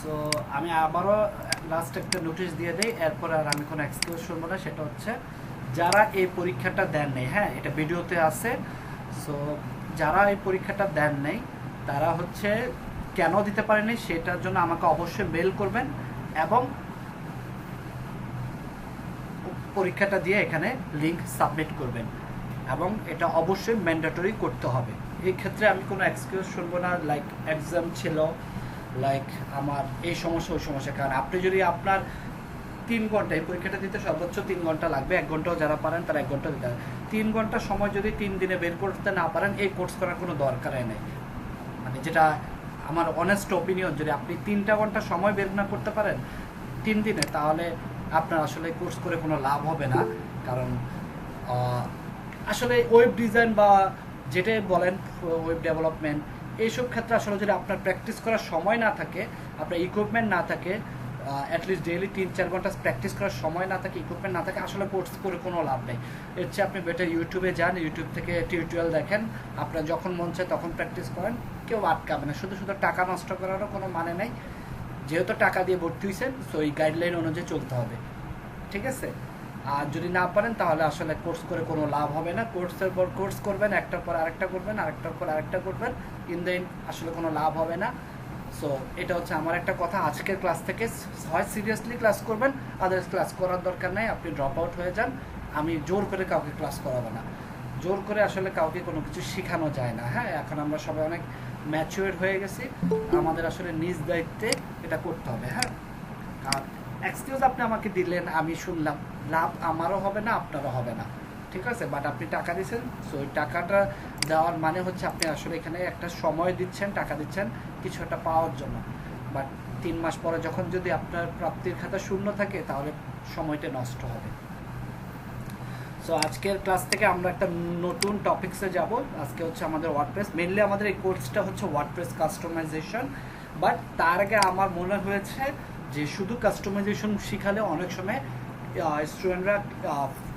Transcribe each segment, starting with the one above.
So আমি আবারও last একটা নোটিশ দিয়ে দিই, এরপর আর আমি কোনো এক্সকিউজ শুনবো না। সেটা হচ্ছে যারা এই পরীক্ষাটা দেন নেই, হ্যাঁ এটা ভিডিওতে আছে। সো যারা এই পরীক্ষাটা দেন নেই তারা হচ্ছে কেন দিতে পারেনি সেটার জন্য আমাকে অবশ্যই মেল করবেন এবং পরীক্ষাটা দিয়ে এখানে লিঙ্ক সাবমিট করবেন এবং এটা অবশ্যই ম্যান্ডেটরি করতে হবে। এই ক্ষেত্রে আমি কোনো এক্সকিউজ শুনবো না, লাইক এক্সাম ছিল, লাইক আমার এই সমস্যা ওই সমস্যা। কারণ আপনি যদি আপনার 3 ঘন্টা, এই পরীক্ষাটা দিতে সর্বোচ্চ 3 ঘন্টা লাগবে, 1 ঘন্টাও যারা পারেন তারা 1 ঘন্টা দিতে হবে। 3 ঘন্টা সময় যদি 3 দিনে বের করতে না পারেন, এই কোর্স করার কোনো দরকারই নেই। মানে যেটা আমার অনেস্ট ওপিনিয়ন, যদি আপনি 3 ঘন্টা সময় বের না করতে পারেন 3 দিনে, তাহলে আপনার আসলে কোর্স করে কোনো লাভ হবে না। কারণ আসলে ওয়েব ডিজাইন বা যেটাই বলেন, ওয়েব ডেভেলপমেন্ট, এইসব ক্ষেত্রে আসলে যদি আপনার প্র্যাকটিস করার সময় না থাকে, আপনার ইকুইপমেন্ট না থাকে, অ্যাটলিস্ট ডেইলি 3-4 ঘন্টা প্র্যাকটিস করার সময় না থাকে, ইকুইপমেন্ট না থাকে, আসলে কোর্স করে কোনো লাভ নেই। এর চেয়ে আপনি বেটার ইউটিউবে যান, ইউটিউব থেকে টিউটোরিয়াল দেখেন, আপনার যখন মন চায় তখন প্র্যাকটিস করেন, কেউ আটকাবে না। শুধু শুধু টাকা নষ্ট করারও কোনো মানে নেই। যেহেতু টাকা দিয়ে ভর্তি হয়েছেন, সো এই গাইডলাইন অনুযায়ী চলতে হবে, ঠিক আছে? আর যদি না পারেন তাহলে আসলে কোর্স করে কোনো লাভ হবে না। কোর্সের পর কোর্স করবেন, একটার পর আরেকটা করবেন, আরেকটার পর আরেকটা করবেন, ইন দ্য এন্ড আসলে কোনো লাভ হবে না। সো এটা হচ্ছে আমার একটা কথা, আজকের ক্লাস থেকে হয় সিরিয়াসলি ক্লাস করবেন, আদার্স ক্লাস করার দরকার নেই, আপনি ড্রপ আউট হয়ে যান। আমি জোর করে কাউকে ক্লাস করাবো না, জোর করে আসলে কাউকে কোনো কিছু শেখানো যায় না। হ্যাঁ, এখন আমরা সবাই অনেক ম্যাচিওর হয়ে গেছি, আমাদের আসলে নিজ দায়িত্বে এটা করতে হবে। হ্যাঁ, আর এক্সকিউজ আপনি আমাকে দিলেন, আমি শুনলাম, লাভ আমারও হবে না, আপনারও হবে না, ঠিক আছে? বাট আপনি টাকা দিচ্ছেন, সো ওই টাকাটা দেওয়ার মানে হচ্ছে আপনি আসলে এখানে একটা সময় দিচ্ছেন, টাকা দিচ্ছেন কিছু একটা পাওয়ার জন্য। বাট 3 মাস পরে যখন যদি আপনার প্রাপ্তির খাতা শূন্য থাকে, তাহলে সময়টা নষ্ট হবে। সো আজকের ক্লাস থেকে আমরা একটা নতুন টপিক্সে যাব। আজকে হচ্ছে আমাদের ওয়ার্ডপ্রেস, মেনলি আমাদের এই কোর্সটা হচ্ছে ওয়ার্ডপ্রেস কাস্টমাইজেশন। বাট তার আগে আমার মনে হয়েছে যে শুধু কাস্টমাইজেশন শিখালে অনেক সময় স্টুডেন্টরা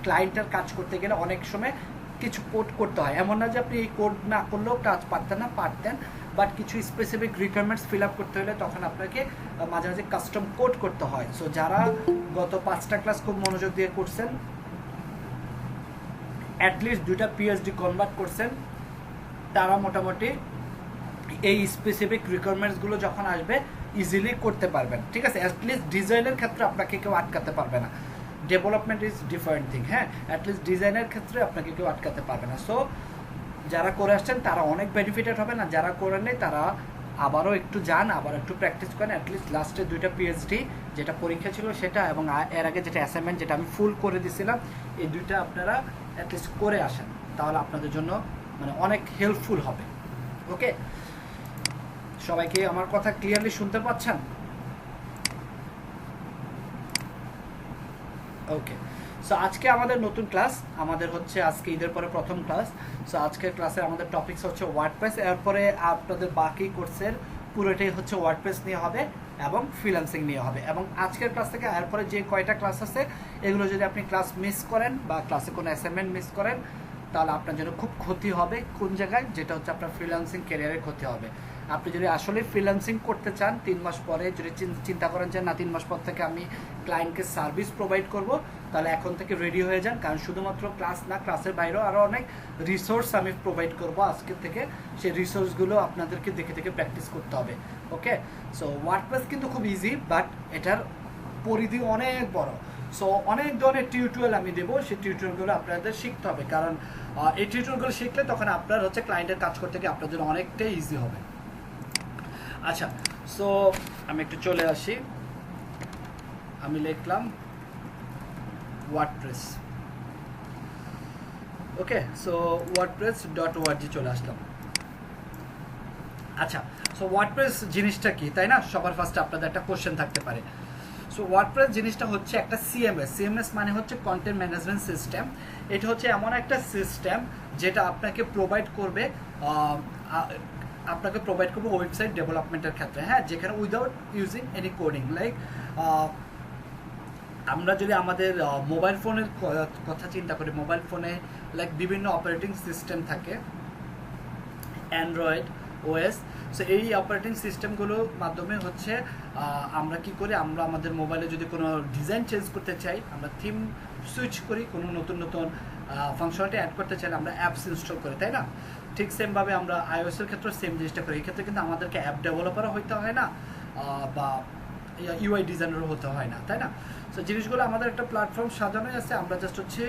ক্লায়েন্টের কাজ করতে গেলে অনেক সময় কিছু কোড করতে হয়। এমন না যে আপনি এই কোড না করলেও কাজ পারতেন না, পারতেন, বাট কিছু স্পেসিফিক রিকোয়ারমেন্টস ফিল আপ করতে হলে তখন আপনাকে মাঝে মাঝে কাস্টম কোড করতে হয়। সো যারা গত 5টা ক্লাস খুব মনোযোগ দিয়ে করছেন, অ্যাটলিস্ট 2টা পিএইচডি কনভার্ট করছেন, তারা মোটামুটি এই স্পেসিফিক রিকোয়ারমেন্টসগুলো যখন আসবে ইজিলি করতে পারবেন, ঠিক আছে? অ্যাটলিস্ট ডিজাইনের ক্ষেত্রে আপনাকে কেউ আটকাতে পারবে না। ডেভেলপমেন্ট ইজ ডিফারেন্ট থিং, হ্যাঁ, অ্যাটলিস্ট ডিজাইনের ক্ষেত্রে আপনাকে কেউ আটকাতে পারবে না। সো যারা করে আসছেন তারা অনেক বেনিফিটেড হবে না, যারা করেন নেই তারা আবারও একটু যান, আবার একটু প্র্যাকটিস করেন। অ্যাটলিস্ট লাস্টে 2টা পিএইচডি যেটা পরীক্ষা ছিল সেটা, এবং এর আগে যেটা অ্যাসাইনমেন্ট যেটা আমি ফুল করে দিয়েছিলাম, এই 2টা আপনারা অ্যাটলিস্ট করে আসেন, তাহলে আপনাদের জন্য মানে অনেক হেল্পফুল হবে। ওকে, সবাইকে আমার কথা ক্লিয়ারলি শুনতে পাচ্ছেন? ওকে, সো আজকে আমাদের নতুন ক্লাস, আমাদের হচ্ছে আজকে ঈদের পরে প্রথম ক্লাস। সো আজকের ক্লাসে আমাদের টপিকস হচ্ছে ওয়ার্ডপ্রেস, এরপরে আপনাদের বাকি কোর্সের পুরোটাই হচ্ছে ওয়ার্ডপ্রেস নিয়ে হবে এবং ফ্রিল্যান্সিং নিয়ে হবে। এবং আজকের ক্লাস থেকে এরপরে যে কয়টা ক্লাস আছে, এগুলো যদি আপনি ক্লাস মিস করেন বা ক্লাসে কোনো অ্যাসাইনমেন্ট মিস করেন, তাহলে আপনার জন্য খুব ক্ষতি হবে। কোন জায়গায়? যেটা হচ্ছে আপনার ফ্রিল্যান্সিং ক্যারিয়ারের ক্ষতি হবে। আপনি যদি আসলে ফ্রিল্যান্সিং করতে চান, 3 মাস পরে যদি চিন্তা করেন যে না 3 মাস পর থেকে আমি ক্লায়েন্টকে সার্ভিস প্রোভাইড করব, তাহলে এখন থেকে রেডি হয়ে যান। কারণ শুধুমাত্র ক্লাস না, ক্লাসের বাইরেও আরও অনেক রিসোর্স আমি প্রোভাইড করব আজকের থেকে। সেই রিসোর্সগুলো আপনাদেরকে দেখে দেখে প্র্যাকটিস করতে হবে। ওকে, সো ওয়ার্ডপ্রেস কিন্তু খুব ইজি, বাট এটার পরিধি অনেক বড়। সো অনেক ধরনের টিউটোরিয়াল আমি দেবো, সেই টিউটোরিয়ালগুলো আপনাদের শিখতে হবে। কারণ এই টিউটোরিয়ালগুলো শিখলে তখন আপনার হচ্ছে ক্লায়েন্টের কাজ করতে গিয়ে আপনার জন্য অনেকটাই ইজি হবে। আচ্ছা, সো আমি একটু চলে আসি, আমি লিখলাম ওয়ার্ডপ্রেস। ওকে, সো wordpress.org চলে আসলাম। আচ্ছা, সো ওয়ার্ডপ্রেস জিনিসটা কি, তাই না? সবার ফার্স্টে আপনাদের একটা কোশ্চেন থাকতে পারে। সো ওয়ার্ডপ্রেস জিনিসটা হচ্ছে একটা সিএমএস মানে হচ্ছে কন্টেন্ট ম্যানেজমেন্ট সিস্টেম। এটা হচ্ছে এমন একটা সিস্টেম যেটা আপনাকে প্রোভাইড করবে ওয়েবসাইট ডেভেলপমেন্টের ক্ষেত্রে, হ্যাঁ, যেখানে without using any coding. Like আমরা যদি আমাদের মোবাইল ফোনের কথা চিন্তা করি, মোবাইল ফোনে লাইক বিভিন্ন অপারেটিং সিস্টেম থাকে, অ্যান্ড্রয়েড, ওএস। সো এই অপারেটিং সিস্টেমগুলোর মাধ্যমে হচ্ছে আমরা কি করি, আমরা আমাদের মোবাইলে যদি কোনো ডিজাইন চেঞ্জ করতে চাই, আমরা থিম সুইচ করি, কোনো নতুন নতুন ফাংশনালিটি অ্যাড করতে চাইলে আমরা অ্যাপস ইনস্টল করি, তাই না? ঠিক সেমভাবে আমরা আইওএসের ক্ষেত্রে সেম জিনিসটা করি। এই ক্ষেত্রে কিন্তু আমাদেরকে অ্যাপ ডেভেলপারও হইতে হয় না বা ইউআই ডিজাইনারও হতে হয় না, তাই না? সো জিনিসগুলো আমাদের একটা প্ল্যাটফর্ম সাজানোই আছে, আমরা জাস্ট হচ্ছে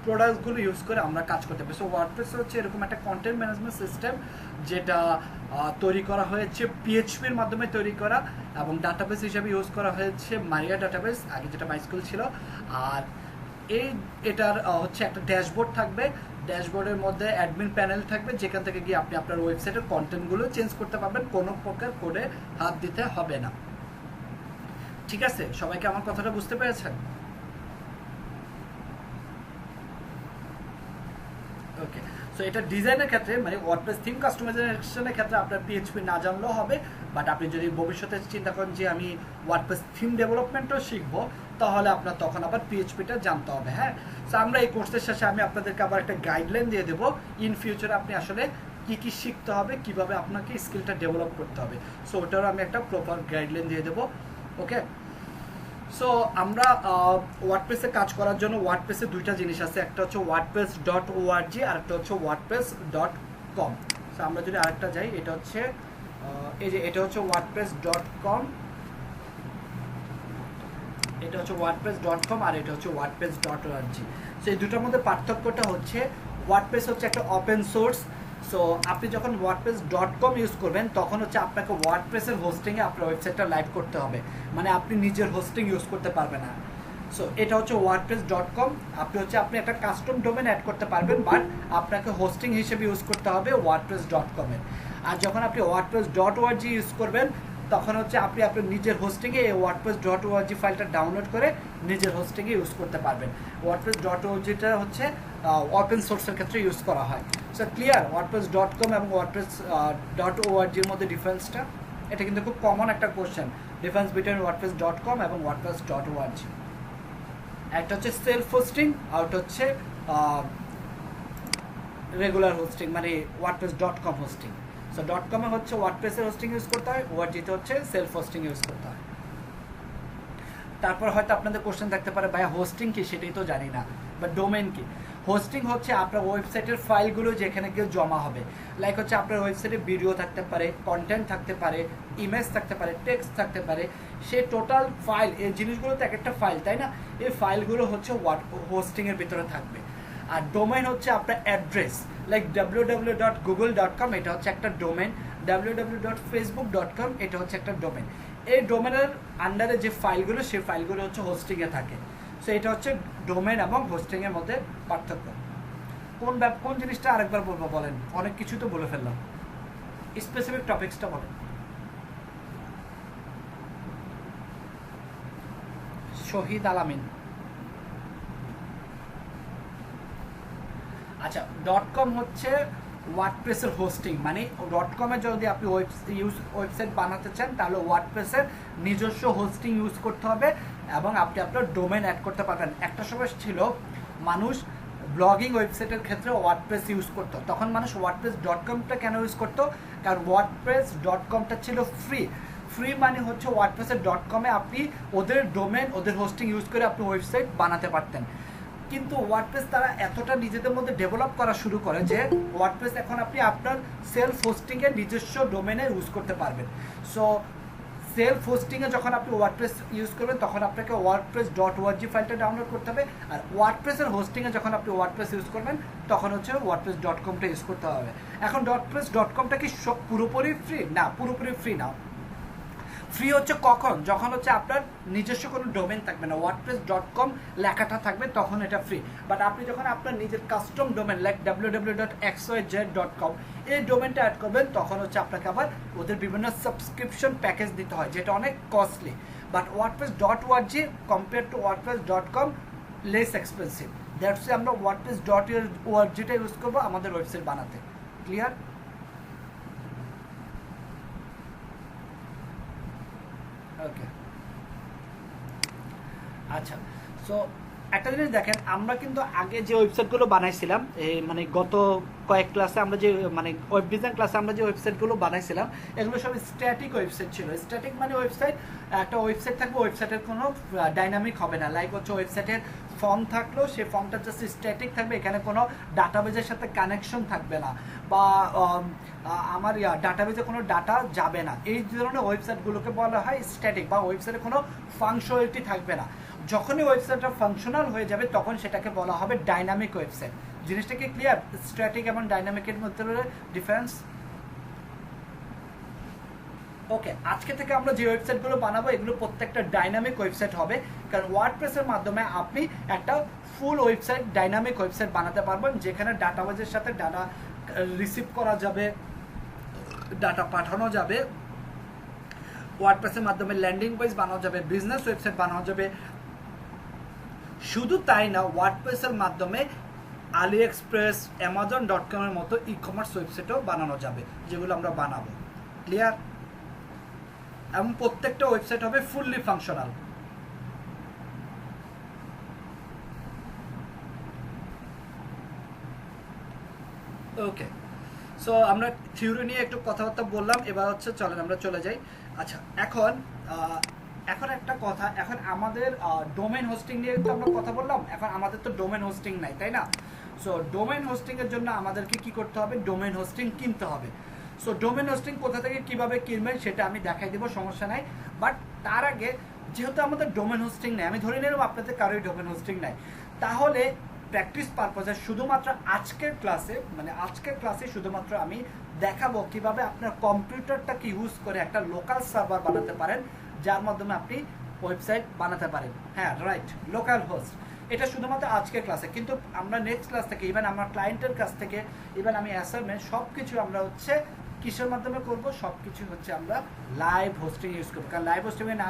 প্রোডাক্টগুলো ইউজ করে আমরা কাজ করতে পারি। সো ওয়ার্ডপ্রেস হচ্ছে এরকম একটা কন্টেন্ট ম্যানেজমেন্ট সিস্টেম যেটা তৈরি করা হয়েছে পিএইচপির মাধ্যমে তৈরি করা, এবং ডাটাবেস হিসেবে ইউজ করা হয়েছে মারিয়া ডাটাবেস, আগে যেটা মাইস্কুল ছিল। আর এটার হচ্ছে একটা ড্যাশবোর্ড থাকবে, ড্যাশবোর্ডের মধ্যে অ্যাডমিন প্যানেল থাকবে, যেখান থেকে গিয়ে আপনি আপনার ওয়েবসাইটের কন্টেন্টগুলো চেঞ্জ করতে পারবেন, কোনো প্রকার কোডে হাত দিতে হবে না। ঠিক আছে, সবাইকে আমার কথাটা বুঝতে পেরেছেন? ওকে, সো এটা ডিজাইনের ক্ষেত্রে মানে ওয়ার্ডপ্রেস থিম কাস্টমাইজেশনের ক্ষেত্রে আপনার পিএইচপি না জানলেও হবে, বাট আপনি যদি ভবিষ্যতে চিন্তা করেন যে আমি ওয়ার্ডপ্রেস থিম ডেভেলপমেন্টও শিখবো, তাহলে আপনার তখন আবার পিএইচপিটা জানতে হবে। হ্যাঁ, সো আমরা এই কোর্সের শেষে আমি আপনাদেরকে আবার একটা গাইডলাইন দিয়ে দেবো ইন ফিউচারে আপনি আসলে কী কী শিখতে হবে, কীভাবে আপনাকে স্কিলটা ডেভেলপ করতে হবে। সো ওটারও আমি একটা প্রপার গাইডলাইন দিয়ে দেবো। ওকে, সো আমরা ওয়ার্ডপ্রেসে কাজ করার জন্য ওয়ার্ডপ্রেসে দুইটা জিনিস আছে, একটা হচ্ছে wordpress.org আর একটা হচ্ছে wordpress.com। সো আমরা যদি আরেকটা যাই, এটা হচ্ছে এই যে এটা হচ্ছে wordpress.com, এটা হচ্ছে wordpress.com আর এটা হচ্ছে wordpress.org। সো এই দুটোর মধ্যে পার্থক্যটা হচ্ছে ওয়ার্ডপ্রেস হচ্ছে একটা ওপেন সোর্স। সো আপনি যখন wordpress.com ইউজ করবেন তখন হচ্ছে আপনাকে ওয়ার্ডপ্রেসের হোস্টিংয়ে আপনার ওয়েবসাইটটা লাইভ করতে হবে, মানে আপনি নিজের হোস্টিং ইউজ করতে পারবেন না। সো এটা হচ্ছে wordpress.com, আপনি একটা কাস্টম ডোমেন অ্যাড করতে পারবেন, বাট আপনাকে হোস্টিং হিসেবে ইউজ করতে হবে wordpress.com এর। আর যখন আপনি wordpress.org ইউজ করবেন তখন হচ্ছে আপনি আপনার নিজের হোস্টিংয়ে এই wordpress.org ফাইলটা ডাউনলোড করে নিজের হোস্টিংয়ে ইউজ করতে পারবেন। wordpress.orgটা হচ্ছে ওপেন সোর্সের ক্ষেত্রে ইউজ করা হয়। সো ক্লিয়ার wordpress.com এবং wordpress.org এর মধ্যে ডিফারেন্সটা? এটা কিন্তু খুব কমন একটা কোশ্চেন, ডিফারেন্স বিটুইন wordpress.com এবং wordpress.org। একটা হচ্ছে সেলফ হোস্টিং আর একটা হচ্ছে রেগুলার হোস্টিং, মানে wordpress.com হোস্টিং। সো .com এ হচ্ছে ওয়ার্ডপ্রেসের হোস্টিং ইউজ করতে হয়, ওআরজিতে হচ্ছে সেলফ হোস্টিং ইউজ করতে হয়। তারপর হয়তো আপনাদের কোশ্চেন থাকতে পারে ভাইয়া হোস্টিং কি, সেটাই তো জানি না, বা ডোমেন কি। হোস্টিং হচ্ছে আপনার ওয়েবসাইটের ফাইলগুলো যেখানে কেউ জমা হবে, লাইক হচ্ছে আপনার ওয়েবসাইটে ভিডিও থাকতে পারে, কন্টেন্ট থাকতে পারে, ইমেজ থাকতে পারে, টেক্সট থাকতে পারে, সে টোটাল ফাইল, এই জিনিসগুলো তো এক একটা ফাইল, তাই না? এই ফাইলগুলো হচ্ছে হোস্টিংয়ের ভিতরে থাকবে। আর ডোমেন হচ্ছে আপনার অ্যাড্রেস, লাইক www.google.com এটা হচ্ছে একটা ডোমেন, www.facebook.com এটা হচ্ছে একটা ডোমেন। এই ডোমেনের আন্ডারে যে ফাইলগুলো, সেই ফাইলগুলো হচ্ছে হোস্টিংয়ে থাকে। সো এটা হচ্ছে ডোমেন এবং হোস্টিংয়ের মধ্যে পার্থক্য। কোন জিনিসটা আরেকবার বলবো বলেন, অনেক কিছু তো বলে ফেললাম, স্পেসিফিক টপিক্সটা বলেন। শহীদ আলামিন, আচ্ছা। .com হচ্ছে ওয়ার্ডপ্রেসের হোস্টিং, মানে .com এ যদি আপনি ওয়েবসাইট বানাতে চান তাহলে ওয়ার্ডপ্রেসের নিজস্ব হোস্টিং ইউজ করতে হবে এবং আপনি আপনার ডোমেন অ্যাড করতে পারবেন। একটা সময় ছিল মানুষ ব্লগিং ওয়েবসাইটের ক্ষেত্রে ওয়ার্ডপ্রেস ইউজ করতো, তখন মানুষ wordpress.comটা কেন ইউজ করতো? কারণ wordpress.comটা ছিল ফ্রি, মানে হচ্ছে wordpress.com-এ আপনি ওদের ডোমেন, ওদের হোস্টিং ইউজ করে আপনি ওয়েবসাইট বানাতে পারতেন। কিন্তু ওয়ার্ডপ্রেস তারা এতটা নিজেদের মধ্যে ডেভেলপ করা শুরু করে যে ওয়ার্ডপ্রেস এখন আপনি আপনার সেলফ হোস্টিংয়ে নিজস্ব ডোমেনে ইউজ করতে পারবেন। সো সেলফ হোস্টিংয়ে যখন আপনি ওয়ার্ডপ্রেস ইউজ করবেন তখন আপনাকে wordpress.org ফাইলটা ডাউনলোড করতে হবে, আর ওয়ার্ডপ্রেসের হোস্টিংয়ে যখন আপনি ওয়ার্ডপ্রেস ইউজ করবেন তখন হচ্ছে wordpress.comটা ইউজ করতে হবে। এখন wordpress.comটা কি পুরোপুরি ফ্রি? না, পুরোপুরি ফ্রি না। ফ্রি হচ্ছে কখন? যখন হচ্ছে আপনার নিজস্ব কোনো ডোমেন থাকবে না, wordpress.com লেখাটা থাকবে, তখন এটা ফ্রি। বাট আপনি যখন আপনার নিজের কাস্টম ডোমেন লাইক www.xyz.com এই ডোমেনটা অ্যাড করবেন তখন হচ্ছে আপনাকে আবার ওদের বিভিন্ন সাবস্ক্রিপশন প্যাকেজ দিতে হয়, যেটা অনেক costly. But wordpress.org compare to wordpress.com less expensive, that's আমরা wordpress.org-টা ইউজ করবো আমাদের ওয়েবসাইট বানাতে। ক্লিয়ার? ওকে, আচ্ছা। সো একটা জিনিস দেখেন, আমরা কিন্তু আগে যে ওয়েবসাইটগুলো বানাইছিলাম মানে গত কয়েক ক্লাসে আমরা যে মানে ওয়েব ডিজাইন ক্লাসে আমরা যে ওয়েবসাইটগুলো বানাইছিলাম এগুলো সব স্ট্যাটিক ওয়েবসাইট ছিল। স্ট্যাটিক মানে ওয়েবসাইট, একটা ওয়েবসাইট থাকবে, ওয়েবসাইটের কোনো ডাইনামিক হবে না। লাইক হচ্ছে ওয়েবসাইটের ফর্ম থাকলেও সেই ফর্মটা জাস্ট স্ট্যাটিক থাকবে, এখানে কোনো ডাটাবেজের সাথে কানেকশন থাকবে না, বা আমার ডাটাবেজে কোনো ডাটা যাবে না। এই ধরনের ওয়েবসাইটগুলোকে বলা হয় স্ট্যাটিক, বা ওয়েবসাইটে কোনো ফাংশনালিটি থাকবে না। যখনই ওয়েবসাইটটা ফাংশনাল হয়ে যাবে তখন সেটাকে বলা হবে ডাইনামিক ওয়েবসাইট। জিনিসটা কি ক্লিয়ার? স্ট্যাটিক এবং ডাইনামিকের মধ্যে ডিফারেন্স। ওকে, আজকে থেকে আমরা যে ওয়েবসাইটগুলো বানাবো এগুলো প্রত্যেকটা ডাইনামিক ওয়েবসাইট হবে, কারণ ওয়ার্ডপ্রেসের মাধ্যমে আপনি একটা ফুল ওয়েবসাইট, ডাইনামিক ওয়েবসাইট বানাতে পারবেন, যেখানে ডাটাবেজের সাথে ডাটা রিসিভ করা যাবে, ডাটা পাঠানো যাবে। ওয়ার্ডপ্রেসের মাধ্যমে ল্যান্ডিং পেজ বানানো যাবে, বিজনেস ওয়েবসাইট বানানো যাবে। শুধু তাই না, ওয়ার্ডপ্রেসের মাধ্যমে আলিএক্সপ্রেস, amazon.com এর মতো ই কমার্স ওয়েবসাইটও বানানো যাবে, যেগুলো আমরা বানাবো। ক্লিয়ার? এবং প্রত্যেকটা ওয়েবসাইট হবে ফুললি ফাংশনাল। ওকে, সো আমরা থিওরি নিয়ে একটু কথাবার্তা বললাম, এবার হচ্ছে চলেন আমরা চলে যাই। আচ্ছা, এখন একটা কথা, এখন আমাদের ডোমেন হোস্টিং নিয়ে তো আমরা কথা বললাম, এখন আমাদের তো ডোমেন হোস্টিং নাই, তাই না? সো ডোমেন হোস্টিংয়ের জন্য আমাদেরকে কি করতে হবে? ডোমেন হোস্টিং কিনতে হবে। সো ডোমেন হোস্টিং কোথা থেকে কিভাবে কিনবেন সেটা আমি দেখাই দেবো, সমস্যা নাই। বাট তার আগে, যেহেতু আমাদের ডোমেন হোস্টিং নেই, আমি ধরে নিলাম আপনাদের কারোই ডোমেন হোস্টিং নাই, তাহলে প্র্যাকটিস পারপাসে শুধুমাত্র আজকের ক্লাসে শুধুমাত্র আমি দেখাবো কিভাবে আপনার কম্পিউটারটাকে ইউজ করে একটা লোকাল সার্ভার বানাতে পারেন, যার মাধ্যমে আপনি ওয়েবসাইট বানাতে পারেন। হ্যাঁ, রাইট, লোকাল হোস্ট। এটা শুধুমাত্র আজকের ক্লাসে, কিন্তু আমরা নেক্সট ক্লাস থেকে, ইভেন আমার ক্লায়েন্টের কাছ থেকে, ইভেন আমি অ্যাসাইনমেন্ট সব কিছু আমরা হচ্ছে কিসের মাধ্যমে করব? সব কিছু হচ্ছে আমরা লাইভ হোস্টিং ইউজ করবো। কারণ লাইভ হোস্টিংয়ে না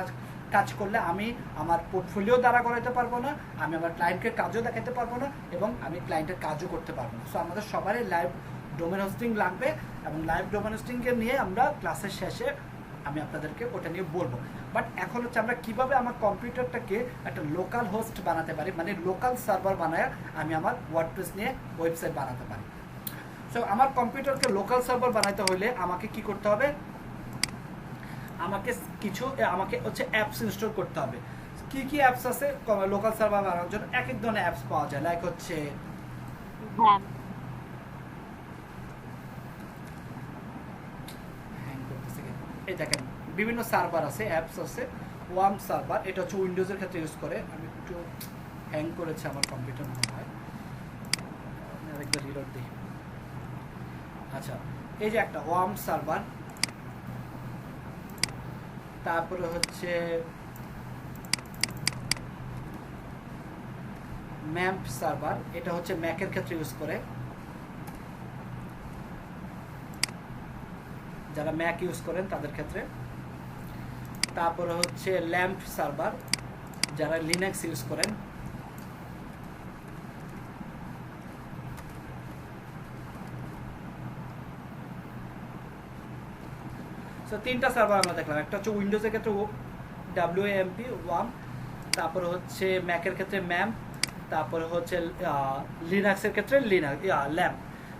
কাজ করলে আমি আমার পোর্টফোলিও দ্বারা করাতে পারবো না, আমি আমার ক্লায়েন্টকে কাজও দেখাতে পারবো না, এবং আমি ক্লায়েন্টের কাজও করতে পারবো না। সো আমাদের সবারই লাইভ ডোমেন হোস্টিং লাগবে, এবং লাইভ ডোমেন হোস্টিংকে নিয়ে আমরা ক্লাসের শেষে আমি আপনাদেরকে ওটা নিয়ে বলবো। বাট এখন হচ্ছে আমরা কিভাবে আমার কম্পিউটারটাকে একটা লোকাল হোস্ট বানাতে পারি, মানে লোকাল সার্ভার বানায় আমি আমার ওয়ার্ডপ্রেস নিয়ে ওয়েবসাইট বানাতে পারি। সো আমার কম্পিউটারকে লোকাল সার্ভার বানাতে হলে আমাকে কি করতে হবে? আমাকে হচ্ছে অ্যাপস ইনস্টল করতে হবে। কি কি অ্যাপস আছে লোকাল সার্ভার বানানোর জন্য? এক এক ধরনের অ্যাপস পাওয়া যায়, লাইক হচ্ছে এই দেখেন বিভিন্ন সার্ভার আছে, অ্যাপস আছে। ওয়ার্ম সার্ভার, এটা হচ্ছে উইন্ডোজের ক্ষেত্রে ইউজ করে। আমি একটু হ্যাং করেছে আমার কম্পিউটার মনে হয়, আরেকবার রিলোড দিই। আচ্ছা, এই যে একটা ওয়ার্ম সার্ভার, তারপরে হচ্ছে ম্যাম্প সার্ভার, এটা হচ্ছে ম্যাকের ক্ষেত্রে ইউজ করে, যারা ম্যাক ইউজ করেন তাদের ক্ষেত্রে। তারপরে হচ্ছে ল্যাম্প সার্ভার, যারা লিনাক্স ইউজ করেন। সো তিনটা সার্ভার আমরা দেখলাম, একটা হচ্ছে উইন্ডোজের ক্ষেত্রে WAMP ওয়ার্ম, তারপরে হচ্ছে ম্যাকের ক্ষেত্রে ম্যাম্প, তারপরে হচ্ছে লিনাক্সের ক্ষেত্রে ল্যাম্প।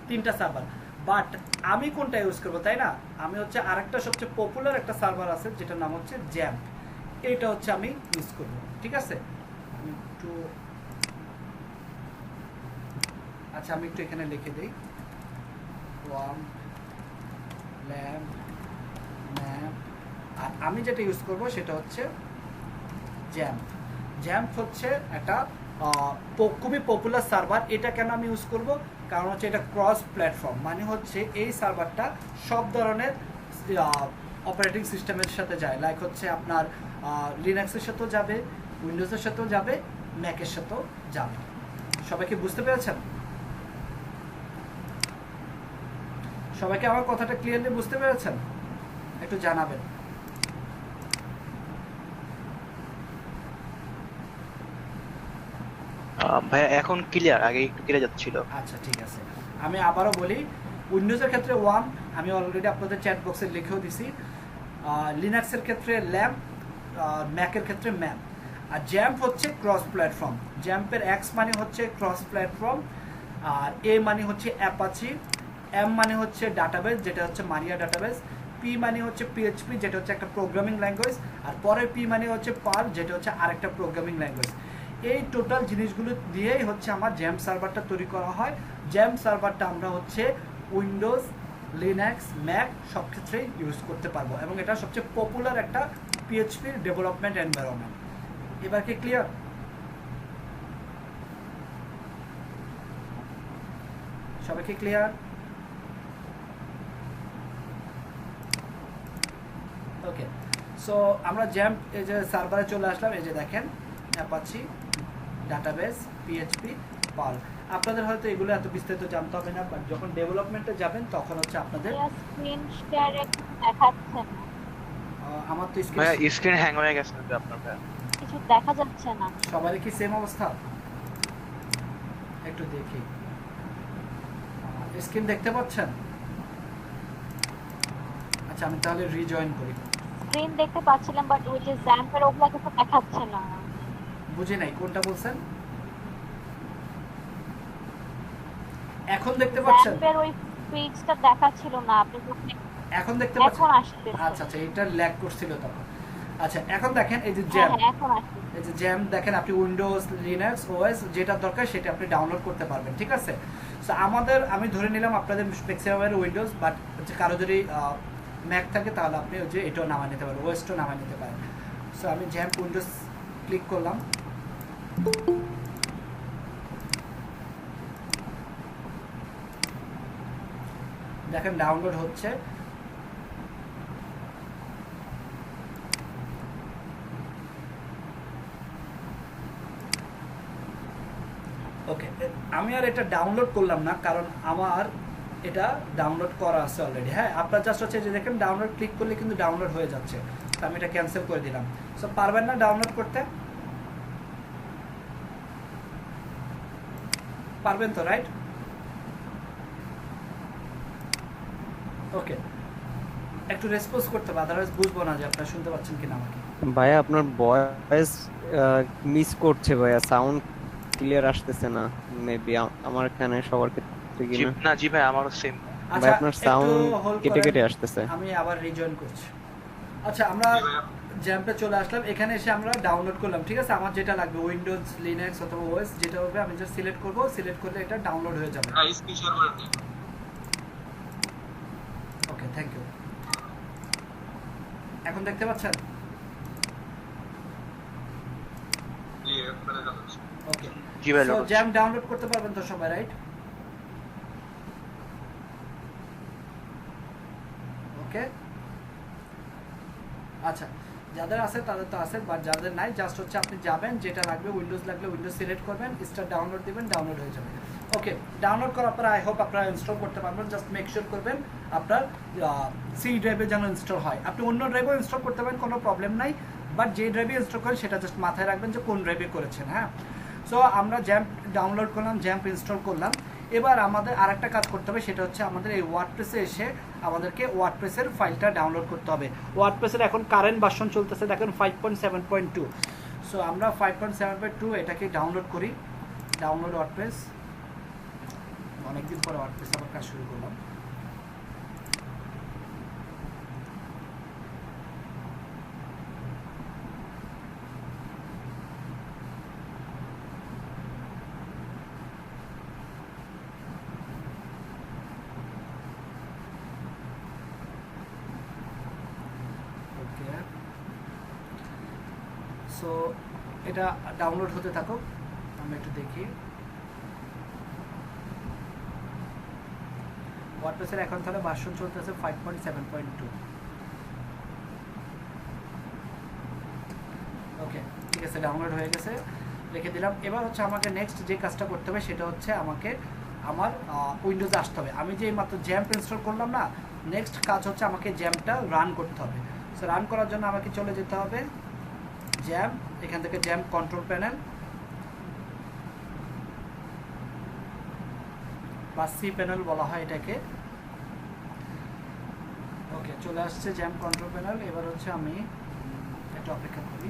তিনটা সার্ভার। বাট আমি কোনটা ইউজ করবো, তাই না? আমি হচ্ছে আরেকটা সবচেয়ে পপুলার একটা সার্ভার আছে যেটার নাম হচ্ছে জ্যাম্প, এইটা হচ্ছে আমি ইউজ করব। ঠিক আছে, আমি একটু এখানে লিখে দিই, ওয়ার্ম, ল্যাম্প, ম্যাপ। আর আমি যেটা ইউজ করব সেটা হচ্ছে জ্যাম্প। জ্যাম্প হচ্ছে একটা খুবই পপুলার সার্ভার। এটা কেন আমি ইউজ করব? কারণ হচ্ছে এটা ক্রস প্ল্যাটফর্ম, মানে হচ্ছে এই সার্ভারটা সব ধরনের অপারেটিং সিস্টেমের সাথে যায়। লাইক হচ্ছে আপনার লিনাক্সের সাথেও যাবে, উইন্ডোজের সাথেও যাবে, ম্যাকের সাথেও যাবে। সবাইকে বুঝতে পেরেছেন? সবাইকে আমার কথাটা ক্লিয়ারলি বুঝতে পেরেছেন? একটু জানাবেন। ভাইয়া এখন ক্লিয়ার, আগে একটু কেটে যাচ্ছিল। আচ্ছা, ঠিক আছে, আমি আবারও বলি। উইন্ডোজের ক্ষেত্রে ওয়ার্ম, আমি অলরেডি আপনাদের চ্যাট বক্সে লিখেও দিছি। লিনাক্সের ক্ষেত্রে ল্যাম্প, ম্যাকের ক্ষেত্রে ম্যাপ। আর জ্যাম্প হচ্ছে ক্রস প্ল্যাটফর্ম। জ্যাম্পের এক্স মানে হচ্ছে ক্রস প্ল্যাটফর্ম, আর এ মানে হচ্ছে অ্যাপাচি, এম মানে হচ্ছে ডাটাবেস যেটা হচ্ছে মারিয়া ডাটাবেস, পি মানে হচ্ছে পিএইচপি যেটা হচ্ছে একটা প্রোগ্রামিং ল্যাঙ্গুয়েজ, আর পরের পি মানে হচ্ছে পার্ল যেটা হচ্ছে আরেকটা প্রোগ্রামিং ল্যাঙ্গুয়েজ। এই টোটাল জিনিসগুলো দিয়েই হচ্ছে আমার জ্যাম সার্ভারটা তৈরি করা হয়। জ্যাম সার্ভারটা আমরা হচ্ছে উইন্ডোজ, লিনাক্স, ম্যাক সব ক্ষেত্রেই ইউজ করতে পারবো এবং এটা সবচেয়ে পপুলার একটা পিএইচপি ডেভেলপমেন্ট এনভায়রনমেন্ট। এবার কি ক্লিয়ার? সবাই কি ক্লিয়ার? ওকে, সো আমরা জ্যাম এই যে সার্ভারে চলে আসলাম। এই যে দেখেন অ্যাপাচি, ডাটাবেস, পিএইচপি, পার্ল। আপনাদের হয়তো এগুলো এত বিস্তারিত জানতে হবে না, বাট যখন ডেভেলপমেন্টে যাবেন তখন হচ্ছে আপনাদের স্ক্রিন শেয়ারে দেখাচ্ছে না, আমার তো ভাইয়া স্ক্রিন হ্যাং হয়ে গেছে কিন্তু আপনার ভাইয়া। কিছু দেখা যাচ্ছে না। সবারই কি সেম অবস্থা? একটু দেখি, স্ক্রিন দেখতে পাচ্ছেন? আচ্ছা আমি তাহলে রিজয়েন করি। স্ক্রিন দেখতে পাচ্ছিলাম, বাট ওই যে জ্যাম্পের ওগুলা কিছু দেখাচ্ছে না। বুঝি নাই কোনটা বলছেন। এখন দেখতে পাচ্ছেন? জ্যাম্পের ওই পেজটা দেখাচ্ছিল না, আপনি যখন এখন দেখতে পাচ্ছেন? এখন আসছে। আচ্ছা আচ্ছা, এটা ল্যাগ করছিল তখন। আচ্ছা এখন দেখেন এই যে হ্যাঁ জ্যাম, হ্যাঁ এখন আসছে। এই যে জ্যাম দেখেন, আপনি উইন্ডোজ, লিনাক্স, ওএস যেটা দরকার সেটা আপনি ডাউনলোড করতে পারবেন, ঠিক আছে? সো আমাদের, আমি ধরে নিলাম আপনাদের ম্যাক্সিমামের উইন্ডোজ, বাট হচ্ছে কারো যদি ম্যাক থাকে তাহলে আপনি ওই যে এটাও নামায় নিতে পারেন, ওএসটাও নামায় নিতে পারেন। সো আমি জ্যাম উইন্ডোজ ক্লিক করলাম। দেখেন ডাউনলোড হচ্ছে। ওকে, আমি আর এটা ডাউনলোড করলাম না কারণ আমার এটা ডাউনলোড করা আছে অলরেডি। হ্যাঁ, আপনার জাস্ট হচ্ছে যে দেখেন ডাউনলোড ক্লিক করলে কিন্তু ডাউনলোড হয়ে যাচ্ছে, তো আমি এটা ক্যান্সেল করে দিলাম। সো পারবেন না ডাউনলোড করতে? পারবেন তো, রাইট? ওকে, একটু রেসপন্স করতে হবে, আদারওয়াইজ বুঝবো না যে আপনারা শুনতে পাচ্ছেন কিনা আমাকে। ভাইয়া আপনার ভয়েস মিস করছে ভাইয়া, সাউন্ড ক্লিয়ার আসতেছে না। মেবি আমার এখানে সবার ক্ষেত্রে কি না? না জি ভাই, আমারও সেম। ভাই আপনার সাউন্ড কেটে কেটে আসতেছে। আমি আবার রিজয়েন করছি। আচ্ছা আমরা জ্যাম্পে চলে আসলাম, এখানে এসে আমরা ডাউনলোড করলাম, ঠিক আছে? আমার যেটা লাগবে উইন্ডোজ, লিনাক্স অথবা ওএস যেটা হবে আমি জাস্ট সিলেক্ট করব, সিলেক্ট করলে এটা ডাউনলোড হয়ে যাবে। ওকে, থ্যাংক ইউ। এখন দেখতে পাচ্ছেন? ওকে, জি ভাই, সো লোড হচ্ছে। জ্যাম ডাউনলোড করতে পারবেন তো সবাই, রাইট? ওকে, আচ্ছা যাদের আছে তাদের তো আছে, বাট যাদের নাই জাস্ট হচ্ছে আপনি যাবেন, যেটা লাগবে উইন্ডোজ লাগলে উইন্ডোজ সিলেক্ট করবেন, স্টার্ট ডাউনলোড দিবেন, ডাউনলোড হয়ে যাবে। ওকে, ডাউনলোড করার পর আই হোপ আপনারা ইনস্টল করতে পারবেন। জাস্ট মেক শিওর করবেন আপনার সি ড্রাইভে যেন ইনস্টল হয়। আপনি অন্য ড্রাইভেও ইনস্টল করতে পারেন, কোনো প্রবলেম নাই, বাট যে ড্রাইভে ইনস্টল করেন সেটা জাস্ট মাথায় রাখবেন যে কোন ড্রাইভে করেছেন। হ্যাঁ, সো আমরা জ্যাম্প ডাউনলোড করলাম, জ্যাম্প ইনস্টল করলাম। এবার আমাদের আরেকটা কাজ করতে হবে, সেটা হচ্ছে আমাদের এই ওয়ার্ডপ্রেসে এসে আমাদেরকে ওয়ার্ডপ্রেসের ফাইলটা ডাউনলোড করতে হবে। ওয়ার্ডপ্রেসের এখন কারেন্ট ভার্সন চলতেছে দেখেন 5.7.2। সো আমরা 5.7.2 এটাকে ডাউনলোড করি। ডাউনলোড ওয়ার্ডপ্রেস, অনেকদিন পরে ওয়ার্ডপ্রেস আবার কাজ শুরু করলাম। সো এটা ডাউনলোড হতে থাকুক, আমরা একটু দেখি। ওয়ার্ডপ্রেসের এখন তাহলে ভার্সন চলতেছে 5.7.2। ওকে, ঠিক আছে, ডাউনলোড হয়ে গেছে, রেখে দিলাম। এবার হচ্ছে আমাকে নেক্সট যে কাজটা করতে হবে সেটা হচ্ছে আমাকে আমার উইন্ডোজে আসতে হবে। আমি যে মাত্র জ্যাম্প ইনস্টল করলাম না, নেক্সট কাজ হচ্ছে আমাকে জ্যাম্পটা রান করতে হবে। সো রান করার জন্য আমাকে চলে যেতে হবে জ্যাম, এখান থেকে জ্যাম কন্ট্রোল প্যানেল বা সি প্যানেল বলা হয় এটাকে। ওকে, চলে আসছে জ্যাম কন্ট্রোল প্যানেল। এবার হচ্ছে আমি একটু অপেক্ষা করি,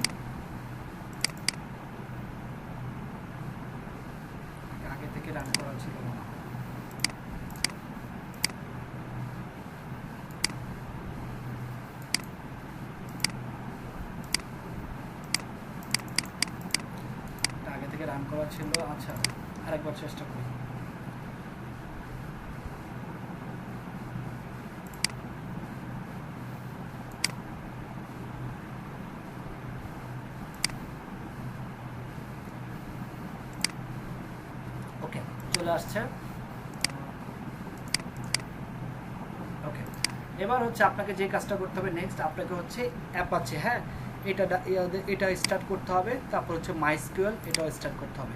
আগে থেকে রান করা ছিল না। আগে থেকে রান করা ছিল। আচ্ছা আরেকবার চেষ্টা করি। ওকে চলে আসছে। ওকে এবার হচ্ছে আপনাকে যে কাজটা করতে হবে নেক্সট, আপনাকে হচ্ছে অ্যাপাচে, হ্যাঁ এটা স্টার্ট করতে হবে, তারপর হচ্ছে মাইস্কিউএল এটাও স্টার্ট করতে হবে।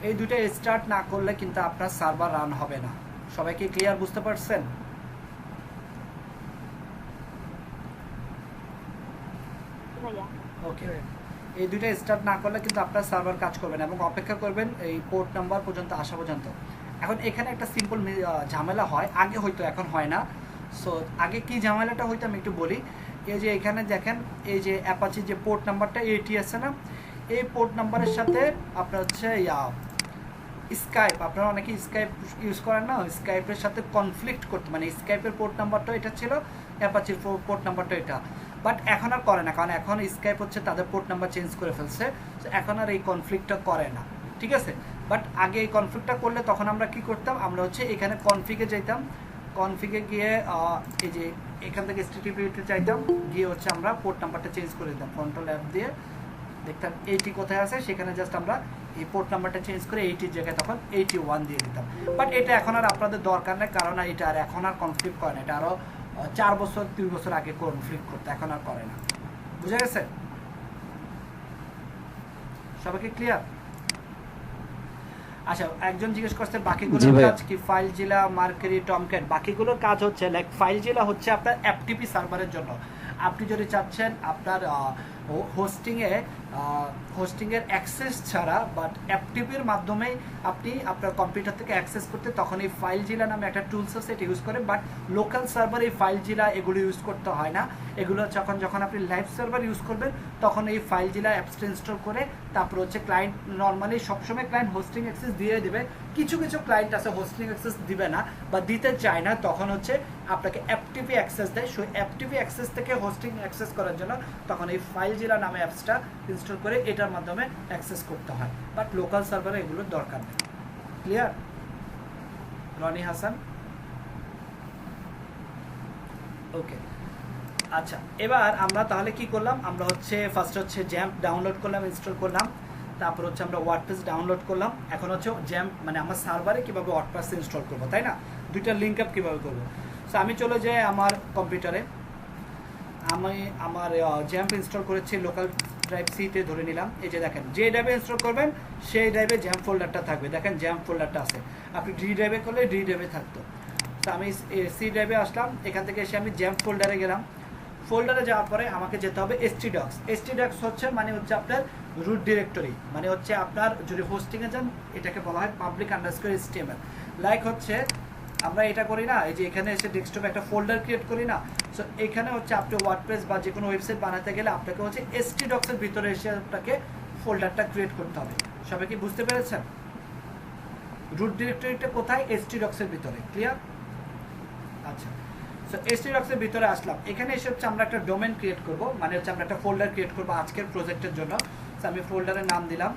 এই দুটো স্টার্ট না করলে কিন্তু আপনার সার্ভার রান হবে না। সবাইকে ক্লিয়ার বুঝতে পারছেন? ভাইয়া ওকে এই দুইটা স্টার্ট না করলে কিন্তু আপনার সার্ভার কাজ করবে না এবং অপেক্ষা করবেন এই পোর্ট নাম্বার পর্যন্ত আসা পর্যন্ত। এখন এখানে একটা সিম্পল ঝামেলা হয়, আগে হয়তো এখন হয় না। সো আগে কি ঝামেলাটা হয়তো আমি একটু বলি। এই যে এখানে দেখেন এই যে অ্যাপাচি যে পোর্ট নাম্বারটা 80 আছে না, এই পোর্ট নাম্বারের সাথে আপনার হচ্ছে স্কাইপ, আপনারা অনেকে স্কাইপ ইউজ করেন না, স্কাইপের সাথে কনফ্লিক্ট করতে, মানে স্কাইপের পোর্ট নাম্বারটা এটা ছিল, অ্যাপাচির পোর্ট নাম্বারটা এটা, বাট এখন আর করে না, কারণ এখন স্কাইপ হচ্ছে তাদের পোর্ট নাম্বার চেঞ্জ করে ফেলছে, তো এখন আর এই কনফ্লিক্টটা করে না, ঠিক আছে। বাট আগে এই কনফ্লিক্টটা করলে তখন আমরা কি করতাম, আমরা হচ্ছে এখানে কনফিগে যাইতাম, কনফিগে গিয়ে এই যে এখান থেকে HTTP-তে চাইতাম, গিয়ে হচ্ছে আমরা পোর্ট নাম্বারটা চেঞ্জ করে দিতাম, কন্ট্রোল অ্যাপ দিয়ে দেখতাম 80 কোথায় আছে, সেখানে জাস্ট আমরা এই পোর্ট নাম্বারটা চেঞ্জ করে 80 জায়গায় তখন 81 দিয়ে দিতাম। বাট এটা এখন আর আপনাদের দরকার নেই, কারণ এটা আর এখন আর কনফ্লিক্ট করে না, এটা আরও 4 বছর 2 বছর আগে কনফ্লিক্ট করতে, এখন আর করে না। বুঝা গেছে? সবাইকে ক্লিয়ার? আচ্ছা একজন জিজ্ঞেস করছে বাকিগুলোর কাজ কি, ফাইল জিলা, মার্কারি, টমক্যাট, বাকিগুলোর কাজ হচ্ছে লাইক ফাইল জিলা হচ্ছে আপনার এফটিপি সার্ভারের জন্য। আপনি যদি চাচ্ছেন আপনার হোস্টিংয়ের অ্যাক্সেস ছাড়া বাট এফটিপির মাধ্যমেই আপনি আপনার কম্পিউটার থেকে অ্যাক্সেস করতে, তখন এই ফাইল জিলা নামে একটা টুলস আছে, এটা ইউজ করে। বাট লোকাল সার্ভার এই ফাইল জিলা এগুলো ইউজ করতে হয় না, এগুলো যখন আপনি লাইভ সার্ভার ইউজ করবেন তখন এই ফাইল জিলা অ্যাপসটা ইনস্টল করে তারপর হচ্ছে ক্লায়েন্ট, নর্মালি সবসময় ক্লায়েন্ট হোস্টিং অ্যাক্সেস দিয়ে দেবে, কিছু কিছু ক্লায়েন্ট আছে হোস্টিং অ্যাক্সেস দিবে না বা দিতে চায় না, তখন হচ্ছে আপনাকে এফটিপি অ্যাক্সেস দেয়। সো এফটিপি অ্যাক্সেস থেকে হোস্টিং অ্যাক্সেস করার জন্য তখন এই ফাইল জিলা নামে অ্যাপসটা ইনস্টল করে এটার মাধ্যমে অ্যাক্সেস করতে হয়, বাট লোকাল সার্ভারে এগুলোর দরকার নেই। ক্লিয়ার? রনি হাসান, ওকে। আচ্ছা এবার আমরা তাহলে কি করলাম, আমরা হচ্ছে ফার্স্ট হচ্ছে জ্যাম্প ডাউনলোড করলাম, ইনস্টল করলাম, তারপর হচ্ছে আমরা ওয়ার্ডপ্রেস ডাউনলোড করলাম। এখন হচ্ছে জ্যাম্প মানে আমার সার্ভারে কীভাবে ওয়ার্ডপ্রেস ইনস্টল করবো, তাই না, দুইটা লিঙ্ক আপ কীভাবে করবো। সো আমি চলে যাই আমার কম্পিউটারে, আমি আমার জ্যাম্প ইনস্টল করেছি, লোকাল ড্রাইভ সিতে ধরে নিলাম। এই যে দেখেন যে ড্রাইভে ইনস্টল করবেন সেই ড্রাইভে জ্যাম্প ফোল্ডারটা থাকবে, দেখেন জ্যাম্প ফোল্ডারটা আছে, আপনি ডি ড্রাইভে করলে ডি ড্রাইভে থাকতো। তো আমি সি ড্রাইভে আসলাম, এখান থেকে এসে আমি জ্যাম্প ফোল্ডারে গেলাম। ফোল্ডারে যাওয়ার পরে আমাকে যেতে হবে htdocs। htdocs হচ্ছে মানে হচ্ছে আপনার রুট ডিরেক্টরি, মানে হচ্ছে আপনার যদি হোস্টিংয়ে যান এটাকে বলা হয় public_html। লাইক হচ্ছে আমরা এটা করি না, এই যে এখানে এসে ডেস্কটপে একটা ফোল্ডার ক্রিয়েট করি না, সো এখানে হচ্ছে আপনি ওয়ার্ডপ্রেস বা যে কোনো ওয়েবসাইট বানাতে গেলে আপনাকে হচ্ছে htdocs এর ভিতরে এসে আপনাকে ফোল্ডারটা ক্রিয়েট করতে হবে। সবাই কি বুঝতে পেরেছেন? রুট ডিরেক্টরিটা কোথায়? htdocs এর ভিতরে। ক্লিয়ার? আচ্ছা সো htdocs এর ভিতরে আসলাম, এখানে এসে হচ্ছে আমরা একটা ডোমেন ক্রিয়েট করব, মানে হচ্ছে আমরা একটা ফোল্ডার ক্রিয়েট করব আজকের প্রজেক্টের জন্য। সো আমি ফোল্ডারের নাম দিলাম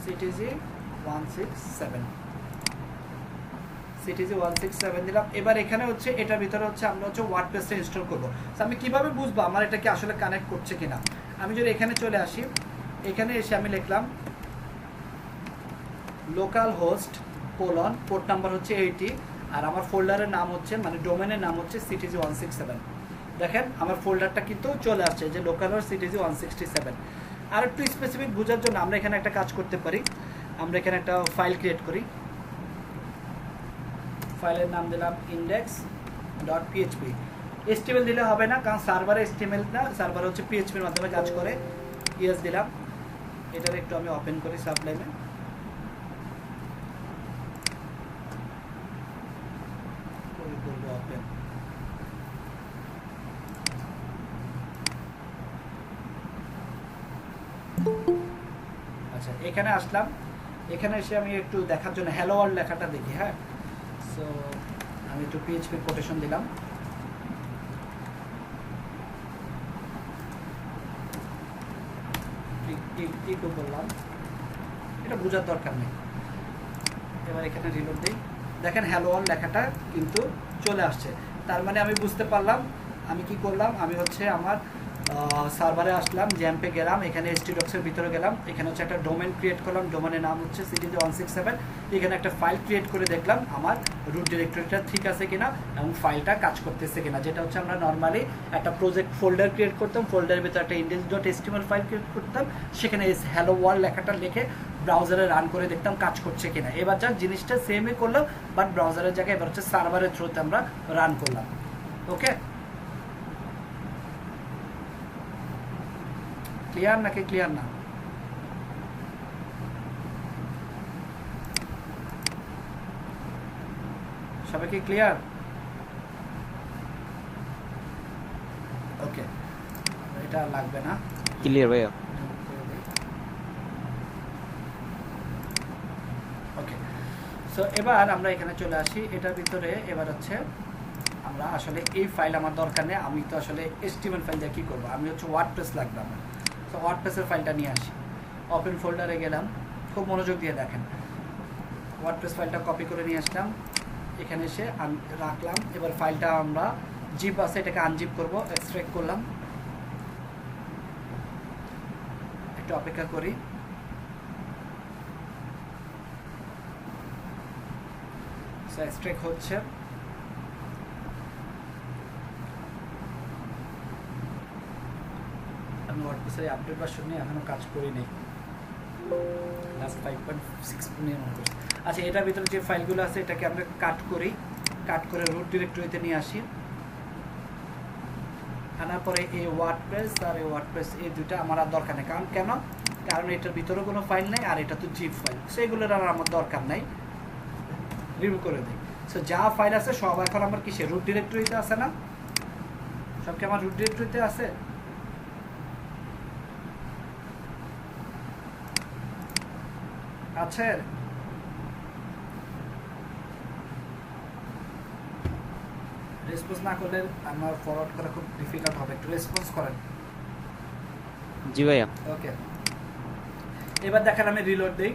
CTG167, CTG167 দিলাম। এবার এখানে হচ্ছে এটার ভিতরে হচ্ছে আমরা হচ্ছে ওয়ার্ডপ্রেসটা ইনস্টল করব। সো আমি কিভাবে বুঝবো আমার এটা কি আসলে কানেক্ট করছে কিনা, আমি যদি এখানে চলে আসি, এখানে এসে আমি লিখলাম local host colon, port number হচ্ছে 80, আর আমার ফোল্ডারের নাম হচ্ছে মানে ডোমেনের নাম হচ্ছে CTG167। দেখেন আমার ফোল্ডারটা কিন্তু চলে আসছে যে লোকাল হোস্ট CTG167। আর একটু স্পেসিফিক বোঝার জন্য আমরা এখানে একটা কাজ করতে পারি, আমরা এখানে একটা ফাইল ক্রিয়েট করি, ফাইলের নাম দিলাম index.php। HTML দিলে হবে না, কারণ সার্ভারে HTML না, সার্ভার হচ্ছে PHP এর মাধ্যমে কাজ করে। ইয়েস দিলাম, এটার একটু আমি ওপেন করি সাবলাইমে। ওপেন, আচ্ছা এখানে আসলাম, এখানে এসে আমি একটু দেখার জন্য হ্যালো ওয়ার্ল্ড লেখাটা দেখি। হ্যাঁ, সো আমি একটু পিএইচপি কোটেশন দিলাম। কি বললাম এটা বোঝার দরকার নেই। এবার এখানে রিলোড দিই, দেখেন হ্যালো ওয়ার্ল্ড লেখাটা কিন্তু চলে আসছে। তার মানে আমি বুঝতে পারলাম আমি কি করলাম, আমি হচ্ছে আমার সার্ভারে আসলাম, জ্যাম্পে গেলাম, এখানে htdocs-এর ভিতরে গেলাম, এখানে হচ্ছে একটা ডোমেন ক্রিয়েট করলাম, ডোমেনের নাম হচ্ছে cdj167। এখানে একটা ফাইল ক্রিয়েট করে দেখলাম আমার রুট ডিরেক্টরিটা ঠিক আছে কিনা এবং ফাইলটা কাজ করতেছে কিনা, যেটা হচ্ছে আমরা নর্মালি একটা প্রজেক্ট ফোল্ডার ক্রিয়েট করতাম, ফোল্ডারের ভিতরে একটা index.html ফাইল ক্রিয়েট করতাম, সেখানে হ্যালো ওয়ার্ল্ড লেখাটা লিখে ব্রাউজারে রান করে দেখতাম কাজ করছে কিনা। এবার যা জিনিসটা সেমই করলাম, বাট ব্রাউজারের জায়গায় এবার হচ্ছে সার্ভারের থ্রুতে আমরা রান করলাম। ওকে, ক্লিয়ার নাকি ক্লিয়ার না? সবাই কি ক্লিয়ার? ওকে, এটা লাগবে না। ক্লিয়ার ভাইয়া। ওকে, সো এবার আমরা এখানে চলে আসি, এটার ভিতরে এবার হচ্ছে আমরা আসলে এই ফাইল আমার দরকার নেই, আমি তো আসলে HTML ফাইল দিয়ে কী করবো, আমি হচ্ছে ওয়ার্ডপ্রেস লাগবে আমার। তো ওয়ার্ডপ্রেসের ফাইলটা নিয়ে আসি, ওপেন ফোল্ডারে গেলাম, খুব মনোযোগ দিয়ে দেখেন, ওয়ার্ডপ্রেস ফাইলটা কপি করে নিয়ে আসলাম, এখানে এসে রাখলাম। এবার ফাইলটা আমরা জিপ আছে এটাকে আনজিপ করব, এক্সট্রাক্ট করলাম, একটু অপেক্ষা করি। এক্সট্রাক্ট হচ্ছে, আমি ওয়ার্ডপ্রেসের আপডেট ভার্সন নিয়ে এখনো কাজ করিনি, লাস্ট 5.6 নিয়ে মনে করি। আচ্ছা, এটার ভিতরে যে ফাইলগুলো আছে এটাকে আমরা কাট করি, কাট করে রুট ডিরেক্টরিতে নিয়ে আসি। আনার পরে এই ওয়ার্ডপ্রেস আর এই ওয়ার্ডপ্রেস এই দুইটা আমার আর দরকার নেই, কারণ কেন, কারণ এটার ভিতরে কোনো ফাইল নেই আর এটা তো জিপ ফাইল, সেগুলোর আর আমার দরকার নাই, রিমুভ করে দিই। সো যা ফাইল আছে সব এখন আমার কিসে, রুট ডিরেক্টরিতে আছে না? সব কি আমার রুট ডিরেক্টরিতে আছে? আছে? রেসপন্স না করলে আমার ফরওয়ার্ড করা খুব ডিফিকাল্ট হবে, একটু রেসপন্স করেন। জি ভাইয়া। ওকে, এবার দেখেন আমি রিলোড দেই,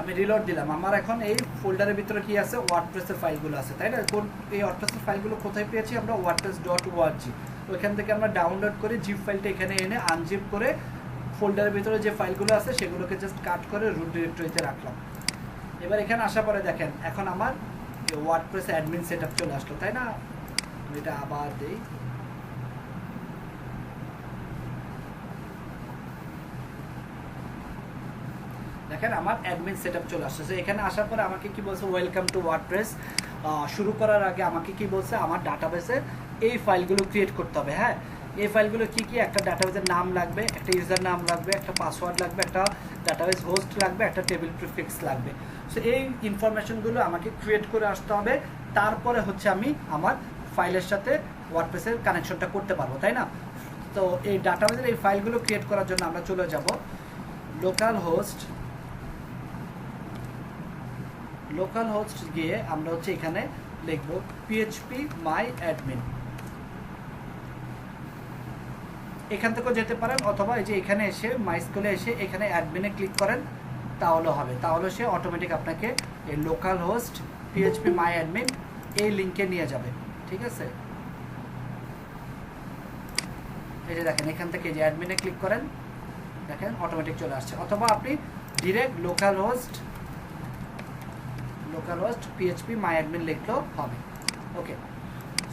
আমি রিলোড দিলাম, আমার এখন এই ফোল্ডারের ভিতরে কি আছে, ওয়ার্ডপ্রেসের ফাইলগুলো আছে, তাই না? কোন এই ওয়ার্ডপ্রেসের ফাইলগুলো কোথায় পেয়েছি আমরা, wordpress.org, ওইখান থেকে আমরা ডাউনলোড করে জিপ ফাইলটা এখানে এনে আনজিপ করে ফোল্ডারের ভিতরে যে ফাইলগুলো আছে সেগুলোকে জাস্ট কাট করে রুট ডিরেক্টরিতে রাখলাম। এবার এখানে আসার পরে দেখেন এখন আমার ওয়ার্ডপ্রেস অ্যাডমিন সেটআপ চলে আসলো, তাই না? আমি এটা আবার দেই, দেখেন আমার অ্যাডমিন সেটআপ চলে আসছে। এখানে আসার পরে আমাকে কি বলছে, ওয়েলকাম টু ওয়ার্ডপ্রেস। শুরু করার আগে আমাকে কি বলছে, আমার ডাটাবেসে এই ফাইলগুলো ক্রিয়েট করতে হবে। হ্যাঁ, এই ফাইলগুলো কি কি, একটা ডাটাবেসের নাম লাগবে, একটা ইউজার নাম লাগবে, একটা পাসওয়ার্ড লাগবে, একটা ডাটাবেস হোস্ট লাগবে, একটা টেবিল প্রিফিক্স লাগবে। সো এই ইনফরমেশনগুলো আমাকে ক্রিয়েট করে আসতে হবে, তারপরে হচ্ছে আমি আমার ফাইলের সাথে ওয়ার্ডপ্রেসের কানেকশনটা করতে পারবো, তাই না? তো এই ডাটাবেসের এই ফাইলগুলো ক্রিয়েট করার জন্য আমরা চলে যাব লোকাল হোস্ট গিয়ে আমরা হচ্ছে এখানে লিখব php my admin, এখান থেকেও যেতে পারেন, অথবা এই যে এখানে এসে মাইস্কুলে এসে এখানে অ্যাডমিনে ক্লিক করেন তাহলে হবে, তাহলে সে অটোমেটিক আপনাকে এই local host php my admin এই লিঙ্কে নিয়ে যাবে। ঠিক আছে, এই যে দেখেন এখান থেকে যে অ্যাডমিনে ক্লিক করেন, দেখেন অটোমেটিক চলে আসছে, অথবা আপনি direct local host php my admin লিখলেও হবে। ওকে,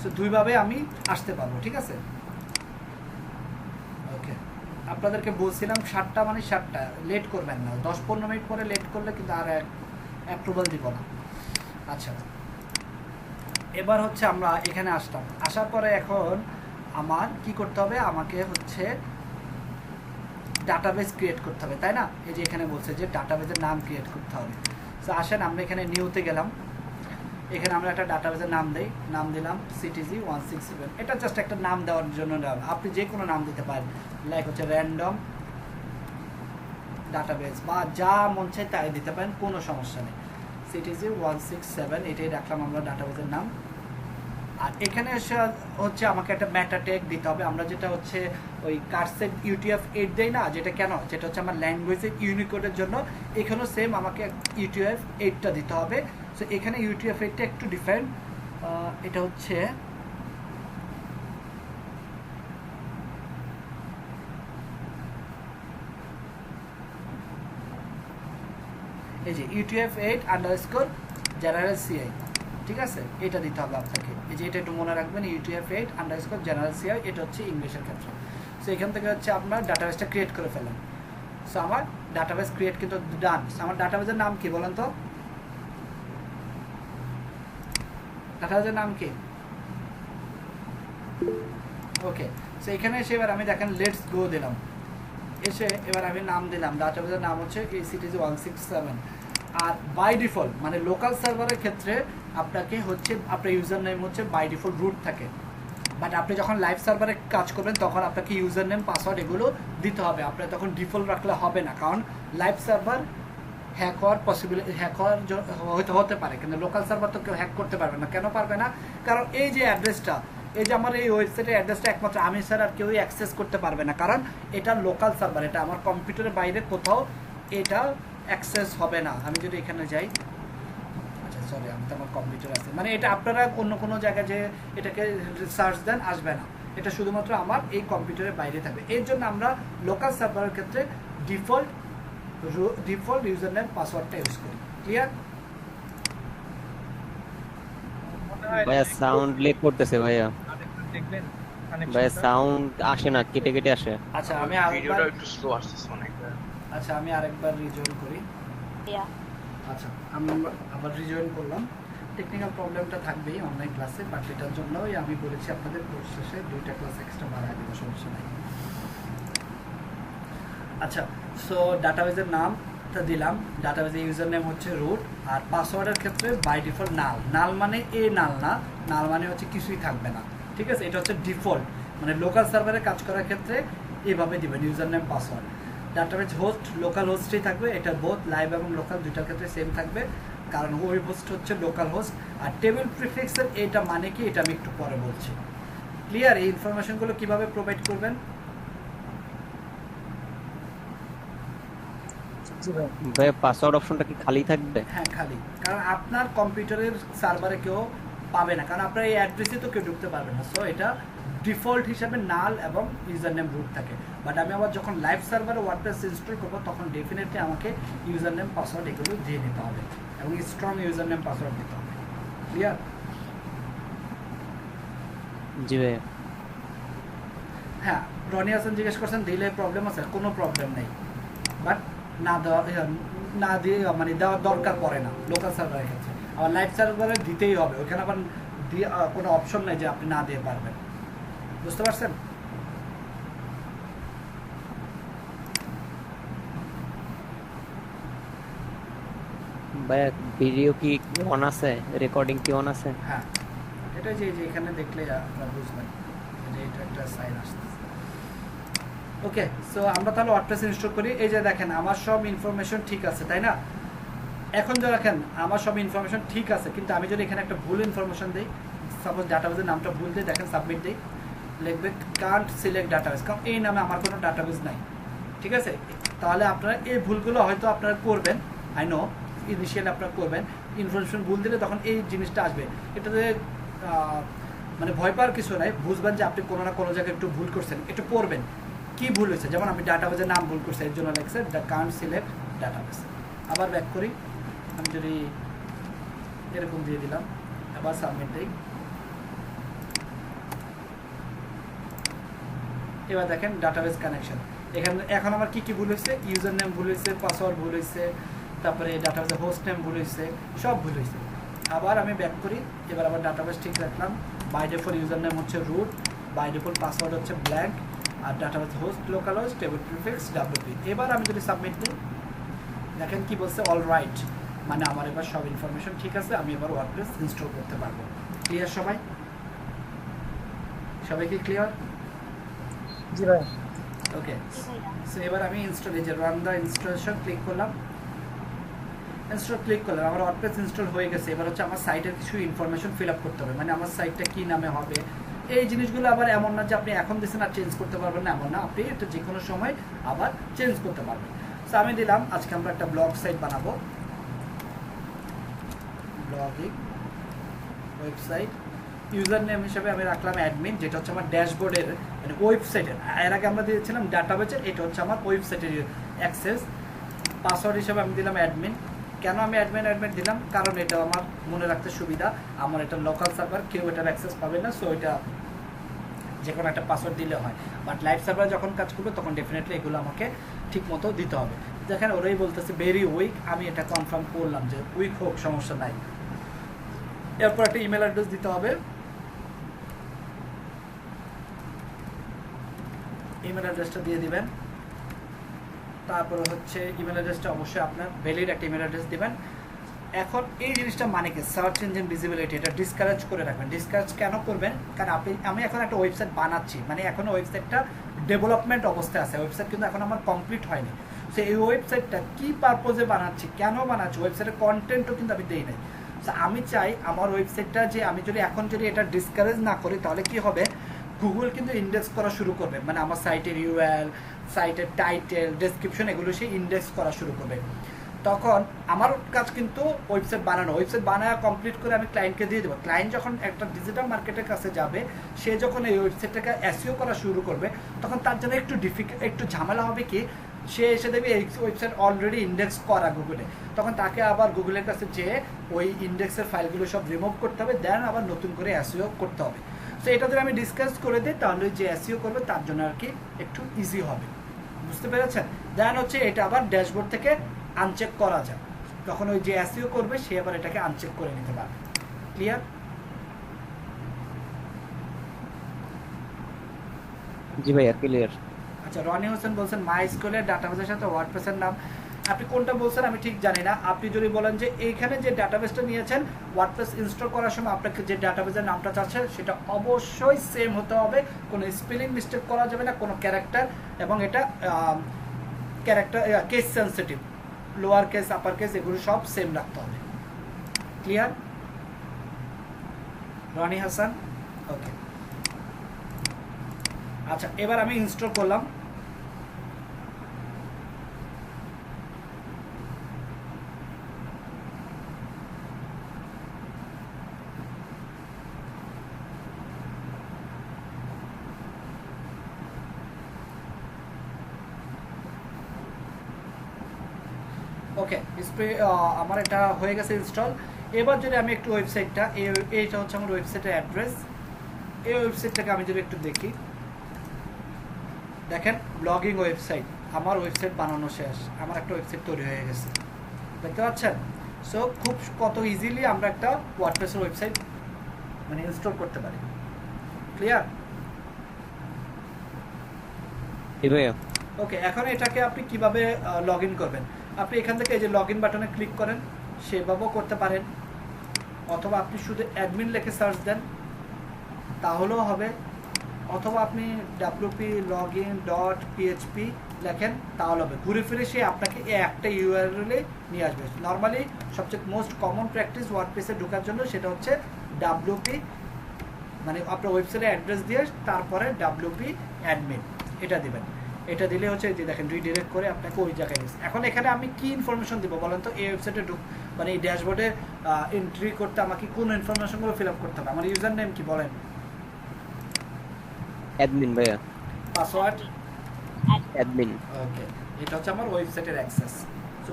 সো দুইভাবে আমি আসতে পারবো, ঠিক আছে? ওকে, আপনাদেরকে বলছিলাম 7টা মানে 7টা, লেট করবেন না, 10-15 মিনিট পরে লেট করলে কিন্তু আর অ্যাপ্রুভাল দিব না। আচ্ছা, এবার হচ্ছে আমরা এখানে আসলাম, আসার পরে এখন আমার কি করতে হবে, আমাকে হচ্ছে ডাটাবেস ক্রিয়েট করতে হবে, তাই না? এই যে এখানে বলছে যে ডাটাবেসের নাম ক্রিয়েট করতে হবে। তো আসেন আমরা এখানে নিউতে গেলাম, এখানে আমরা একটা ডাটাবেসের নাম দেই, নাম দিলাম সিটিজি 167। এটা জাস্ট একটা নাম দেওয়ার জন্য আপনি যে কোনো নাম দিতে পারেন, লাইক হচ্ছে র্যান্ডম ডাটাবেস বা যা মন চায় তাই দিতে পারেন, কোনো সমস্যা নেই। সিটিজি 167 এটাই রাখলাম আমরা ডাটাবেসের নাম। আর এখানে এসে হচ্ছে আমাকে একটা মেটা ট্যাগ দিতে হবে। আমরা যেটা হচ্ছে ওই কার্সেট UTF-8 দেই না, যেটা কেন, যেটা হচ্ছে আমার ল্যাঙ্গুয়েজের ইউনিকোডের জন্য, এখানেও সেম আমাকে UTF-8টা দিতে হবে। সো এখানে UTF-8টা একটু ডিফারেন্ট, এটা হচ্ছে এই যে UTF-8 জেনারেল CI, ঠিক আছে, এটা দিতে হবে আপনাকে। এই যে এটা একটু মনে রাখবেন, UTF-8 জেনারেল CI, এটা হচ্ছে ইংলিশের ক্ষেত্রে। সো এখান থেকে হচ্ছে আপনার ডাটাবেসটা ক্রিয়েট করে ফেলেন। সো আমার ডাটাবেস ক্রিয়েট কিন্তু ডান। আমার ডাটাবেসের নাম কি বলেন তো? ডাটাবেসের নাম কি? ওকে, সো এখানে এসে এবার আমি দেখেন লেটস গো দিলাম, এসে এবার আমি নাম দিলাম, ডাটাবেসের নাম হচ্ছে সিটিজি 167। আর বাই ডিফল্ট মানে লোকাল সার্ভারের ক্ষেত্রে আপনাকে হচ্ছে আপনার ইউজার নেম হচ্ছে বাই ডিফল্ট রুট থাকে, বাট আপনি যখন লাইভ সার্ভারে কাজ করবেন তখন আপনাকে ইউজার নেম পাসওয়ার্ড এগুলো দিতে হবে। আপনার তখন ডিফল্ট রাখলে হবে না, কারণ লাইভ সার্ভার হ্যাক হওয়ার পসিবিলিটি, হ্যাক হওয়ার হতে পারে, কিন্তু লোকাল সার্ভার তো কেউ হ্যাক করতে পারবে না। কেন পারবে না? কারণ এই যে অ্যাড্রেসটা, এই যে আমার এই ওয়েবসাইটের অ্যাড্রেসটা একমাত্র আমি ছাড়া আর কেউই অ্যাক্সেস করতে পারবে না, কারণ এটা লোকাল সার্ভার, এটা আমার কম্পিউটারের বাইরে কোথাও এটা অ্যাক্সেস হবে না। আমি যদি এখানে যাই, আচ্ছা সরি, আমি তো আমার কম্পিউটার আছে, মানে এটা আপনারা অন্য কোনো জায়গায় যে এটাকে সার্চ দেন আসবে না, এটা শুধুমাত্র আমার এই কম্পিউটারের বাইরে থাকবে। এর জন্য আমরা লোকাল সার্ভারের ক্ষেত্রে ডিফল্ট ইউজার নেম পাসওয়ার্ডটা ইউজ করি। ক্লিয়ার? ভাইয়া সাউন্ড লেক করতেছে ভাইয়া, দেখবেন ভাইয়া সাউন্ড আসে না, কেটে কেটে আসে। আচ্ছা আমি ভিডিওটা আরেকবার, একটু স্লো আসছে অনেক। আচ্ছা আমি আরেকবার রিজয়েন করি। আচ্ছা আমি আবার রিজয়েন করলাম। টেকনিক্যাল প্রবলেমটা থাকবেই অনলাইন ক্লাসে, বাট এটার জন্যই আমি বলেছি আপনাদের কোর্স শেষে 2টা ক্লাস এক্সট্রা বাড়ায় দেবো, সমস্যা নেই। আচ্ছা, সো ডাটাবেসের নামটা দিলাম, ডাটাবেসের ইউজার নেম হচ্ছে রুট, আর পাসওয়ার্ডের ক্ষেত্রে বাই ডিফল্ট নাল। নাল মানে নাল না, নাল মানে হচ্ছে কিছুই থাকবে না, ঠিক আছে? এটা হচ্ছে ডিফল্ট, মানে লোকাল সার্ভারে কাজ করার ক্ষেত্রে এভাবে দিবেন user name password. Database host local হোস্টই থাকবে, এটা বোথ লাইভ এবং লোকাল দুইটার ক্ষেত্রে সেম থাকবে, কারণ ওয়েব হোস্ট হচ্ছে লোকাল হোস্ট। আর টেবিল প্রিফিক্সের এটা মানে কি, এটা আমি একটু পরে বলছি। ক্লিয়ার? এই ইনফরমেশনগুলো কিভাবে প্রোভাইড করবেন? ভাইয়া পাসওয়ার্ড অপশনটা কি খালি থাকবে? হ্যাঁ খালি, কারণ আপনার কম্পিউটারের সার্ভারে কেউ পাবে না, কারণ আপনার এই অ্যাড্রেসে তো কেউ ঢুকতে পারবে না। সো এটা ডিফল্ট হিসাবে নাল এবং ইউজার নেম রুট থাকে, বাট আমি আবার যখন লাইভ সার্ভারে ওয়ার্ডপ্রেস ইনস্টল করবো তখন ডেফিনেটলি আমাকে ইউজার নেম পাসওয়ার্ড এগুলো দিয়ে নিতে হবে এবং স্ট্রং ইউজার নেম পাসওয়ার্ড দিতে হবে। ক্লিয়ার? জি ভাইয়া। হ্যাঁ, রনি হাসান জিজ্ঞেস করছেন দিলে প্রবলেম আছে? কোনো প্রবলেম নেই, বাট না দেওয়া, না দিয়ে মানে দেওয়ার দরকার পড়ে না লোকাল সার্ভারের ক্ষেত্রে। আবার লাইভ সার্ভারে দিতেই হবে, ওইখানে আবার দিয়ে কোনো অপশন নেই যে আপনি না দিয়ে পারবেন। বুঝতে পারছেন? ভাইয়া ভিডিও কি অন আছে, রেকর্ডিং কি অন আছে? হ্যাঁ, এটা যে এখানে দেখলে আপনারা বুঝবেন যে এটা একটা সাইন আসছে। ওকে, সো আমরা তাহলে ওয়ার্ডপ্রেস ইনস্টল করি। এই যে দেখেন আমার সব ইনফরমেশন ঠিক আছে, তাই না? এখন যে দেখেন আমার সব ইনফরমেশন ঠিক আছে, কিন্তু আমি যদি এখানে একটা ভুল ইনফরমেশন দিই, সাপোজ ডাটাবেসের নামটা ভুল দিই, দেখেন সাবমিট দিই, লিখবে কান্ট সিলেক্ট ডাটাবেস, কারণ এই নামে আমার কোনো ডাটাবেস নাই, ঠিক আছে? তাহলে আপনারা এই ভুলগুলো হয়তো আপনারা করবেন, আই নো ইনিশিয়ালি আপনারা করবেন, ইনফরমেশন ভুল দিলে তখন এই জিনিসটা আসবে। এটাতে মানে ভয় পাওয়ার কিছু নাই, বুঝবেন যে আপনি কোনো না কোনো জায়গায় একটু ভুল করছেন, একটু পড়বেন কি ভুল হয়েছে। যেমন আমি ডাটাবেসের নাম ভুল করছি, এর জন্য লেখছে দ্য কান্ট সিলেক্ট ডাটাবেস। আবার ব্যাক করি, আমি যদি এরকম দিয়ে দিলাম, আবার সাবমিট দিই, এবার দেখেন ডাটাবেস কানেকশন। এখানে এখন আমার কি কি ভুল হয়েছে, ইউজার নেম ভুল হয়েছে, পাসওয়ার্ড ভুল হয়েছে, তারপরে ডাটাবেসের হোস্ট নেম ভুল হয়েছে, সব ভুল হয়েছে। আবার আমি ব্যাক করি, এবার আবার ডাটাবেস ঠিক রাখলাম, বাই ডিফল্ট ইউজার নেম হচ্ছে রুট, বাই ডিফল্ট পাসওয়ার্ড হচ্ছে ব্ল্যাঙ্ক, আর database host local host table prefix WP। এবার আমি যদি সাবমিট দিই, দেখেন কি বলছে, অল রাইট, মানে আমার এবার সব ইনফরমেশন ঠিক আছে, আমি এবার ওয়ার্ডপ্রেস ইনস্টল করতে পারবো। ক্লিয়ার সবাই? সবাই কি ক্লিয়ার? জি ভাই। ওকে, জি ভাইয়া। সো এবার আমি ইনস্টল, এই যে রান দ্য ইনস্টলেশন ক্লিক করলাম, ইনস্টল ক্লিক করলাম, আমার ওয়ার্ডপ্রেস ইনস্টল হয়ে গেছে। এবার হচ্ছে আমার সাইটের কিছু ইনফরমেশন ফিল আপ করতে হবে, মানে আমার সাইটটা কি নামে হবে, এই জিনিসগুলো আবার এমন না যে আপনি এখন দিচ্ছেন আর চেঞ্জ করতে পারবেন না, এমন না, আপনি এটা যে কোনো সময় আবার চেঞ্জ করতে পারবেন। সো আমি দিলাম আজকে আমরা একটা ব্লগ সাইট বানাবো, ব্লগিং ওয়েবসাইট। ইউজার নেম হিসেবে আমি রাখলাম অ্যাডমিন, যেটা হচ্ছে আমার ড্যাশবোর্ডের মানে ওয়েবসাইটের, এর আগে আমরা দিয়েছিলাম ডাটাবেজের, এটা হচ্ছে আমার ওয়েবসাইটের অ্যাক্সেস। পাসওয়ার্ড হিসেবে আমি দিলাম অ্যাডমিন। কেন আমি অ্যাডমিন দিলাম, কারণ এটা আমার মনে রাখতে সুবিধা, আমার এটা লোকাল সার্ভার, কেউ এটার অ্যাক্সেস পাবে না, সো এটা যে কোনো একটা পাসওয়ার্ড দিলে হয়। বাট লাইভ সার্ভার যখন কাজ করবে তখন ডেফিনেটলি এগুলো আমাকে ঠিক মতো দিতে হবে। দেখেন ওরাই বলতেছে ভেরি উইক, আমি এটা কনফার্ম করলাম যে উইক হোক, সমস্যা নাই। এরপর একটা ইমেল অ্যাড্রেস দিতে হবে, ইমেল অ্যাড্রেসটা দিয়ে দিবেন। তারপরে হচ্ছে ইমেল অ্যাড্রেসটা অবশ্যই আপনার ভ্যালিড একটা ইমেল অ্যাড্রেস দিবেন। এখন এই জিনিসটা মানে কি, সার্চ ইঞ্জিন ভিজিবিলিটি, এটা ডিসকারেজ করে রাখবেন। ডিসকারেজ কেন করবেন, কারণ আমি এখন একটা ওয়েবসাইট বানাচ্ছি, মানে এখন ওয়েবসাইটটা ডেভেলপমেন্ট অবস্থায় আছে, ওয়েবসাইট কিন্তু এখন আমার কমপ্লিট হয়নি। সো এই ওয়েবসাইটটা কী পারপোজে বানাচ্ছি, কেন বানাচ্ছি, ওয়েবসাইটের কন্টেন্টও কিন্তু আমি দিই নাই। সো আমি চাই আমার ওয়েবসাইটটা যে আমি যদি এখন যদি এটা ডিসকারেজ না করি তাহলে কি হবে, গুগল কিন্তু ইন্ডেক্স করা শুরু করবে, মানে আমার সাইটের ইউআরএল, সাইটের টাইটেল, ডেসক্রিপশন এগুলো সে ইন্ডেক্স করা শুরু করবে। তখন আমার কাজ কিন্তু ওয়েবসাইট বানানো, ওয়েবসাইট বানায় কমপ্লিট করে আমি ক্লায়েন্টকে দিয়ে দেবো। ক্লায়েন্ট যখন একটা ডিজিটাল মার্কেটের কাছে যাবে, সে যখন এই ওয়েবসাইটটাকে এসইও করা শুরু করবে, তখন তার জন্য একটু ঝামেলা হবে কি, সে এসে দেবে এই ওয়েবসাইট অলরেডি ইন্ডেক্স করা গুগলে, তখন তাকে আবার গুগলের কাছে যেয়ে ওই ইন্ডেক্সের ফাইলগুলো সব রিমুভ করতে হবে, দেন আবার নতুন করে এসইও করতে হবে। সো এটা যদি আমি ডিসকাস করে দিই তাহলে যে এসইও করবে তার জন্য আর কি একটু ইজি হবে, বুঝতে পেরেছেন? দেন হচ্ছে এটা আবার ড্যাশবোর্ড থেকে আনচেক করা যায়, তখন ওই যে এসইও করবে সে আবার এটাকে আনচেক করে নিতে পারবে। ক্লিয়ার? জি ভাইয়া ক্লিয়ার। আচ্ছা, রনি হোসেন বলছেন মাই স্কুলের ডাটাবেসের সাথে ওয়ার্ডপ্রেসের নাম, আপনি কোনটা বলছেন আমি ঠিক জানি না। আপনি যদি বলেন যে এইখানে যে ডাটাবেসটা নিয়েছেন, ওয়ার্ডপ্রেস ইনস্টল করার সময় আপনাকে যে ডাটাবেসের নামটা চাচ্ছেন সেটা অবশ্যই সেম হতে হবে, কোনো স্পেলিং মিস্টেক করা যাবে না, কোনো ক্যারেক্টার, এবং এটা character case sensitive, lower case upper case এগুলো সব সেম রাখতে হবে। ক্লিয়ার রনি হাসান? ওকে, আচ্ছা এবার আমি ইনস্টল করলাম। ওকে, আমার এটা হয়ে গেছে ইনস্টল। এবার যদি আমি একটু ওয়েবসাইটটা, এইটা হচ্ছে আমার ওয়েবসাইটের অ্যাড্রেস, এই ওয়েবসাইটটাকে আমি যদি একটু দেখি, দেখেন ব্লগিং ওয়েবসাইট, আমার ওয়েবসাইট বানানো শেষ, আমার একটা ওয়েবসাইট তৈরি হয়ে গেছে, দেখতে পাচ্ছেন? সো খুব কত ইজিলি আমরা একটা ওয়ার্ডপ্রেসের ওয়েবসাইট মানে ইনস্টল করতে পারি। ক্লিয়ার? ভাইয়া ওকে, এখন এটাকে আপনি কিভাবে লগ ইন করবেন, আপনি এখান থেকে এই যে লগ ইন বাটনে ক্লিক করেন, সেভাবেও করতে পারেন, অথবা আপনি শুধু অ্যাডমিন লিখে সার্চ দেন তাহলেও হবে, অথবা আপনি wp-login.php লেখেন তাহলে হবে, ঘুরে ফিরে সে আপনাকে এই একটা ইউআরএলে নিয়ে আসবে। নর্মালি সবচেয়ে মোস্ট কমন প্র্যাকটিস ওয়ার্ডপ্রেসে ঢোকার জন্য সেটা হচ্ছে wp, মানে আপনার ওয়েবসাইটের অ্যাড্রেস দিয়ে তারপরে wp অ্যাডমিন এটা দিবেন, এটা দিলে হচ্ছে যে দেখেন রিডিরেক্ট করে আপনাকে ওই জায়গায় গেছে। এখন এখানে আমি কি ইনফরমেশন দিব বলেন তো, এই ওয়েবসাইটে মানে এই ড্যাশবোর্ডে এন্ট্রি করতে আমাকে কোন ইনফরমেশনগুলো ফিল আপ করতে হবে? আমার ইউজার নেম কি বলেন? অ্যাডমিন ভাইয়া। পাসওয়ার্ড? অ্যাডমিন। ওকে, এটা হচ্ছে আমার ওয়েবসাইটের অ্যাক্সেস। সো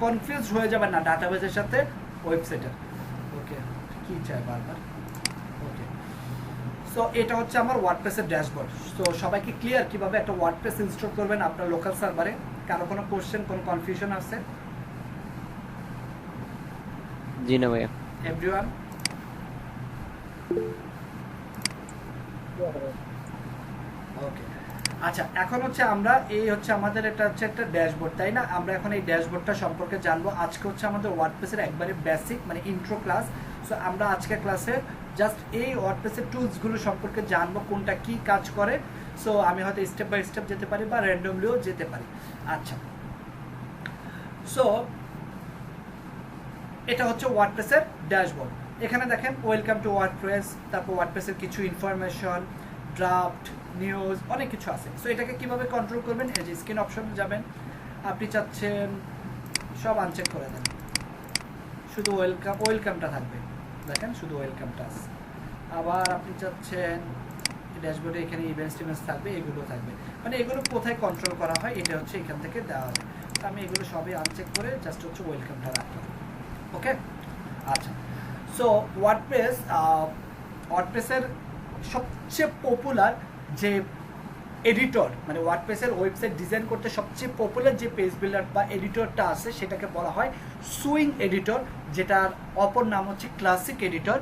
কনফিউজ হয়ে যাবেন না ডাটাবেসের সাথে ওয়েবসাইটের। ওকে, কি চাই বারবার? ওকে, সো এটা হচ্ছে আমার ওয়ার্ডপ্রেসের ড্যাশবোর্ড। সো সবাইকে ক্লিয়ার কিভাবে একটা ওয়ার্ডপ্রেস ইনস্টল করবেন আপনার লোকাল সার্ভারে? কারো কোনো কোশ্চেন, কোনো কনফিউশন আছে? জি না ভাইয়া। এভরিওয়ান? ওকে, আচ্ছা, এখন হচ্ছে আমরা এই হচ্ছে আমাদের এটা হচ্ছে একটা ড্যাশবোর্ড, তাই না? আমরা এখন এই ড্যাশবোর্ডটা সম্পর্কে জানবো। আজকে হচ্ছে আমাদের ওয়ার্ডপ্রেসের একবারে বেসিক মানে ইন্ট্রো ক্লাস। সো আমরা আজকের ক্লাসে জাস্ট এই ওয়ার্ডপ্রেসের টুলসগুলো সম্পর্কে জানবো, কোনটা কি কাজ করে। সো আমি হয়তো স্টেপ বাই স্টেপ যেতে পারি বা র্যান্ডমলিও যেতে পারি। আচ্ছা, সো এটা হচ্ছে ওয়ার্ডপ্রেসের ড্যাশবোর্ড। এখানে দেখেন ওয়েলকাম টু ওয়ার্ডপ্রেস, তারপর ওয়ার্ডপ্রেসের কিছু ইনফরমেশন, ড্রাফট, নিউজ, অনেক কিছু আছে। সো এটাকে কিভাবে কন্ট্রোল করবেন, এই যে স্ক্রিন অপশনে যাবেন, আপনি চাচ্ছেন সব আনচেক করে দেন, শুধু ওয়েলকামটা থাকবে, দেখেন শুধু ওয়েলকামটা আছে। আবার আপনি চাচ্ছেন ড্যাশবোর্ডে এখানে ইভেন্টস টিভেন্টস থাকবে, এগুলো থাকবে, মানে এগুলো কোথায় কন্ট্রোল করা হয় এটা হচ্ছে এখান থেকে দেওয়া হবে। তো আমি এগুলো সবই আনচেক করে জাস্ট হচ্ছে ওয়েলকামটা রাখলাম। ওকে, আচ্ছা। সো ওয়ার্ডপ্রেসের সবচেয়ে পপুলার যে এডিটর, মানে ওয়ার্ডপ্রেসের ওয়েবসাইট ডিজাইন করতে সবচেয়ে পপুলার যে পেজ বিল্ডার বা এডিটরটা আছে সেটাকে বলা হয় সুইং এডিটর, যেটার অপর নাম হচ্ছে ক্লাসিক এডিটর।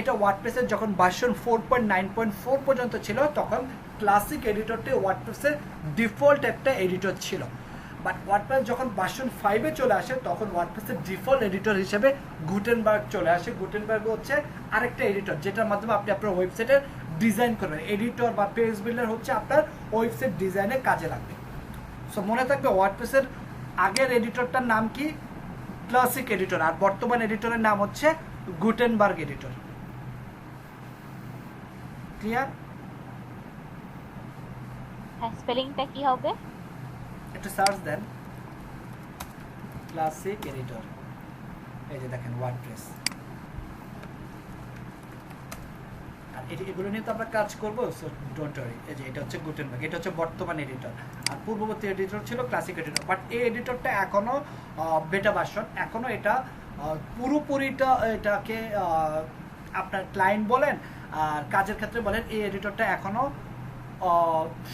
এটা ওয়ার্ডপ্রেসের যখন ভার্সন 4.9.4 পর্যন্ত ছিল তখন ক্লাসিক এডিটরটি ওয়ার্ডপ্রেসের ডিফল্ট একটা এডিটর ছিল। বাট ওয়ার্ডপ্রেস যখন ভার্সন 5-এ চলে আসে তখন ওয়ার্ডপ্রেসের ডিফল্ট এডিটর হিসেবে গুটেনবার্গ চলে আসে। গুটেনবার্গ হচ্ছে আরেকটা এডিটর যেটার মাধ্যমে আপনি আপনার ওয়েবসাইটের ডিজাইন করবেন। এডিটর বা পেজ বিল্ডার হচ্ছে আপনার ওয়েবসাইট ডিজাইনে কাজে লাগবে। সো মনে থাকবে ওয়ার্ডপ্রেসের আগের এডিটরটার নাম কি? ক্লাসিক এডিটর, আর বর্তমান এডিটরের নাম হচ্ছে গুটেনবার্গ এডিটর। ক্লিয়ার? হ্যাঁ, স্পেলিংটা কি হবে? একটু সার্চ দেন ক্লাসিক এডিটর, এই যে দেখেন ওয়ার্ডপ্রেস। আর এগুলো নিয়ে তো আমরা কাজ করবো, সো ডোন্ট ওয়ারি। এই যে এটা হচ্ছে গুটেনবার্গ, এটা হচ্ছে বর্তমান এডিটর, আর পূর্ববর্তী এডিটর ছিল ক্লাসিক এডিটর। বাট এই এডিটরটা এখনো বেটা ভার্সন, এখনো এটা পুরোপুরিটা এটাকে আপনার ক্লায়েন্ট বলেন আর কাজের ক্ষেত্রে বলেন, এই এডিটরটা এখনো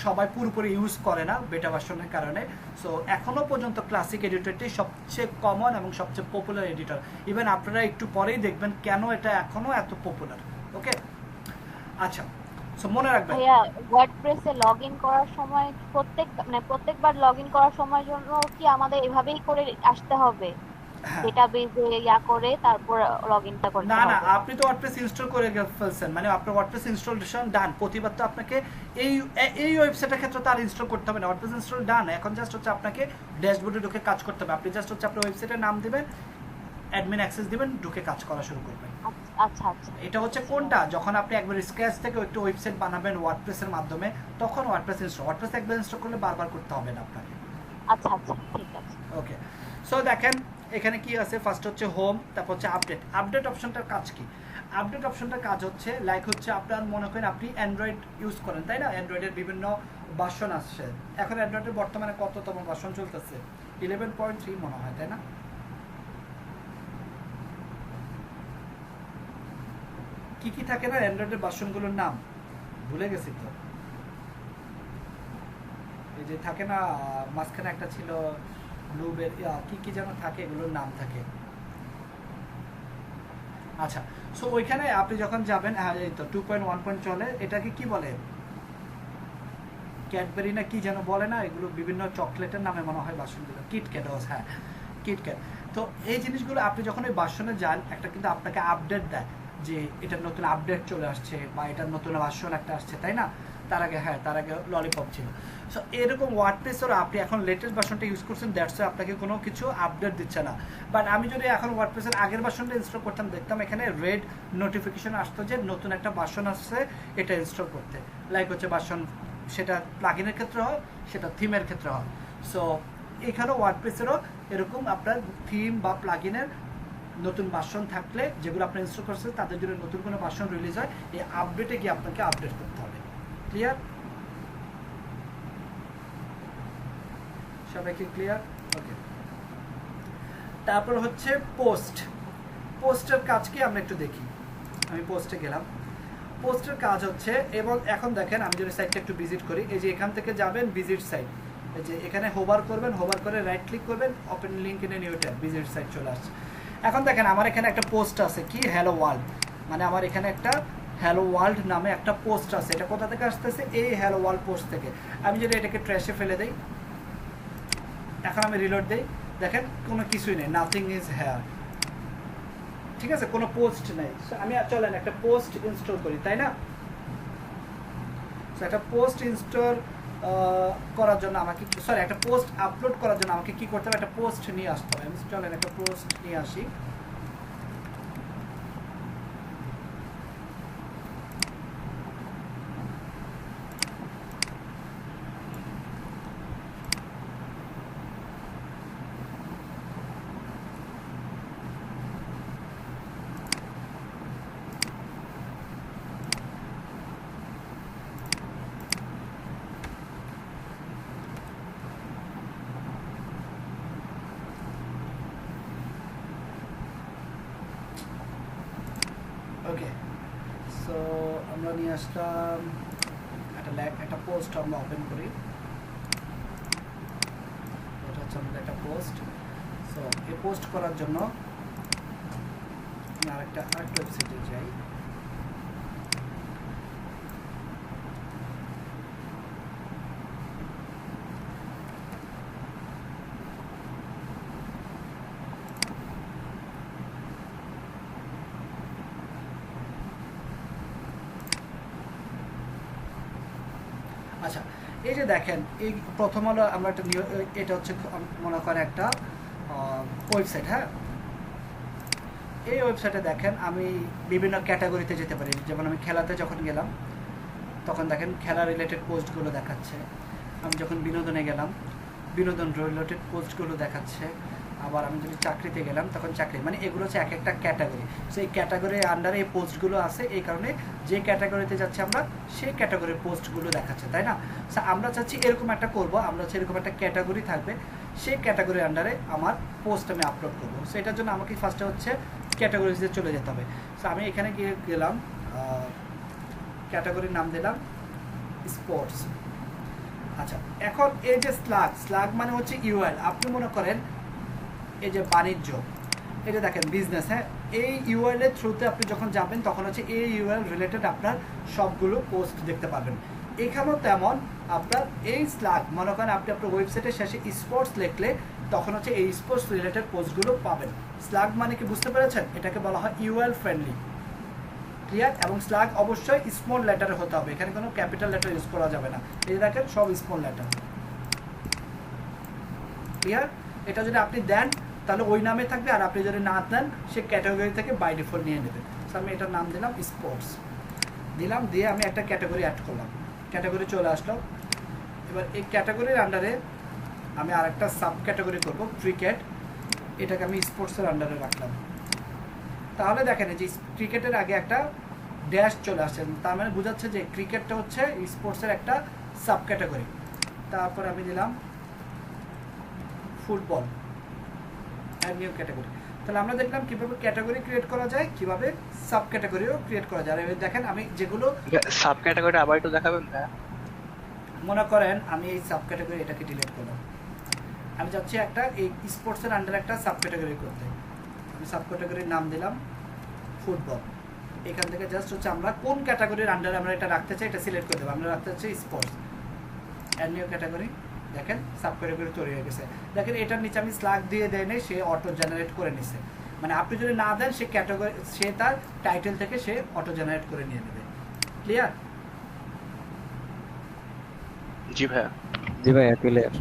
সবাই পুরোপুরি ইউজ করে না বেটা ভার্সনের কারণে। সো এখনো পর্যন্ত ক্লাসিক এডিটরটি সবচেয়ে কমন এবং সবচেয়ে পপুলার এডিটর। ইভেন আপনারা একটু পরেই দেখবেন কেন এটা এখনো এত পপুলার। ওকে, আচ্ছা। সো মনে রাখবেন ভাইয়া, ওয়ার্ডপ্রেসে লগইন করার সময় প্রত্যেকবার লগইন করার সময় জন্য কি আমাদের এভাবেই করে আসতে হবে? ডেটাবেজে করে তারপর লগইনটা করতে না হবে? না, আপনি তো ওয়ার্ডপ্রেস ইনস্টল করে ফেলছেন, মানে আপনার ওয়ার্ডপ্রেস ইনস্টলেশন ডান। প্রতিবার তো আপনাকে এই ওয়েবসাইটের ক্ষেত্রে তার ইনস্টল করতে হবে না, ওয়ার্ডপ্রেস ইনস্টল ডান। এখন জাস্ট হচ্ছে আপনাকে ড্যাশবোর্ডে ঢুকে কাজ করতে হবে। আপনি জাস্ট হচ্ছে আপনার ওয়েবসাইটের নাম দিবেন, অ্যাডমিন অ্যাক্সেস দিবেন, ঢুকে কাজ করা শুরু করবেন। আচ্ছা আচ্ছা। এটা হচ্ছে কোনটা, যখন আপনি একবার স্ক্র্যাচ থেকে একটা ওয়েবসাইট বানাবেন ওয়ার্ডপ্রেসের মাধ্যমে, তখন ওয়ার্ডপ্রেস একবার ইনস্টল করলে বারবার করতে হবে না আপনাকে। আচ্ছা আচ্ছা, ঠিক আছে। ওকে, সো দেখেন এখানে কি আছে। ফার্স্ট হচ্ছে হোম, তারপর হচ্ছে আপডেট অপশনটার কাজ কি? আপডেট অপশনটার কাজ হচ্ছে লাইক হচ্ছে আপনার মনে করেন আপনি অ্যান্ড্রয়েড ইউজ করেন, তাই না? অ্যান্ড্রয়েডের বিভিন্ন ভার্সন আসছে। এখন অ্যান্ড্রয়েডের বর্তমানে কততম ভার্সন চলতেছে? 11.3 মনে হয়, তাই না? কি কি থাকে না অ্যান্ড্রয়েডের ভার্সনগুলোর নাম ভুলে গেছি তো। এই যে থাকে না মাঝখানে একটা ছিল ব্লুবেরি, কি কি যেন থাকে, এগুলোর নাম থাকে। আচ্ছা, সো ওইখানে আপনি যখন যাবেন, হ্যাঁ এই তো 2.1 চলে। এটাকে কি বলে? ক্যাডবেরি না কি যেন বলে না, এগুলো বিভিন্ন চকলেটের নামে মনে হয় ভার্সনগুলো। কিটক্যাট, হ্যাঁ কিটক্যাট। তো এই জিনিসগুলো আপনি যখন ওই ভার্সনে যান, একটা কিন্তু আপনাকে আপডেট দেয় যে এটার নতুন আপডেট চলে আসছে বা এটার নতুন ভার্সন একটা আসছে, তাই না? তার আগে ললিপপ ছিল। সো এরকম ওয়ার্ডপ্রেসেরও আপনি এখন লেটেস্ট ভার্সনটা ইউজ করছেন, দ্যাটস আপনাকে কোনো কিছু আপডেট দিচ্ছে না। বাট আমি যদি এখন ওয়ার্ডপ্রেসের আগের ভার্সনটা ইনস্টল করতাম, দেখতাম এখানে রেড নোটিফিকেশন আসতো যে নতুন একটা ভার্সন আসছে, এটা ইনস্টল করতে। লাইক হচ্ছে ভার্সন, সেটা প্লাগইনের ক্ষেত্রে হয়, সেটা থিমের ক্ষেত্রে হয়। সো এখানেও ওয়ার্ডপ্রেসেরও এরকম আপনার থিম বা প্লাগইনের নতুন ভার্সন থাকলে, যেগুলো আপনি ইনস্টল করছেন তাদের জন্য নতুন কোনো ভার্সন রিলিজ হয়, এই আপডেটে গিয়ে আপনাকে আপডেট করতে হবে। ক্লিয়ার? সবাইকে ক্লিয়ার? ওকে, তারপর হচ্ছে পোস্টের কাজ কি আমরা একটু দেখি। আমি পোস্টে গেলাম। পোস্টের কাজ হচ্ছে, এবং এখন দেখেন আমি যদি সাইটটা একটু ভিজিট করি, এই যে এখান থেকে যাবেন ভিজিট সাইট, এই যে এখানে হোভার করবেন, হোভার করে রাইট ক্লিক করবেন, open link in a new tab, visit site চলে আসছে। এখন দেখেন আমার এখানে একটা পোস্ট আছে কি, হ্যালো ওয়ার্ল্ড, মানে আমার এখানে একটা হ্যালো ওয়ার্ল্ড নামে একটা পোস্ট আছে। এটা কোথা থেকে আসতেছে? এই হ্যালো ওয়ার্ল্ড পোস্ট থেকে। আমি যদি এটাকে ট্র্যাশে ফেলে দেই, এখন আমি রিলোড দেই, দেখেন কোনো কিছুই নেই, নাথিং ইজ হেয়ার। ঠিক আছে, কোনো পোস্ট নেই। আমি চলেন একটা পোস্ট ইনস্টল করি, তাই না? একটা পোস্ট ইনস্টল করার জন্য আমাকে সরি একটা পোস্ট আপলোড করার জন্য আমাকে কি করতে হবে? একটা পোস্ট নিয়ে আসতে হবে। আমি চলেন একটা পোস্ট নিয়ে আসি। ওকে, সো আমরা নিয়ে আসলাম একটা পোস্ট আমরা ওপেন করি। এটা হচ্ছে আমাদের একটা পোস্ট। সো এই পোস্ট করার জন্য আমি আরেকটা ওয়েবসাইটে যাই। আচ্ছা, এই যে দেখেন, এই প্রথম হলো আমরা একটা এটা হচ্ছে মনে করেন একটা ওয়েবসাইট। হ্যাঁ, এই ওয়েবসাইটে দেখেন আমি বিভিন্ন ক্যাটাগরিতে যেতে পারি। যেমন আমি খেলাতে যখন গেলাম তখন দেখেন খেলা রিলেটেড পোস্টগুলো দেখাচ্ছে। আমি যখন বিনোদনে গেলাম বিনোদন রিলেটেড পোস্টগুলো দেখাচ্ছে। আবার আমি যদি চাকরিতে গেলাম তখন চাকরি, মানে এগুলো হচ্ছে এক একটা ক্যাটাগরি। সেই ক্যাটাগরির আন্ডারে এই পোস্টগুলো আছে, এই কারণে যে ক্যাটাগরিতে যাচ্ছে আমরা সেই ক্যাটাগরির পোস্টগুলো দেখাচ্ছে, তাই না? সো আমরা চাচ্ছি এরকম একটা করব, আমরা চাচ্ছি এরকম একটা ক্যাটাগরি থাকবে, সেই ক্যাটাগরির আন্ডারে আমার পোস্ট আমি আপলোড করবো। সো এটার জন্য আমাকে ফার্স্টে হচ্ছে ক্যাটাগরিজে চলে যেতে হবে। সো আমি এখানে গিয়ে গেলাম, ক্যাটাগরির নাম দিলাম স্পোর্টস। আচ্ছা, এখন এই যে স্লাগ মানে হচ্ছে ইউএল। আপনি মনে করেন এই যে বাণিজ্য, এটা দেখেন বিজনেস। হ্যাঁ, এই ইউএল এর থ্রুতে আপনি যখন যাবেন তখন হচ্ছে এই ইউএল রিলেটেড আপনার সবগুলো পোস্ট দেখতে পারবেন। এখানেও তেমন আপনার এই স্লাগ মনে করেন আপনি আপনার ওয়েবসাইটের শেষে স্পোর্টস লিখলে তখন হচ্ছে এই স্পোর্টস রিলেটেড পোস্টগুলো পাবেন। স্লাগ মানে কি বুঝতে পেরেছেন? এটাকে বলা হয় ইউএল ফ্রেন্ডলি। ক্লিয়ার? এবং স্লাগ অবশ্যই স্মল লেটারে হতে হবে, এখানে কোনো ক্যাপিটাল লেটার ইউজ করা যাবে না। এই দেখেন সব স্মল লেটার। ক্লিয়ার? এটা যদি আপনি দেন তাহলে ওই নামে থাকবে, আর আপনি যদি না দেন সে ক্যাটাগরি থেকে বাই ডিফল্ট নিয়ে নেবে। সো আমি এটার নাম দিলাম স্পোর্টস, দিলাম, দিয়ে আমি একটা ক্যাটাগরি অ্যাড করলাম। ক্যাটাগরি চলে আসলো। এবার এই ক্যাটাগরির আন্ডারে আমি আরেকটা সাব ক্যাটাগরি করবো, ক্রিকেট। এটাকে আমি স্পোর্টসের আন্ডারে রাখলাম। তাহলে দেখেন যে ক্রিকেটের আগে একটা ড্যাশ চলে আসছে, তার মানে বোঝাচ্ছে যে ক্রিকেটটা হচ্ছে স্পোর্টসের একটা সাব ক্যাটাগরি। তারপর আমি দিলাম ফুটবল, নিউ ক্যাটাগরি। তাহলে আমরা দেখলাম কিভাবে ক্যাটাগরি ক্রিয়েট করা যায়, কিভাবে সাব ক্যাটাগরিও ক্রিয়েট করা যায়। আর দেখেন আমি যেগুলো সাব ক্যাটাগরিটা আবার একটু দেখাবেন ভাইয়া? মনে করেন আমি এই সাব ক্যাটাগরি এটাকে ডিলিট করলাম, আমি চাচ্ছি একটা এই স্পোর্টসের আন্ডারে একটা সাব ক্যাটাগরি করতে। আমি সাব ক্যাটাগরির নাম দিলাম ফুটবল। এখান থেকে জাস্ট হচ্ছে আমরা কোন ক্যাটাগরির আন্ডারে আমরা এটা রাখতে চাই এটা সিলেক্ট করে দেবো। আমরা রাখতে চাচ্ছি স্পোর্টস, অ্যাড নিউ ক্যাটাগরি। দেখেন সাব ক্যাটাগরি তৈরি হয়ে গেছে। দেখেন এটার নিচে আমি স্লাগ দিয়ে দেয় নেই, সে অটো জেনারেট করে নিছে। মানে আপনি যদি না দেন সে ক্যাটাগরি, সে তার টাইটেল থেকে সে অটো জেনারেট করে নিয়ে নেবে। ক্লিয়ার? জি ভাইয়া। জি ভাইয়া, ক্লিয়ার।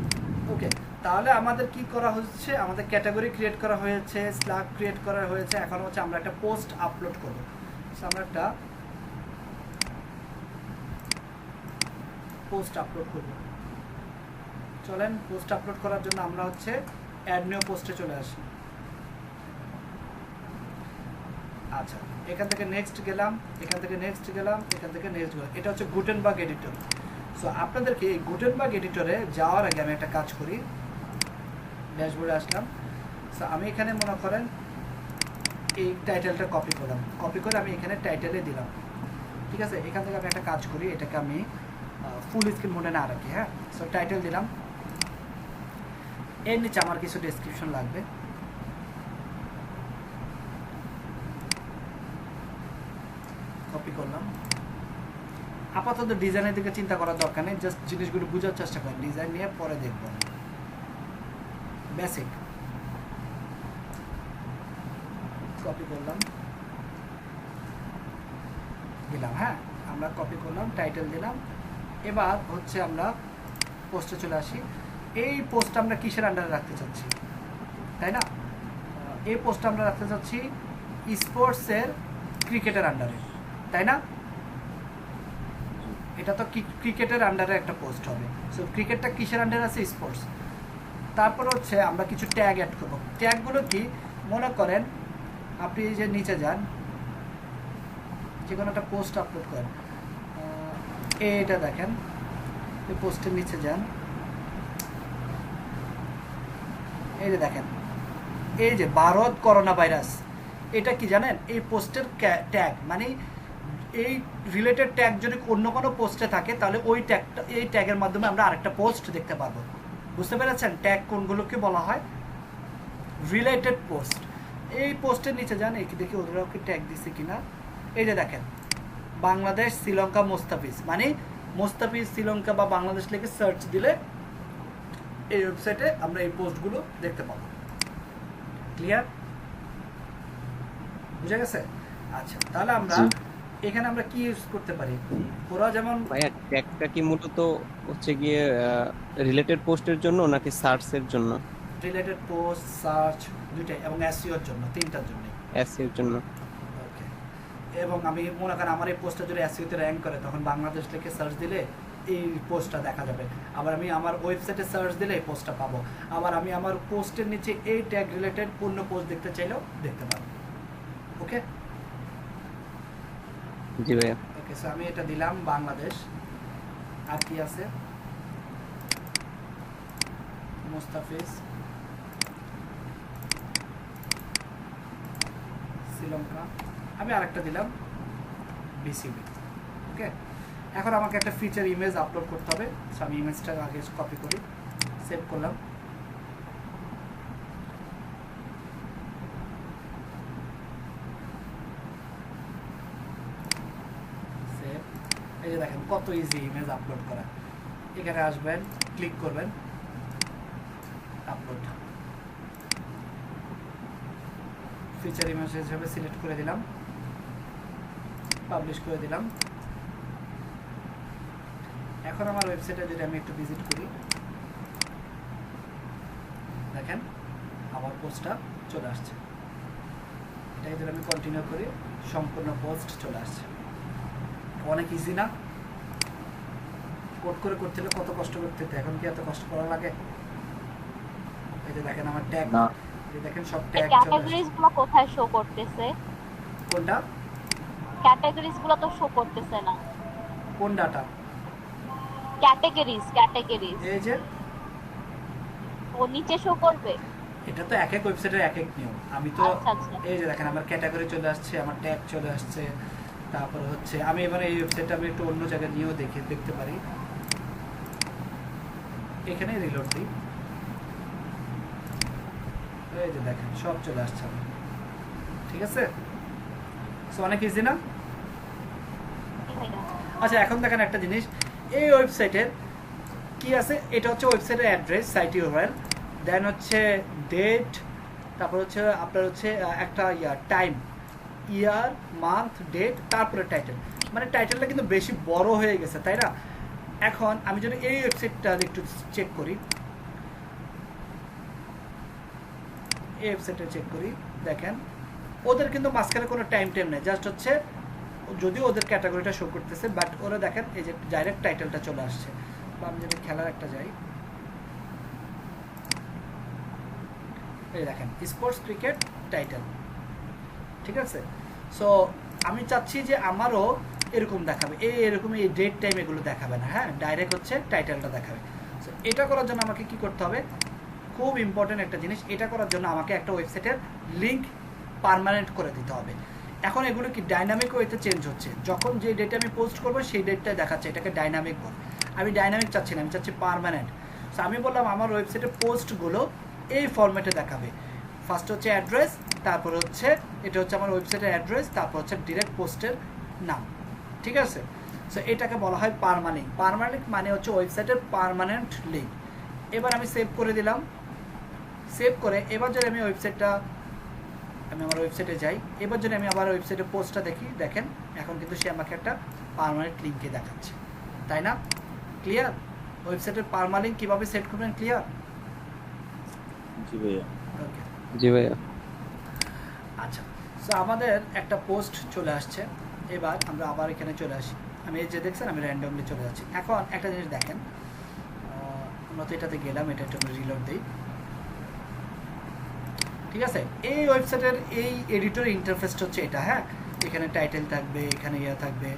ওকে, তাহলে আমাদের কি করা হচ্ছে? আমাদের ক্যাটাগরি ক্রিয়েট করা হয়েছে, স্লাগ ক্রিয়েট করা হয়েছে। এখন হচ্ছে আমরা একটা পোস্ট আপলোড করব। আমরা একটা পোস্ট আপলোড করব। চলেন পোস্ট আপলোড করার জন্য আমরা হচ্ছে অ্যাড নিউ পোস্টে চলে আসি। আচ্ছা, এখান থেকে নেক্সট গেলাম, এখান থেকে নেক্সট গেলাম, এখান থেকে নেক্সট গেলাম। এটা হচ্ছে গুটেনবার্গ এডিটর। সো আপনাদেরকে এই গুটেনবার্গ এডিটরে যাওয়ার আগে আমি একটা কাজ করি। ড্যাশবোর্ডে আসলাম। সো আমি এখানে মনে করেন এই টাইটেলটা কপি করলাম, কপি করে আমি এখানে টাইটেলে দিলাম। ঠিক আছে, এখান থেকে আমি একটা কাজ করি, এটাকে আমি ফুল স্ক্রিন মোডে না রাখি। হ্যাঁ, সো টাইটেল দিলাম। এর নিচে আমার কিছু ডেসক্রিপশন লাগবে। কপি করলাম। আপাতত ডিজাইনের দিকে চিন্তা করার দরকার নেই, জাস্ট জিনিসগুলো বোঝার চেষ্টা করেন, ডিজাইন নিয়ে পরে দেখব। বেসিক কপি করলাম, দিলাম। হ্যাঁ, আমরা কপি করলাম, টাইটেল দিলাম। এবার হচ্ছে আমরা পোস্টে চলে আসি। এই পোস্টটা আমরা কিসের আন্ডারে রাখতে চাচ্ছি, তাই না? এই পোস্টটা আমরা রাখতে চাচ্ছি স্পোর্টসের ক্রিকেটের আন্ডারে, তাই না? এটা তো ক্রিকেটের আন্ডারে একটা পোস্ট হবে। সো ক্রিকেটটা কিসের আন্ডারে আছে? স্পোর্টস। তারপর হচ্ছে আমরা কিছু ট্যাগ অ্যাড করবো। ট্যাগগুলো কি, মনে করেন আপনি যে নিচে যান, যে কোনো একটা পোস্ট আপলোড করেন, এটা দেখেন, এই পোস্টের নিচে যান, এই যে দেখেন, এই যে ভারত করোনা ভাইরাস, এটা কি জানেন? এই পোস্টের ট্যাগ, মানে এই রিলেটেড ট্যাগ যদি অন্য কোনো পোস্টে থাকে তাহলে ওই ট্যাগটা, এই ট্যাগের মাধ্যমে আমরা আরেকটা পোস্ট দেখতে পারবো। বুঝতে পেরেছেন ট্যাগ কোনগুলোকে বলা হয়? Related post. এই পোস্টের নিচে যান, এই দেখি ওদেরও কি ট্যাগ দিছে কিনা। এই যে দেখেন, বাংলাদেশ শ্রীলঙ্কা মোস্তাফিজ, মানে মোস্তাফিজ শ্রীলঙ্কা বা বাংলাদেশ লিখে সার্চ দিলে এই ওয়েবসাইটে আমরা এই পোস্টগুলো দেখতে পাবো। ক্লিয়ার? বুঝা গেছে? আচ্ছা, তাহলে আমরা এখানে আমরা কি ইউজ করতে পারি? ওরা যেমন ভাইয়া ট্যাগটা কি মূলত হচ্ছে গিয়ে রিলেটেড পোস্টের জন্য নাকি সার্চের জন্য? রিলেটেড পোস্ট, সার্চ দুইটাই, এবং এসইওর জন্য, তিনটার জন্য। এসইওর জন্য। ওকে। এবং আমি মনে করেন আমার এই পোস্টটা যদি এসইওতে র্যাঙ্ক করে, তখন বাংলাদেশ লিখে সার্চ দিলে এই পোস্টটা দেখা যাবে। আবার আমি আমার ওয়েবসাইটে সার্চ দিলে এই পোস্টটা পাবো। আবার আমি আমার পোস্টের নিচে এই ট্যাগ রিলেটেড পূর্ণ পোস্ট দেখতে চাইলেও দেখতে পাবো। ওকে জি ভাইয়া। ওকে, সো আমি এটা দিলাম বাংলাদেশ। আর কি আছে? মুস্তাফিজ শ্রীলঙ্কা। আমি আরেকটা দিলাম বিসিবি। ওকে, এখন আমাকে একটা ফিচার ইমেজ আপলোড করতে হবে। সো আমি ইমেজটা আগে কপি করি, সেভ করলাম। সেভ। এই যে দেখেন কত ইজি ইমেজ আপলোড করা। এখানে আসবেন, ক্লিক করবেন, আপলোড। ফিচার ইমেজ হিসেবে সিলেক্ট করে দিলাম, পাবলিশ করে দিলাম। এখন আমার ওয়েবসাইটে যদি আমি একটু ভিজিট করি, দেখেন আমার পোস্টটা চলে আসছে। এটাকে যদি আমি কন্টিনিউ করি, সম্পূর্ণ পোস্ট চলে আসছে। অনেক ইজি না? কোড করে করতে হলে কত কষ্ট করতে হতো, এখন কি এত কষ্ট করা লাগে? এই যে দেখেন আমার ট্যাগ, এই দেখেন সব এই ট্যাগ চলে ক্যাটাগরিজ আসছে। গুলো কোথায় শো করতেছে? কোনটা? ক্যাটাগরিজ গুলো তো শো করতেছে না। কোন ডাটা? ক্যাটাগরিজ এই যে ও নিচে শো করবে। এটা তো এক এক ওয়েবসাইটের এক এক নিয়ম। আমি তো আচ্ছা আচ্ছা। এই যে দেখেন আমার ক্যাটাগরি চলে আসছে, আমার ট্যাগ চলে আসছে। তারপর হচ্ছে আমি এবারে এই ওয়েবসাইটটা আমি একটু অন্য জায়গায় নিয়েও দেখতে পারি। এখানে রিলোড দিই, এই যে দেখেন সব চলে আসছে আমার। ঠিক আছে, সো অনেক ইজি না? আচ্ছা, এখন দেখেন একটা জিনিস, এই ওয়েবসাইটের কি আছে? এটা হচ্ছে ওয়েবসাইটের অ্যাড্রেস, সাইট ইউআরএল, দেন হচ্ছে ডেট, তারপর হচ্ছে আপনার হচ্ছে একটা টাইম, ইয়ার, মান্থ, ডেট, তারপরে টাইটেল। মানে টাইটেলটা কিন্তু বেশি বড় হয়ে গেছে, তাই না? এখন আমি যদি এই ওয়েবসাইটটা একটু চেক করি, এই ওয়েবসাইটটা চেক করি, দেখেন ওদের কিন্তু মাঝখানে কোনো টাইম নেই, জাস্ট হচ্ছে যদিও ওদের ক্যাটাগরিটা শো করতেছে, বাট ওরা দেখেন এই যে ডাইরেক্ট টাইটেলটা চলে আসছে। বা আমি যদি খেলার একটা যাই, এই দেখেন স্পোর্টস ক্রিকেট টাইটেল। ঠিক আছে, সো আমি চাচ্ছি যে আমারও এরকম দেখাবে, এরকম এই ডেট টাইম এগুলো দেখাবে না, হ্যাঁ ডাইরেক্ট হচ্ছে টাইটেলটা দেখাবে। সো এটা করার জন্য আমাকে কি করতে হবে? খুব ইম্পর্টেন্ট একটা জিনিস, এটা করার জন্য আমাকে একটা ওয়েবসাইটের লিঙ্ক পার্মানেন্ট করে দিতে হবে। এখন এগুলো কি ডাইনামিক ওয়েতে চেঞ্জ হচ্ছে, যখন যে ডেটে আমি পোস্ট করবো সেই ডেটটা দেখাচ্ছে, এটাকে ডাইনামিক বল। আমি ডাইনামিক চাচ্ছি না, আমি চাচ্ছি পার্মানেন্ট। সো আমি বললাম আমার ওয়েবসাইটের পোস্টগুলো এই ফরম্যাটে দেখাবে। ফার্স্ট হচ্ছে অ্যাড্রেস, তারপর হচ্ছে এটা হচ্ছে আমার ওয়েবসাইটের অ্যাড্রেস, তারপর হচ্ছে ডিরেক্ট পোস্টের নাম, ঠিক আছে। সো এটাকে বলা হয় পার্মানেন্ট। পার্মানেন্ট মানে হচ্ছে ওয়েবসাইটের পার্মানেন্ট লিঙ্ক। এবার আমি সেভ করে দিলাম। সেভ করে এবার যদি আমি আমার ওয়েবসাইটে যাই, এবার যদি আমি আবার ওয়েবসাইটে পোস্টটা দেখি, দেখেন এখন কিন্তু সে আমাকে একটা পার্মানেন্ট লিঙ্কে দেখাচ্ছে, তাই না? ক্লিয়ার? ওয়েবসাইটের পার্মানেন্ট কীভাবে সেট করবেন, ক্লিয়ার? জি ভাইয়া। ওকে, জি ভাইয়া। আচ্ছা। সো আমাদের একটা পোস্ট চলে আসছে। এবার আমরা আবার এখানে চলে আসি। আমি এই যে দেখছেন আমি র্যান্ডমলি চলে যাচ্ছি। এখন একটা জিনিস দেখেন, আমরা তো এটাতে গেলাম, এটা একটু রিলোড দিই, ঠিক আছে। এই ওয়েবসাইটের এই এডিটর ইন্টারফেসটা হচ্ছে এটা, হ্যাঁ। এখানে টাইটেল থাকবে, এখানে ইয়া থাকবে,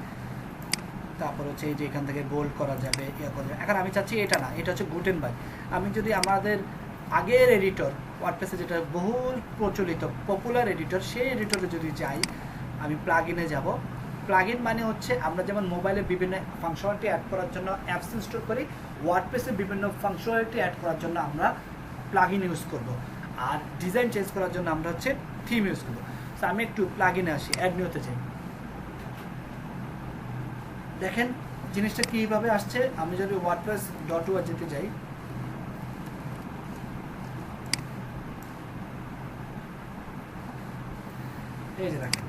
তারপর হচ্ছে এই যে এখান থেকে বোল্ড করা যাবে, ইয়া করা যাবে। এখন আমি চাচ্ছি এটা না, এটা হচ্ছে গুটেনবার্গ। আমি যদি আমাদের আগের এডিটর ওয়ার্ডপ্রেসে যেটা বহুল প্রচলিত পপুলার এডিটর, সেই এডিটরে যদি যাই, আমি প্লাগইনে যাব। প্লাগইন মানে হচ্ছে আমরা যেমন মোবাইলে বিভিন্ন ফাংশনালিটি অ্যাড করার জন্য অ্যাপস ইনস্টল করি, ওয়ার্ডপ্রেসে বিভিন্ন ফাংশনালিটি অ্যাড করার জন্য আমরা প্লাগইন ইউজ করব। আর ডিজাইন চেঞ্জ করার জন্য আমরা হচ্ছে থিম ইউজ করবো। সো আমি একটু প্লাগইনে আসি, অ্যাড নিউতে যাই। দেখেন জিনিসটা কীভাবে আসছে। আমি যদি wordpress.org যেতে যাই, এই যে দেখেন,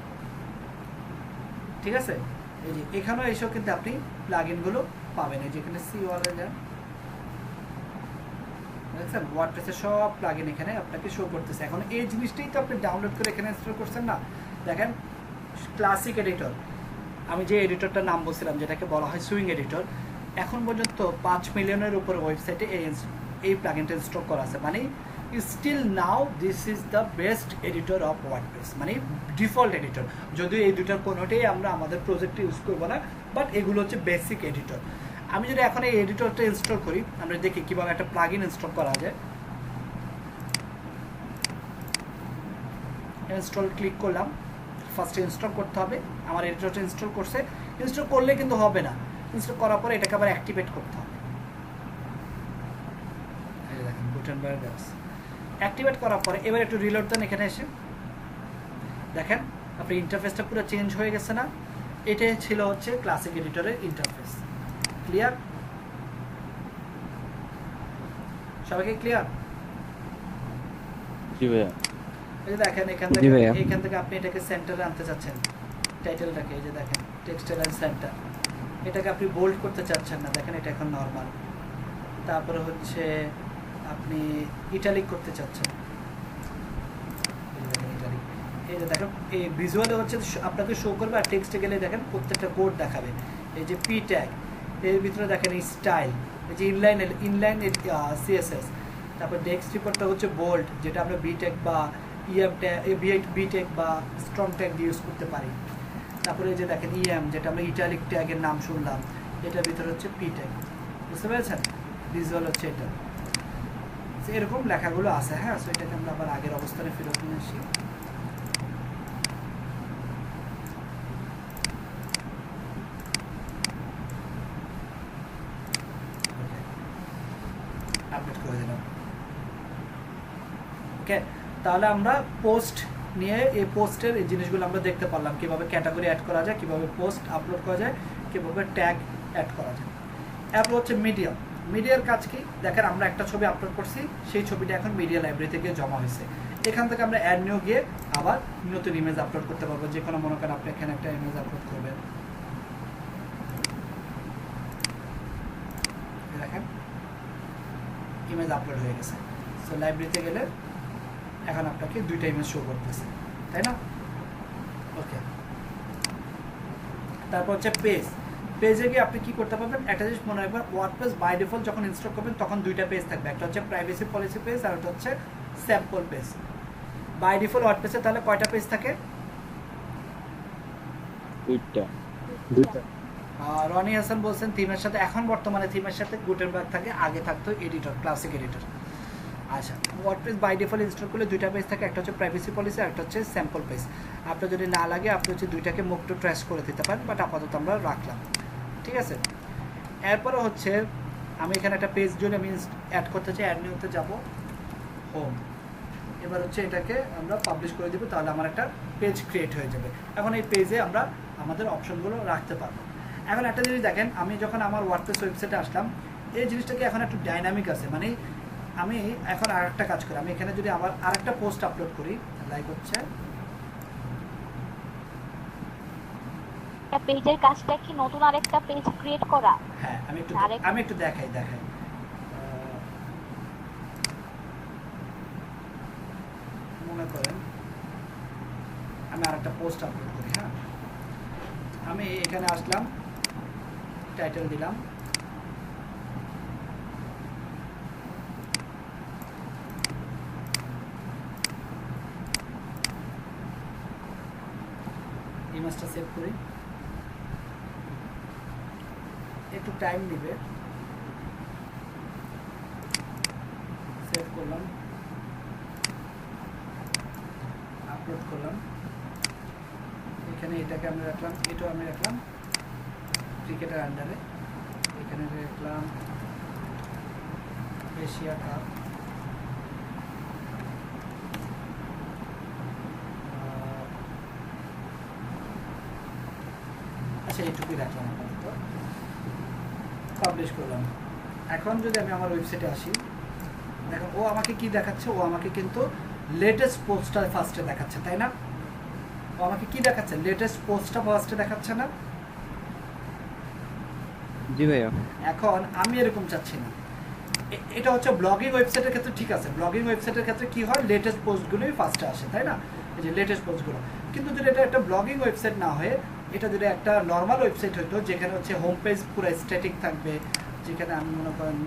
ঠিক আছে। এই যে এখানেও এসেও কিন্তু আপনি প্লাগইনগুলো পাবেন। এই যে এখানে সিওয়ালে যান, দেখছেন ওয়ার্ডপ্রেসের সব প্লাগইন এখানে আপনাকে শো করতেছে। এখন এই জিনিসটাই তো আপনি ডাউনলোড করে এখানে ইনস্টল করছেন না। দেখেন ক্লাসিক এডিটর, আমি যে এডিটরটার নাম বলছিলাম যেটাকে বলা হয় সুইং এডিটর, এখন পর্যন্ত 5 মিলিয়নের উপর ওয়েবসাইটে এই প্লাগইনটা ইনস্টল করা আছে। মানে still now this is the best editor of WordPress, মানে ডিফল্ট এডিটর। যদিও এই দুটার কোনোটাই আমরা আমাদের প্রজেক্টে ইউজ করবো না, বাট এগুলো হচ্ছে বেসিক এডিটর। আমি যদি এখন এই এডিটরটা ইনস্টল করি, আমরা দেখি কীভাবে একটা প্লাগইন ইনস্টল করা যায়। ইনস্টল ক্লিক করলাম, ফার্স্টে ইনস্টল করতে হবে। আমার এডিটরটা ইনস্টল করছে। ইনস্টল করলে কিন্তু হবে না, ইনস্টল করার পরে এটাকে আবার অ্যাক্টিভেট করতে হবে। এই দেখেন গুটেনবার্গ অ্যাপস অ্যাক্টিভেট করার পরে এবার একটু রিলোড দেন। এখানে এসে দেখেন আপনার ইন্টারফেসটা পুরো চেঞ্জ হয়ে গেছে না? এটাই ছিল হচ্ছে ক্লাসিক এডিটরের ইন্টারফেস। ক্লিয়ার? সবাইকে ক্লিয়ার? জি ভাইয়া। এই যে দেখেন এখান থেকে আপনি এটাকে সেন্টারে আনতে চাচ্ছেন, টাইটেলটাকে। এই যে দেখেন টেক্সট এলাইন সেন্টার, এটাকে আপনি বোল্ড করতে চাচ্ছেন না, দেখেন এটা এখন নর্মাল। তারপরে হচ্ছে আপনি ইটালিক করতে চাচ্ছেন, এই যে দেখেন এই ভিজুয়ালে হচ্ছে আপনাকে শো করবে। আর টেক্সটে গেলে দেখেন প্রত্যেকটা কোড দেখাবে। এই যে পি ট্যাগ, এর ভিতরে দেখেন এই স্টাইল, এই যে ইনলাইন সিএসএস। তারপর টেক্সট রিপোর্টটা হচ্ছে বোল্ড, যেটা আমরা বি ট্যাগ বা ইএম ট্যাগ, বি ট্যাগ বা স্ট্রং ট্যাগ দিয়ে ইউজ করতে পারি। তারপরে এই যে দেখেন ইএম, যেটা আমরা ইটালিক ট্যাগের নাম শুনলাম, এটার ভিতরে হচ্ছে পি ট্যাগ। বুঝতে পেরেছেন? ভিজুয়াল হচ্ছে এটা, এরকম লেখাগুলো আছে, হ্যাঁ। সো এটাকে আমরা আবার আগের অবস্থানে ফেরত নিয়ে আসি। আপডেট করে দিলাম। ওকে, তাহলে আমরা পোস্ট নিয়ে এই পোস্টের এই জিনিসগুলো আমরা দেখতে পারলাম, কিভাবে ক্যাটাগরি অ্যাড করা যায়, কিভাবে পোস্ট আপলোড করা যায়, কিভাবে ট্যাগ অ্যাড করা যায়। এরপর হচ্ছে মিডিয়া। মিডিয়ার কাজ কি? দেখেন আমরা একটা ছবি আপলোড করছি, সেই ছবিটা এখন মিডিয়া লাইব্রেরি থেকে জমা হয়েছে। এখান থেকে আমরা অ্যাড নিউ গিয়ে আবার নতুন ইমেজ আপলোড করতে পারবো। যে কোনো মনে করেন আপনি এখানে একটা ইমেজ আপলোড করবেন, দেখেন ইমেজ আপলোড হয়ে গেছে। সো লাইব্রেরিতে গেলে এখন আপনাকে দুইটা ইমেজ শো করতেছে, তাই না? ওকে, তারপর হচ্ছে পেজ। পেজে গিয়ে আপনি কি করতে পারবেন, একটা জিনিস মনে রাখবেন, ওয়ার্ডপ্রেস বাই ডিফল্ট যখন ইনস্টল করবেন তখন দুইটা পেজ থাকবে, একটা হচ্ছে প্রাইভেসি পলিসি পেজ আর একটা হচ্ছে স্যাম্পল পেজ। বাই ডিফল্ট ওয়ার্ডপ্রেসে তাহলে কয়টা পেজ থাকে? দুইটা। রনি হাসান বলছেন থিমের সাথে, এখন বর্তমানে থিমের সাথে গুটেনবার্গ থাকে, আগে থাকতো এডিটর, ক্লাসিক এডিটর। আচ্ছা, ওয়ার্ডপ্রেস বাই ডিফল্ট ইনস্টল করলে দুইটা পেজ থাকে, একটা হচ্ছে প্রাইভেসি পলিসি আর একটা হচ্ছে স্যাম্পল পেজ। আপনার যদি না লাগে আপনি হচ্ছে দুইটাকে মুভ টু ট্রেস করে দিতে পারেন, বাট আপাতত আমরা রাখলাম, ঠিক আছে। এরপরে হচ্ছে আমি এখানে একটা পেজ যদি আমি অ্যাড করতে চাই, অ্যাড নিউতে যাব, হোম। এবার হচ্ছে এটাকে আমরা পাবলিশ করে দেবো, তাহলে আমার একটা পেজ ক্রিয়েট হয়ে যাবে। এখন এই পেজে আমরা আমাদের অপশনগুলো রাখতে পারবো। এখন একটা জিনিস দেখেন, আমি যখন আমার ওয়ার্ডপ্রেস ওয়েবসাইটে আসলাম, এই জিনিসটাকে এখন একটু ডাইনামিক আছে, মানে আমি এখন আরেকটা কাজ করি, আমি এখানে যদি আবার আরেকটা পোস্ট আপলোড করি, লাইক হচ্ছে একটা পেজের কাজটা কি নতুন আরেকটা পেজ ক্রিয়েট করা? হ্যাঁ আমি একটু দেখাই মনে করেন আমি আরেকটা পোস্ট আপলোড করি। হ্যাঁ, আমি এখানে আসলাম, টাইটেল দিলাম, ইমেজটা সেভ করি, একটু টাইম নেবে, সেভ করলাম, আপলোড করলাম। এখানে এটাকে আমি রাখলাম, এটাও আমি রাখলাম ক্রিকেটের আন্ডারে, এখানে রাখলাম এশিয়া কাপ, আচ্ছা এইটুকুই রাখলাম আপাতত, পাবলিশ করলাম। এখন যদি আমি আমার ওয়েবসাইটে আসি, দেখো ও আমাকে কি দেখাচ্ছে, ও আমাকে কিন্তু লেটেস্ট পোস্টটা ফার্স্টে দেখাচ্ছে, তাই না? ও আমাকে কি দেখাচ্ছে, লেটেস্ট পোস্টটা ফার্স্টে দেখাচ্ছে না? জি ভাইয়া। এখন আমি এরকম চাচ্ছি না। এটা হচ্ছে ব্লগিং ওয়েবসাইটের ক্ষেত্রে ঠিক আছে, ব্লগিং ওয়েবসাইটের ক্ষেত্রে কি হয়, লেটেস্ট পোস্টগুলোই ফার্স্টে আসে, তাই না? এই যে লেটেস্ট পোস্টগুলো। কিন্তু যদি এটা একটা ব্লগিং ওয়েবসাইট না হয়ে এটা যদি একটা নর্মাল ওয়েবসাইট হতো, যেখানে হচ্ছে হোম পেজ পুরো স্ট্যাটিক থাকবে, যেখানে আমি মনে করেন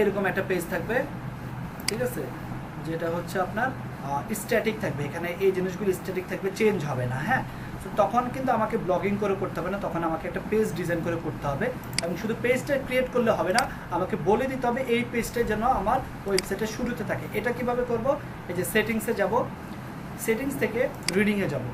এরকম একটা পেজ থাকবে, ঠিক আছে, যেটা হচ্ছে আপনার স্ট্যাটিক থাকবে, এখানে এই জিনিসগুলো স্ট্যাটিক থাকবে, চেঞ্জ হবে না। হ্যাঁ, তো তখন কিন্তু আমাকে ব্লগিং করে করতে হবে না, তখন আমাকে একটা পেজ ডিজাইন করে করতে হবে, এবং শুধু পেজটা ক্রিয়েট করলে হবে না, আমাকে বলে দিতে হবে এই পেজটা যেন আমার ওয়েবসাইটের শুরুতে থাকে। এটা কিভাবে করব, এই যে সেটিংসে যাব, সেটিংস থেকে রিডিংয়ে যাব,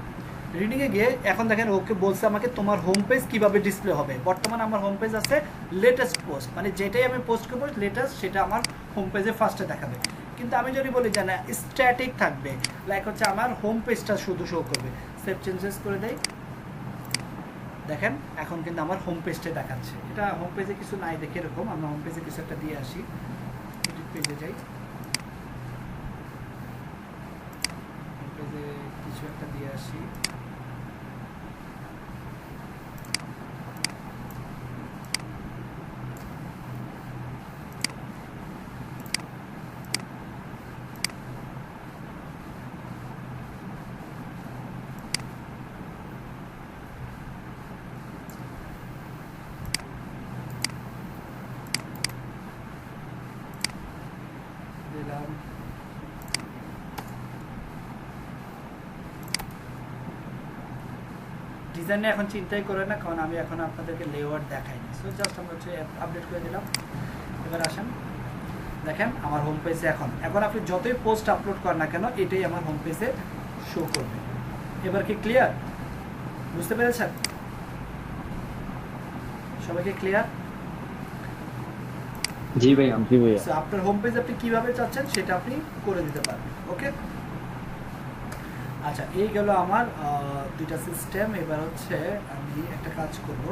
রিডিংয়ে গিয়ে এখন দেখেন ওকে বলছে আমাকে তোমার হোম পেজ কীভাবে ডিসপ্লে হবে। বর্তমানে আমার হোম পেজ আছে লেটেস্ট পোস্ট, মানে যেটাই আমি পোস্ট করবো লেটেস্ট সেটা আমার হোম পেজে ফার্স্টে দেখাবে। কিন্তু আমি যদি বলি যে না স্ট্যাটিক থাকবে, লাইক হচ্ছে আমার হোম পেজটা শুধু শো করবে, সেভ চেঞ্জেস করে দেয়, দেখেন এখন কিন্তু আমার হোম পেজটা দেখাচ্ছে। এটা হোম পেজে কিছু নাই দেখে এরকম, আমরা হোম পেজে কিছু একটা দিয়ে আসি, এডিট পেজে যাই, হোম পেজে কিছু একটা দিয়ে আসি, দিলাম, ডিজাইন এখন চিন্তাই করে না, কারণ আমি এখন আপনাদেরকে লেআউট দেখাইনি। সো জাস্ট আমরা হচ্ছে আপডেট করে দিলাম। এবার আসেন, দেখেন আমার হোম পেজে এখন আপনি যতই পোস্ট আপলোড করেন না কেন এটাই আমার হোম পেজে শো করবে। এবার কি ক্লিয়ার, বুঝতে পেরেছেন? সবাইকে ক্লিয়ার? জি ভাইয়া। জি ভাইয়া। সো আপনার হোম পেজ আপনি কিভাবে চাচ্ছেন সেটা আপনি করে দিতে পারবেন। ওকে, আচ্ছা এই গেল আমার দুইটা সিস্টেম। এবার হচ্ছে আমি একটা কাজ করব,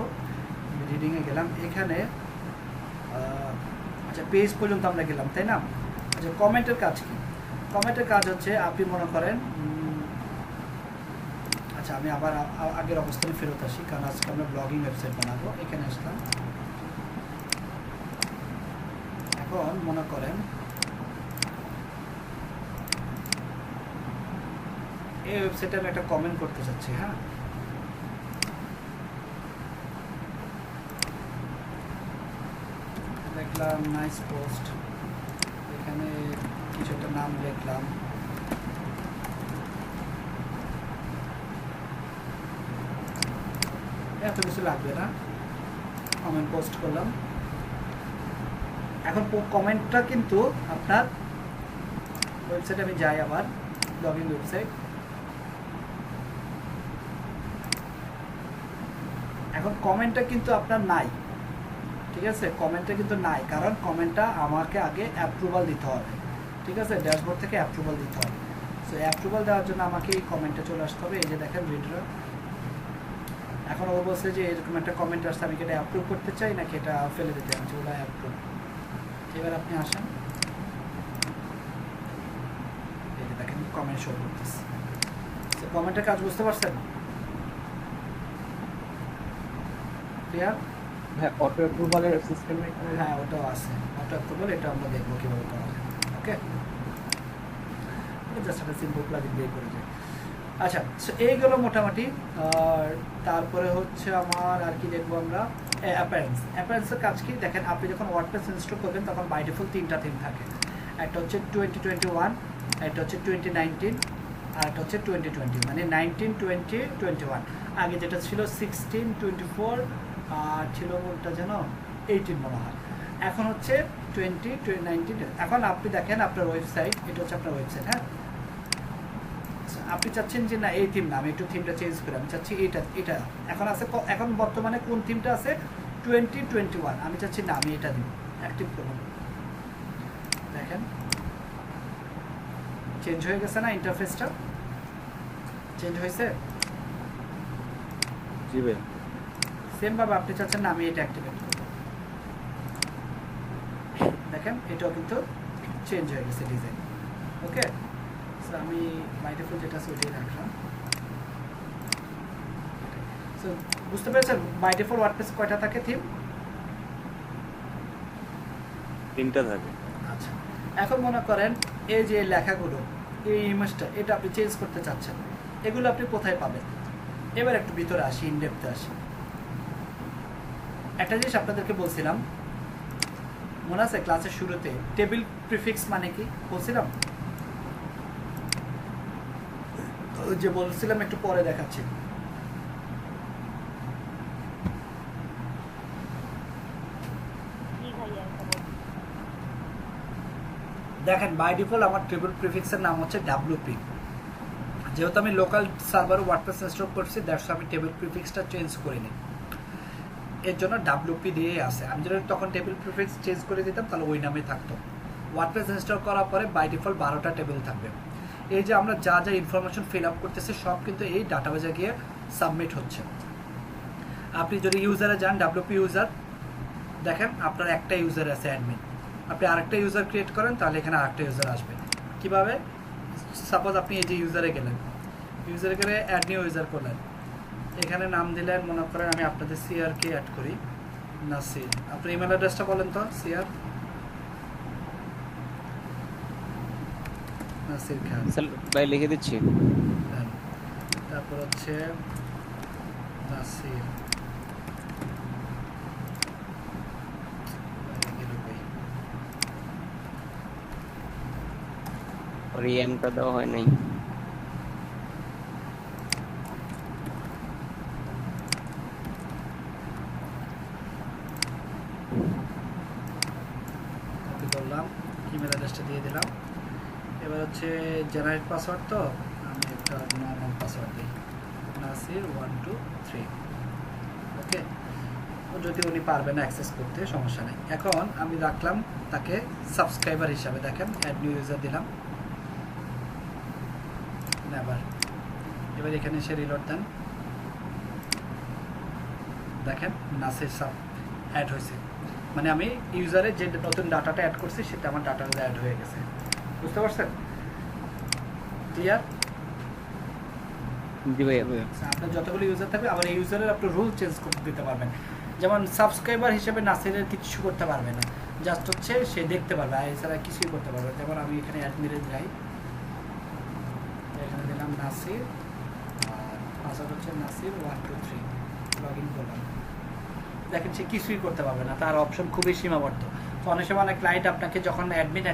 রিডিংয়ে গেলাম, এখানে আচ্ছা পেজ পর্যন্ত আমরা গেলাম, তাই না? আচ্ছা কমেন্টের কাজ কি? কমেন্টের কাজ হচ্ছে আপনি মনে করেন, আচ্ছা আমি আবার আগের অবস্থানে ফেরত আসি, কারণ আজকে আমরা ব্লগিং ওয়েবসাইট বানাবো। এখানে আসলাম, এখন মনে করেন এই ওয়েবসাইটে আমি একটা কমেন্ট করতে চাচ্ছি। হ্যাঁ, লিখলাম নাইস পোস্ট, এখানে কিছু একটা নাম লিখলাম, এত কিছু লাগবে না, কমেন্ট পোস্ট করলাম। এখন কমেন্টটা কিন্তু আপনার ওয়েবসাইটে আমি যাই, আবার ব্লগিং ওয়েবসাইট, এখন কমেন্টটা কিন্তু আপনার নাই, ঠিক আছে? কমেন্টটা কিন্তু নাই, কারণ কমেন্টটা আমাকে আগে অ্যাপ্রুভাল দিতে হবে, ঠিক আছে? ড্যাশবোর্ড থেকে অ্যাপ্রুভাল দিতে হবে। সো অ্যাপ্রুভাল দেওয়ার জন্য আমাকে এই কমেন্টে চলে আসতে হবে। এই যে দেখেন রিডার, এখন ও বলছে যে এরকম একটা কমেন্ট আসছে, আমি কি এটা অ্যাপ্রুভ করতে চাই নাকি এটা ফেলে দিতে, আমি ওটা অ্যাপ্রুভ। এবার আপনি আসেন, এই যে দেখেন কমেন্ট শো করতেছে। তো কমেন্টের কাজ বুঝতে পারছেন? ক্লিয়ার? হ্যাঁ, অটো অ্যাপ্রুভালের সিস্টেম হ্যাঁ, ওটাও আছে, অটো অ্যাপ্রুভাল। এটা আমরা দেখবো কীভাবে করা যায়। ওকে, জাস্ট একটা সিম্পল প্লাগইন দিয়ে করে যায়। আচ্ছা, সো এইগুলো মোটামুটি। আর তারপরে হচ্ছে আমার আর কি দেখবো আমরা, অ্যাপারেন্স। অ্যাপারেন্সের কাজ কি দেখেন, আপনি যখন ওয়ার্ডপ্রেস ইনস্টল করবেন তখন বাই ডিফল্ট 3টা থিম থাকে। একটা হচ্ছে 2021, একটা হচ্ছে 2019, আর একটা হচ্ছে 2020, মানে 19, 20, 21। আগে যেটা ছিল 16, 24, আর ছিল ওটা যেন 18 মনে হয়। এখন হচ্ছে 20, 19। এখন আপনি দেখেন আপনার ওয়েবসাইট, এটা হচ্ছে আপনার ওয়েবসাইট। হ্যাঁ, আপনি চাচ্ছেন যে না এই থিম না, আমি একটু থিমটা চেঞ্জ করি, আমি চাচ্ছি এটা এখন আছে। এখন বর্তমানে কোন থিমটা আছে? 2021। আমি চাচ্ছি না আমি এটা দিব, অ্যাক্টিভ করুন। দেখেন চেঞ্জ হয়ে গেছে না, ইন্টারফেসটা চেঞ্জ হয়েছে। জি ভাইয়া। সেম ভাবে আপনি চাচ্ছেন না আমি এটা অ্যাক্টিভেট করব, দেখেন এটাও কিন্তু চেঞ্জ হয়ে গেছে ডিজাইন। ওকে, সো আমি বাই ডিফল্ট যেটা আছে ওইটাই রাখলাম। সো বুঝতে পেরেছেন বাই ডিফল্ট ওয়ার্ডপ্রেস কয়টা থাকে থিম? 3টা থাকে। আচ্ছা, এখন মনে করেন এই যে লেখাগুলো, এই ইমেজটা, এটা আপনি চেঞ্জ করতে চাচ্ছেন, এগুলো আপনি কোথায় পাবেন? এবার একটু ভিতরে আসি, ইনডেপথে আসি। একটা জিনিস আপনাদেরকে বলছিলাম, মনে আছে ক্লাসের শুরুতে টেবিল প্রিফিক্স মানে কি বলছিলাম? যে বলছিলাম একটু পরে দেখাচ্ছি। জি ভাইয়া, এটা বলুন। দেখেন বাই ডিফল্ট আমার টেবিল প্রিফিক্সের নাম হচ্ছে WP। যেহেতু আমি লোকাল সার্ভারে ওয়ার্ডপ্রেস ইনস্টল করছি, দ্যাটস আমি টেবিল প্রিফিক্সটা চেঞ্জ করিনি, এর জন্য WP দিয়েই আছে। আমি যদি তখন টেবিল প্রিফিক্স চেঞ্জ করে দিতাম তাহলে ওই নামে থাকতো। ওয়ার্ডপ্রেস ইনস্টল করার পরে বাই ডিফল্ট 12টা টেবিল থাকবে। এই যে আমরা যা যা ইনফরমেশন ফিল আপ করতেছি সব কিন্তু এই ডাটাবেজে গিয়ে সাবমিট হচ্ছে। আপনি যদি ইউজারে যান, WP ইউজার, দেখেন আপনার একটা ইউজার আছে অ্যাডমিন, আপনি আরেকটা ইউজার ক্রিয়েট করেন তাহলে এখানে আরেকটা ইউজার আসবে। কিভাবে? সাপোজ আপনি এই যে ইউজারে গেলেন, ইউজারে গেলে অ্যাড নিউ ইউজার করলেন, এখানে নাম দিলেন, মনে করেন আমি আপনাদের সিআরকে অ্যাড করি, নাসির। আপনার ইমেল অ্যাড্রেসটা বলেন তো, সিআর নাসির খান। স্যার ভাই লিখে দিচ্ছি। হ্যাঁ, তারপর হচ্ছে নাসির আর এমটা দেওয়া হয় নাই। কপি করলাম, ইমেল অ্যাড্রেসটা দিয়ে দিলাম। এবার হচ্ছে জেনারেট পাসওয়ার্ড, তো আমি একটা নর্মাল পাসওয়ার্ড দিই, নাসির 1 2 3। ওকে, যদি উনি পারবে না অ্যাক্সেস করতে সমস্যা নেই। এখন আমি রাখলাম তাকে সাবস্ক্রাইবার হিসাবে, দেখেন অ্যাড নিউ ইউজার দিলাম, নেভার। এবার এখানে এসে রিলোড দেন, দেখেন নাসির সাব অ্যাড হয়েছে, মানে আমি ইউজারে যে নতুন ডাটাটা অ্যাড করছি সেটা আমার ডাটাতে অ্যাড হয়ে গেছে। বুঝতে পারছেন? ক্লিয়ার? জি ভাইয়া। আপনার যতগুলো ইউজার থাকবে আবার এই ইউজারের আপনি রুল চেঞ্জ করতে দিতে পারবেন। যেমন সাবস্ক্রাইবার হিসেবে নাসিরের কিছু করতে পারবে না, জাস্ট হচ্ছে সে দেখতে পারবে, আর এছাড়া কিছুই করতে পারবে। যেমন আমি এখানে অ্যাডমিনে যাই, এখানে দিলাম নাসির, আর পাসওয়ার্ড হচ্ছে নাসির 1 2 3, লগ ইন করলাম। দেখেন সে কিছুই করতে পারবে না, তার অপশন খুবই সীমাবদ্ধ। তো অনেক সময় অনেক ক্লায়েন্ট আপনাকে যখন অ্যাডমিন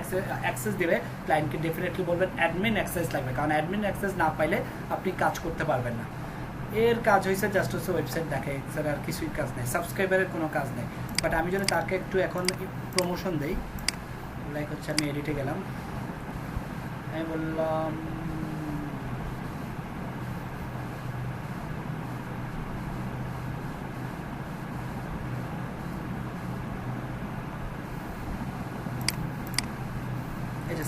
অ্যাক্সেস দেবে, ক্লায়েন্টকে ডেফিনেটলি বলবেন অ্যাডমিন অ্যাক্সেস লাগবে, কারণ অ্যাডমিন অ্যাক্সেস না পাইলে আপনি কাজ করতে পারবেন না। এর কাজ হয়েছে জাস্ট হচ্ছে ওয়েবসাইট দেখে, এছাড়া আর কিছুই কাজ নেই, সাবস্ক্রাইবারের কোনো কাজ নেই। বাট আমি যদি তাকে একটু এখন প্রমোশন দেই, লাইক হচ্ছে আমি এডিটে গেলাম, আমি বললাম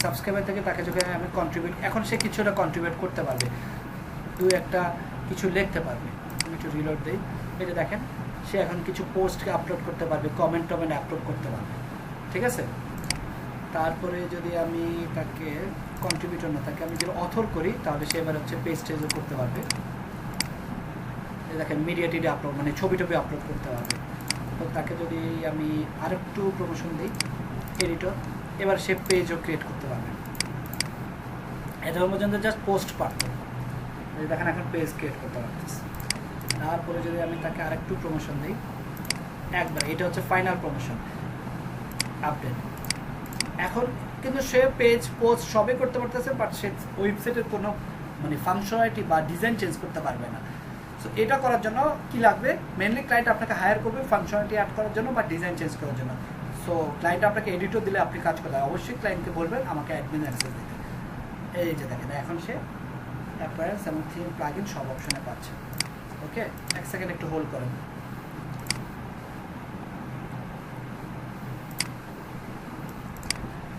সাবস্ক্রাইবার থেকে তাকে যদি আমি কন্ট্রিবিউট, এখন সে কিছুটা কন্ট্রিবিউট করতে পারবে, দুই একটা কিছু লিখতে পারবে। আমি একটু রিলোড দিই, এই যে দেখেন সে এখন কিছু পোস্টকে আপলোড করতে পারবে, কমেন্ট আপলোড করতে পারবে, ঠিক আছে। তারপরে যদি আমি তাকে কন্ট্রিবিউটর না তাকে আমি যদি অথর করি, তাহলে সে এবার হচ্ছে পেজ টেজও করতে পারবে। এই দেখেন মিডিয়া টিডি আপলোড, মানে ছবি টবি আপলোড করতে পারবে। তো তাকে যদি আমি আরেকটু প্রমোশন দিই, এডিটর, এবার সে পেজও ক্রিয়েট করতে পারবে। এটা পর্যন্ত জাস্ট পোস্ট পারত, দেখেন এখন পেজ ক্রিয়েট করতে পারতেছে। তারপরে যদি আমি তাকে আরেকটু প্রমোশন দিই একবার, এটা হচ্ছে ফাইনাল প্রমোশন আপডেট। এখন কিন্তু সে পেজ পোস্ট সবই করতে পারতেছে, বাট সে ওয়েবসাইটের কোনো মানে ফাংশনালিটি বা ডিজাইন চেঞ্জ করতে পারবে না। সো এটা করার জন্য কি লাগবে, মেনলি ক্লায়েন্ট আপনাকে হায়ার করবে ফাংশনালিটি অ্যাড করার জন্য বা ডিজাইন চেঞ্জ করার জন্য। সো ক্লায়েন্ট আপনাকে এডিটর দিলে আপনি কাজ করতে হবে, অবশ্যই ক্লায়েন্টকে বলবেন আমাকে অ্যাডমিন অ্যাক্সেস দিতে। এই যে দেখেন এখন সে অ্যাপারেন্স এবং থিম প্লাগইন সব অপশনে পাচ্ছে। ওকে, এক সেকেন্ড একটু হোল্ড করেন।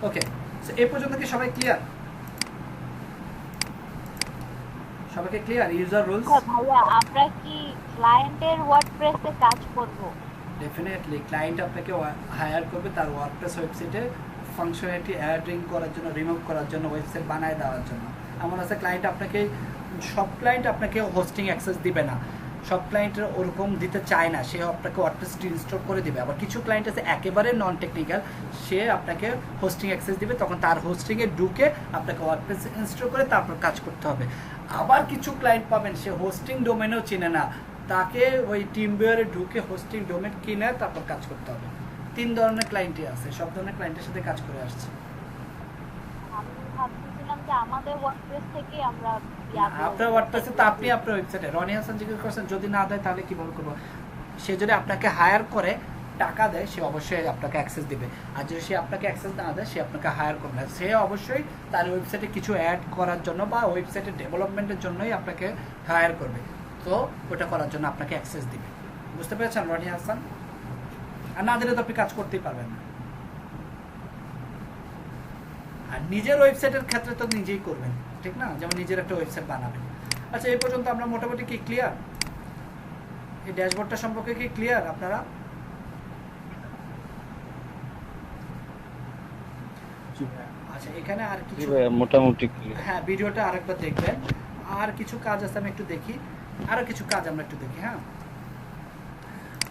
ওকে, সো এই পর্যন্ত কি সবাই ক্লিয়ার? সবাইকে ক্লিয়ার ইউজার রুলস? ভাইয়া আমরা কি ক্লায়েন্টের ওয়ার্ডপ্রেসে কাজ করব? ডেফিনেটলি ক্লায়েন্ট আপনাকে হায়ার করবে তার ওয়ার্ডপ্রেস ওয়েবসাইটে ফাংশনালিটি অ্যাডিং করার জন্য, রিমুভ করার জন্য, ওয়েবসাইট বানায় দেওয়ার জন্য। এমন আছে ক্লায়েন্ট আপনাকে, সব ক্লায়েন্ট আপনাকে হোস্টিং অ্যাক্সেস দিবে না, সব ক্লায়েন্টের ওরকম দিতে চায় না, সে আপনাকে ওয়ার্ডপ্রেসটি ইনস্টল করে দিবে। আবার কিছু ক্লায়েন্ট আছে একেবারে নন টেকনিক্যাল, সে আপনাকে হোস্টিং অ্যাক্সেস দিবে, তখন তার হোস্টিংয়ে ঢুকে আপনাকে ওয়ার্ডপ্রেস ইনস্টল করে তারপর কাজ করতে হবে। আবার কিছু ক্লায়েন্ট পাবেন সে হোস্টিং ডোমেনও চেনে না, তাকে ওই টিমওয়্যারে ঢুকে হোস্টিং ডোমেন কিনে তারপর কাজ করতে হবে। 3 ধরনের ক্লায়েন্টই আছে, সব ধরনের ক্লায়েন্টের সাথে কাজ করে আসছে। আমি ভাবতেছিলাম যে আমাদের ওয়ার্ডপ্রেস থেকে আমরা আপনার ওয়ার্ডপ্রেসে তো আপনি আপনার ওয়েবসাইটে রনি হাসান জিজ্ঞেস করছেন, যদি না দেয় তাহলে কিভাবে করবো? সে যদি আপনাকে হায়ার করে টাকা দেয়, সে অবশ্যই আপনাকে অ্যাক্সেস দিবে। আর যদি সে আপনাকে অ্যাক্সেস না দেয়, সে আপনাকে হায়ার করবে না। সে অবশ্যই তার ওয়েবসাইটে কিছু অ্যাড করার জন্য বা ওয়েবসাইটের ডেভেলপমেন্টের জন্যই আপনাকে হায়ার করবে। তো ওটা করার জন্য আপনাকে অ্যাক্সেস দিবে। বুঝতে পেরেছেন রনি হাসান? আর না দিলে তো আপনি কাজ করতেই পারবেন না। আর নিজের ওয়েবসাইটের ক্ষেত্রে তো নিজেই করবেন, ঠিক না? যেমন নিজের একটা ওয়েবসাইট বানাবেন। আচ্ছা, এই পর্যন্ত আমরা মোটামুটি কি ক্লিয়ার? এই ড্যাশবোর্ডটা সম্পর্কে কি ক্লিয়ার আপনারা? আচ্ছা, এখানে আর কিছু মোটামুটি ক্লিয়ার। হ্যাঁ, ভিডিওটা আরেকবার দেখবেন। আর কিছু কাজ আছে আমি একটু দেখি, আরো কিছু কাজ আমরা একটু দেখি। হ্যাঁ,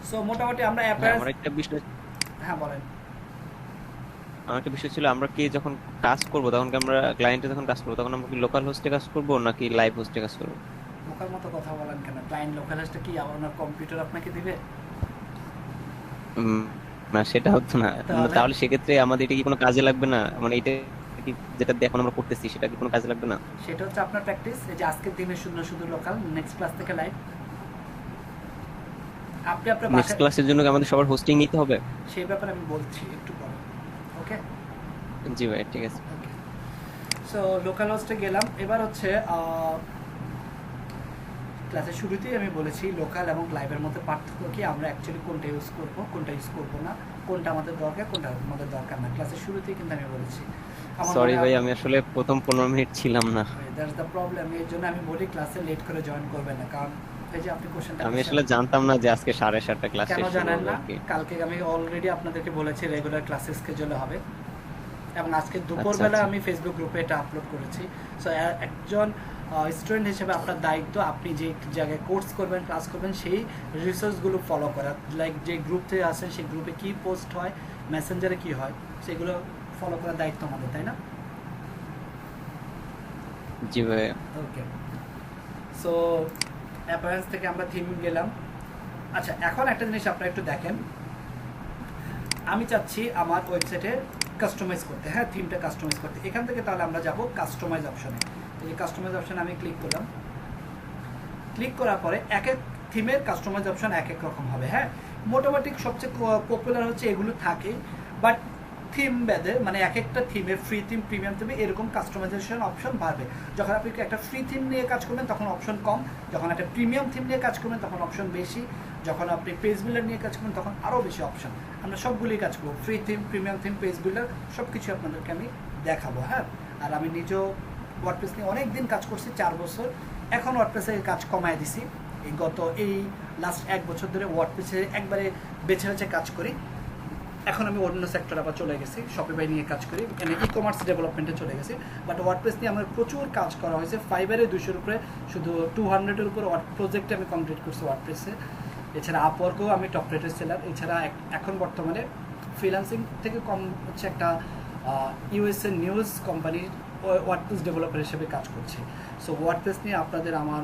সো মোটামুটি আমরা আমার একটা বিষয়, হ্যাঁ বলেন। আমার একটা বিষয় ছিল, আমরা কি যখন কাজ করব তখন কি আমরা ক্লায়েন্টে যখন কাজ করব তখন আমরা কি লোকাল হোস্টে কাজ করব নাকি লাইভ হোস্টে কাজ করব? বোকার মতো কথা বলেন কেন? ক্লায়েন্ট লোকাল হোস্টে কি আপনার কম্পিউটার আপনাকে দিবে? না, সেটা হতো না। তাহলে সেক্ষেত্রে আমাদের এটা কি কোনো কাজে লাগবে না? মানে এটা কি যেটা এখন আমরা করতেছি সেটা কি কোনো কাজে লাগবে না? সেটা হচ্ছে আপনার প্র্যাকটিস। এই যে আজকের দিনে শুধু লোকাল, নেক্সট ক্লাস থেকে লাইভ। আপনি আপনার নেক্সট ক্লাসের জন্য কি আমাদের সবার হোস্টিং নিতে হবে? সেই ব্যাপারে আমি বলছি একটু পরে। ওকে, জি ভাই, ঠিক আছে। ওকে, সো লোকাল হোস্টে গেলাম। এবার হচ্ছে ক্লাসের শুরুতেই আমি বলেছি লোকাল এবং লাইভের মধ্যে পার্থক্য কি, আমরা অ্যাকচুয়ালি কোনটা ইউজ করব, কোনটা ইউজ করব না, কোনটা আমাদের দরকার, কোনটা আমাদের দরকার না। ক্লাসের শুরুতেই কিন্তু আমি বলেছি। সরি ভাই, আমি আসলে প্রথম 15 মিনিট ছিলাম না। That's the problem. এর জন্য আমি বলি ক্লাসে লেট করে জয়েন করবেন না, কারণ এই যে আপনি কোশ্চেনটা আমি আসলে জানতাম না যে আজকে 7:30 ক্লাস শেষ কেন হবে জানেন না? আর কি। কালকে আমি অলরেডি আপনাদেরকে বলেছি রেগুলার ক্লাসেস স্কেজুলে হবে, এবং আজকে দুপুরবেলা আমি ফেসবুক গ্রুপে এটা আপলোড করেছি। সো একজন স্টুডেন্ট হিসেবে আপনার দায়িত্ব, আপনি যে জায়গায় কোর্স করবেন, ক্লাস করবেন, সেই রিসোর্সগুলো ফলো করা। লাইক যে গ্রুপ থেকে আসেন সেই গ্রুপে কী পোস্ট হয়, মেসেঞ্জারে কী হয়, সেগুলো ফলো করার দায়িত্ব আমাদের, তাই না? জি ভাই। ওকে, সো অ্যাপারেন্স থেকে আমরা থিম গেলাম। আচ্ছা, এখন একটা জিনিস আপনারা একটু দেখেন। আমি চাচ্ছি আমার ওয়েবসাইটে কাস্টমাইজ করতে, হ্যাঁ থিমটা কাস্টমাইজ করতে। এখান থেকে তাহলে আমরা যাব কাস্টমাইজ অপশনে। এই কাস্টমাইজ অপশনে আমি ক্লিক করলাম। ক্লিক করার পরে এক এক থিমের কাস্টমাইজ অপশন এক এক রকম হবে। হ্যাঁ, মোটামুটি সবচেয়ে পপুলার হচ্ছে এগুলো থাকে, বাট থিম বেঁধে মানে এক একটা থিমে ফ্রি থিম, প্রিমিয়াম থিমে এরকম কাস্টমাইজেশন অপশন বাড়বে। যখন আপনি একটা ফ্রি থিম নিয়ে কাজ করবেন তখন অপশন কম, যখন একটা প্রিমিয়াম থিম নিয়ে কাজ করবেন তখন অপশন বেশি, যখন আপনি পেজ বিল্ডার নিয়ে কাজ করবেন তখন আরও বেশি অপশন। আমরা সবগুলোই কাজ করবো, free theme, premium theme, page builder, সব কিছু আপনাদেরকে আমি দেখাবো। হ্যাঁ, আর আমি নিজেও ওয়ার্ডপ্রেস নিয়ে অনেক দিন কাজ করছি, 4 বছর। এখন ওয়ার্ডপ্রেসে কাজ কমায় দিছি, এই লাস্ট 1 বছর ধরে ওয়ার্ডপ্রেসে একবারে বেছে বেছে কাজ করি। এখন আমি অন্য সেক্টরে আবার চলে গেছি, শপিফাই নিয়ে কাজ করি, মানে ই কমার্স ডেভেলপমেন্টে চলে গেছি। বাট ওয়ার্ডপ্রেস নিয়ে আমার প্রচুর কাজ করা হয়েছে। ফাইবারে 200-এর উপরে, শুধু 200-এর উপর প্রজেক্টে আমি কমপ্লিট করছি ওয়ার্ডপ্রেসে। এছাড়া আপওয়ার্কেও আমি টপ রেটেড সেলার। এছাড়া এখন বর্তমানে ফ্রিল্যান্সিং থেকে কম হচ্ছে একটা ইউএসএ নিউজ কোম্পানির ওয়ার্ডপ্রেস ডেভেলপার হিসেবে কাজ করছি। সো ওয়ার্ডপ্রেস নিয়ে আমার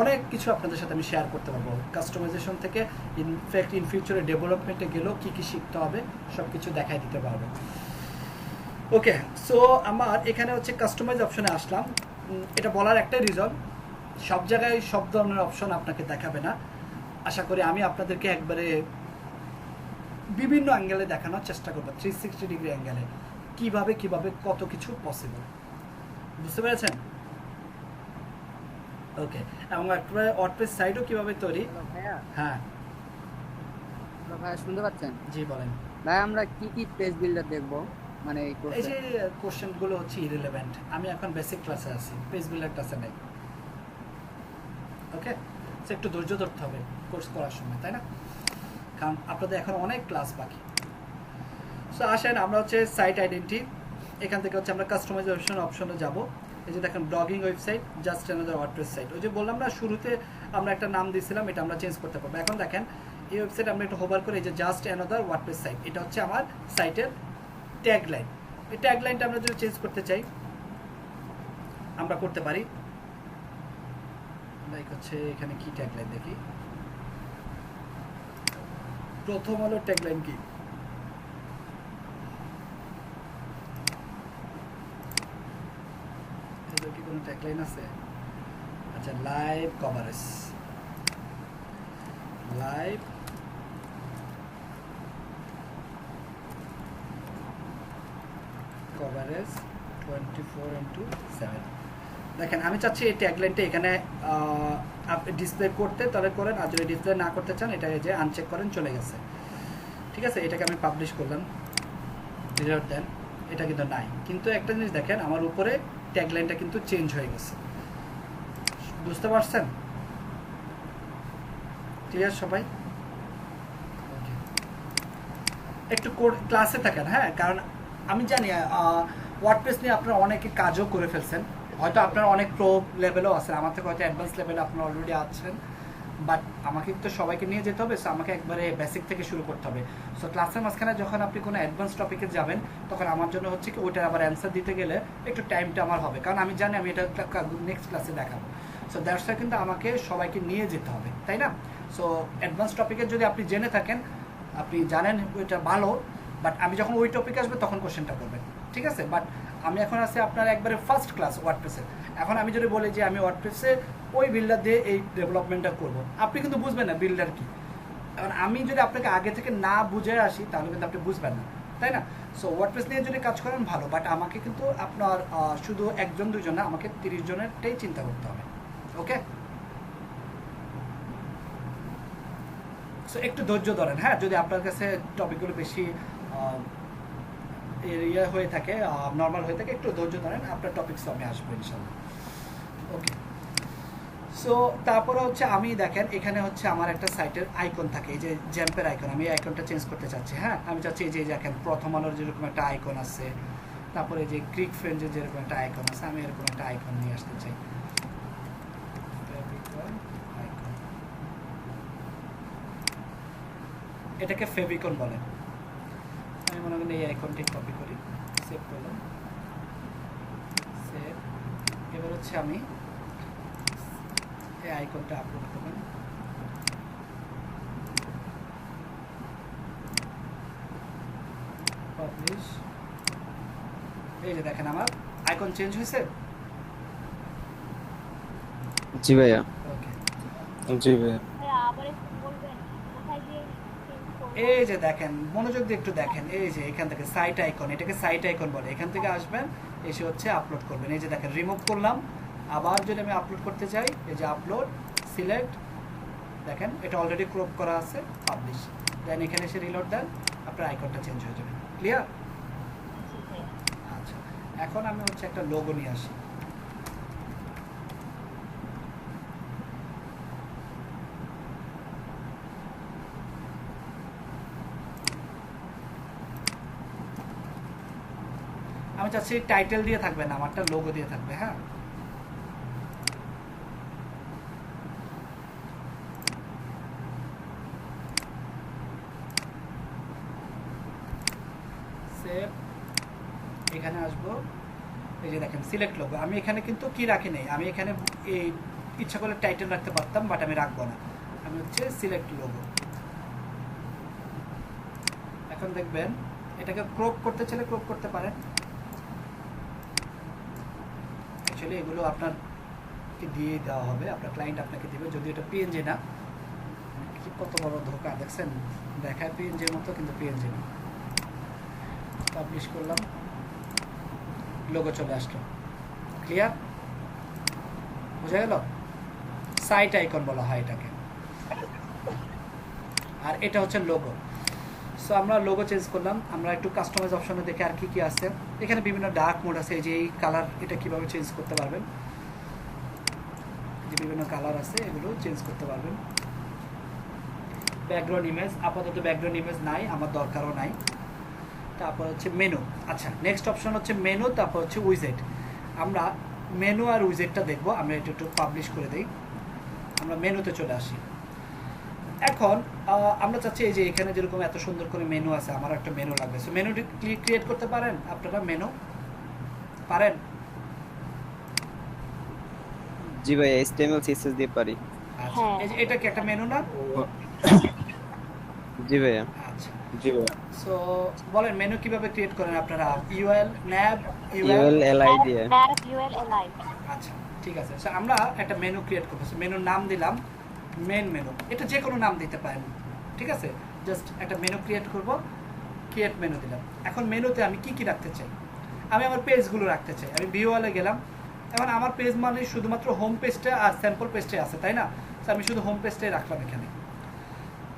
অনেক কিছু আপনাদের সাথে আমি শেয়ার করতে পারবো, কাস্টমাইজেশন থেকে ইনফ্যাক্ট ইন ফিউচারে ডেভেলপমেন্টে গেলেও কী কী শিখতে হবে সব কিছু দেখাই দিতে পারবো। ওকে, সো আমার এখানে হচ্ছে কাস্টমাইজ অপশনে আসলাম। এটা বলার একটাই রিজন, সব জায়গায় সব ধরনের অপশন আপনাকে দেখাবে না। আশা করি আমি আপনাদেরকে একবারে বিভিন্ন অ্যাঙ্গেলে দেখানোর চেষ্টা করবো, 360 ডিগ্রি অ্যাঙ্গেলে কিভাবে কত কিছু পসিবল। বুঝতে পেরেছেন? ওকে, এবং ওয়ার্ডপ্রেস সাইটও কিভাবে তৈরি। ভাইয়া, হ্যাঁ ভাইয়া শুনতে পাচ্ছেন? জি বলেন। ভাই আমরা কি কি পেজ বিল্ডার দেখবো, মানে এই এই কোর্সে? যে কোশ্চেনগুলো হচ্ছে ইরিলেভেন্ট, আমি এখন বেসিক ক্লাসে আছি, পেজ বিল্ডার ক্লাসে নাই। ওকে, সো একটু ধৈর্য ধরতে হবে কোর্স করার সময়, তাই না? কারণ আপনাদের এখন অনেক ক্লাস বাকি। সো আসেন আমরা হচ্ছে সাইট আইডেন্টি, এখান থেকে হচ্ছে আমরা কাস্টমাইজেশন অপশনে যাব। এই যে দেখেন blogging website, just another WordPress site. ওই যে বললাম না শুরুতে আমরা একটা নাম দিয়েছিলাম, এটা আমরা চেঞ্জ করতে পারবো। এখন দেখেন এই ওয়েবসাইট আমরা একটু হোভার করে, এই যে জাস্ট অ্যানাদার ওয়ার্ডপ্রেস সাইট, এটা হচ্ছে আমার সাইটের ট্যাগলাইন। এই ট্যাগলাইনটা আমরা যদি চেঞ্জ করতে চাই আমরা করতে পারি। লাইক হচ্ছে এখানে কি ট্যাগলাইন দেখি, প্রথম হলো ট্যাগলাইন কি, এদের কি কোনো ট্যাগলাইন আছে? আচ্ছা, লাইভ কভারেজ, লাইভ কভারেজ 24/7। দেখেন আমি চাচ্ছি এই ট্যাগলাইনটা এখানে আপনি ডিসপ্লে করতে, তাহলে করেন, আর যদি ডিসপ্লে না করতে চান এটা যে আনচেক করেন, চলে গেছে। ঠিক আছে, এটাকে আমি পাবলিশ করলাম, রিজাল্ট দেন, এটা কিন্তু নাই। কিন্তু একটা জিনিস দেখেন, আমার উপরে ট্যাগলাইনটা কিন্তু চেঞ্জ হয়ে গেছে। বুঝতে পারছেন? ক্লিয়ার সবাই? একটু ক্লাসে থাকেন, হ্যাঁ, কারণ আমি জানি ওয়ার্ডপ্রেস নিয়ে আপনারা অনেকে কাজও করে ফেলছেন, হয়তো আপনারা অনেক প্রো লেভেলও আছেন, আমার থেকে হয়তো অ্যাডভান্স লেভেলে আপনারা অলরেডি আছেন। বাট আমাকে তো সবাইকে নিয়ে যেতে হবে, সো আমাকে একবারে বেসিক থেকে শুরু করতে হবে। সো ক্লাসের মাঝখানে যখন আপনি কোনো অ্যাডভান্স টপিকে যাবেন, তখন আমার জন্য হচ্ছে কি ওইটার আবার অ্যান্সার দিতে গেলে একটু টাইমটা আমার হবে, কারণ আমি জানি আমি এটা নেক্সট ক্লাসে দেখাবো। সো দ্যাটস ওয়াই কিন্তু আমাকে সবাইকে নিয়ে যেতে হবে, তাই না? সো অ্যাডভান্স টপিকের যদি আপনি জেনে থাকেন, আপনি জানেন ওইটা ভালো, বাট আমি যখন ওই টপিকে আসবে তখন কোশ্চেনটা করবেন, ঠিক আছে? বাট আমি এখন আছি আপনার একবারে ফার্স্ট ক্লাস ওয়ার্ডপ্রেসের। এখন আমি যদি বলি যে আমি ওয়ার্ডপ্রেসে ওই বিল্ডার দিয়ে এই ডেভেলপমেন্টটা করব, আপনি কিন্তু বুঝবেন না বিল্ডার কি। কারণ আমি যদি আপনাকে আগে থেকে না বুঝে আসি তাহলে কিন্তু আপনি বুঝবেন না, তাই না? সো ওয়ার্ডপ্রেস নিয়ে যদি কাজ করেন ভালো, বাট আমাকে কিন্তু আপনার শুধু 1-2 জন না, আমাকে 30 জনেরটাই চিন্তা করতে হবে। ওকে, সো একটু ধৈর্য ধরেন, হ্যাঁ, যদি আপনার কাছে টপিকগুলো বেশি ইয়ে হয়ে থাকে, নর্মাল হয়ে থাকে, একটু ধৈর্য ধরেন, আপনার টপিকস আমি আসবো ইনশাল্লাহ। ওকে, সো তারপরে হচ্ছে আমি দেখেন এখানে হচ্ছে আমার একটা সাইটের আইকন থাকে, এই যে জ্যাম্পের আইকন, আমি এই আইকনটা চেঞ্জ করতে চাচ্ছি। হ্যাঁ, আমি চাচ্ছি এই যে দেখেন প্রথম আলোর যেরকম একটা আইকন আছে, তারপরে যে ক্রিক ফ্রেন্ডের যেরকম একটা আইকন আছে, আমি এরকম একটা আইকন নিয়ে আসতে চাই। এটাকে ফেভিকন বলে। আমি মনে করি এই আইকনটি কপি করি, সেভ করলাম, সেভ। এবার হচ্ছে আমি এই আইকনটা আপলোড করবেন, পাবলিশ। এই যে দেখেন আমার আইকন চেঞ্জ হয়েছে। জি ভাইয়া। ওকে, জি ভাইয়া। আবার একটু বলবেন কোথায় গিয়ে চেঞ্জ করব? এই যে দেখেন, মনোযোগ দিয়ে একটু দেখেন, এই যে এখান থেকে সাইট আইকন, এটাকে সাইট আইকন বলে। এখান থেকে আসবেন, এসে হচ্ছে আপলোড করবেন। এই যে দেখেন রিমুভ করলাম, আবার যদি আমি আপলোড করতে চাই, এই যে আপলোড, সিলেক্ট, দেখেন এটা অলরেডি ক্রপ করা আছে, পাবলিশ। দেন এখানে এসে রিলোড দেন, আপনার আইকনটা চেঞ্জ হয়ে যাবে। ক্লিয়ার? আচ্ছা, এখন আমি হচ্ছে একটা লোগো নিয়ে আসি। আমি চাচ্ছি টাইটেল দিয়ে থাকবে না, আমারটা লোগো দিয়ে থাকবে। হ্যাঁ, সেভ, এখানে আসবো, এই যে দেখেন সিলেক্ট লোগো। আমি এখানে কিন্তু কি রাখি নাই, আমি এখানে এই ইচ্ছা করলে টাইটেল রাখতে পারতাম, বাট আমি রাখবো না। আমি হচ্ছে সিলেক্ট লোগো। এখন দেখবেন এটাকে ক্রপ করতে চাইলে ক্রপ করতে পারেন। অ্যাকচুয়ালি এগুলো আপনাকে দিয়ে দেওয়া হবে, আপনার ক্লায়েন্ট আপনাকে দিবে, যদি এটা পিএনজি না। কি কত বড় ধোকা দেখছেন, দেখায় পিএনজির মতো কিন্তু পিএনজি না। পাবলিশ করলাম, লোগো চলে আসলো। ক্লিয়ার? বোঝা গেল? সাইট আইকন বলা হয় এটাকে, আর এটা হচ্ছে লোগো। সো আমরা লোগো চেঞ্জ করলাম। আমরা একটু কাস্টমাইজ অপশনে দেখে আর কি কি আছে। এখানে বিভিন্ন ডার্ক মোড আছে, এই যে এই কালার, এটা কিভাবে চেঞ্জ করতে পারবেন, যে বিভিন্ন কালার আছে এগুলো চেঞ্জ করতে পারবেন। ব্যাকগ্রাউন্ড ইমেজ, আপাতত ব্যাকগ্রাউন্ড ইমেজ নাই, আমার দরকারও নাই। তারপর হচ্ছে মেনু। আচ্ছা, নেক্সট অপশন হচ্ছে মেনু, তারপর হচ্ছে উইজেট। আমরা মেনু আর উইজেটটা দেখবো। আমরা এটা একটু পাবলিশ করে দিই। আমরা মেনুতে চলে আসি। এখন আমরা চাচ্ছি এই যে এখানে যেরকম এত সুন্দর করে মেনু আছে, আমার একটা মেনু লাগবে। সো মেনুটি ক্রিয়েট করতে পারেন আপনারা? মেনু পারেন? জি ভাই, HTML CSS দিয়ে পারি। আচ্ছা, এই যে এটা কি একটা মেনু না? জি ভাইয়া। আচ্ছা, জি ভাইয়া। সো বলেন মেনু কিভাবে ক্রিয়েট করেন আপনারা? ইউএল, ন্যাব, UL LI দিয়ে। ন্যাব ইউএল এলআই। আচ্ছা, ঠিক আছে। সো আমরা একটা মেনু ক্রিয়েট করবো। সো মেনুর নাম দিলাম মেন মেনু। এটা যে কোনো নাম দিতে পারেন, ঠিক আছে? জাস্ট একটা মেনু ক্রিয়েট করব, ক্রিয়েট মেনু দিলাম। এখন মেনুতে আমি কি কি রাখতে চাই? আমি আমার পেজগুলো রাখতে চাই। আমি ভিউয়ালে গেলাম। এখন আমার পেজ মানে শুধুমাত্র হোম পেজটা আর স্যাম্পল পেজটাই আছে, তাই না? তো আমি শুধু হোম পেজটাই রাখলাম এখানে।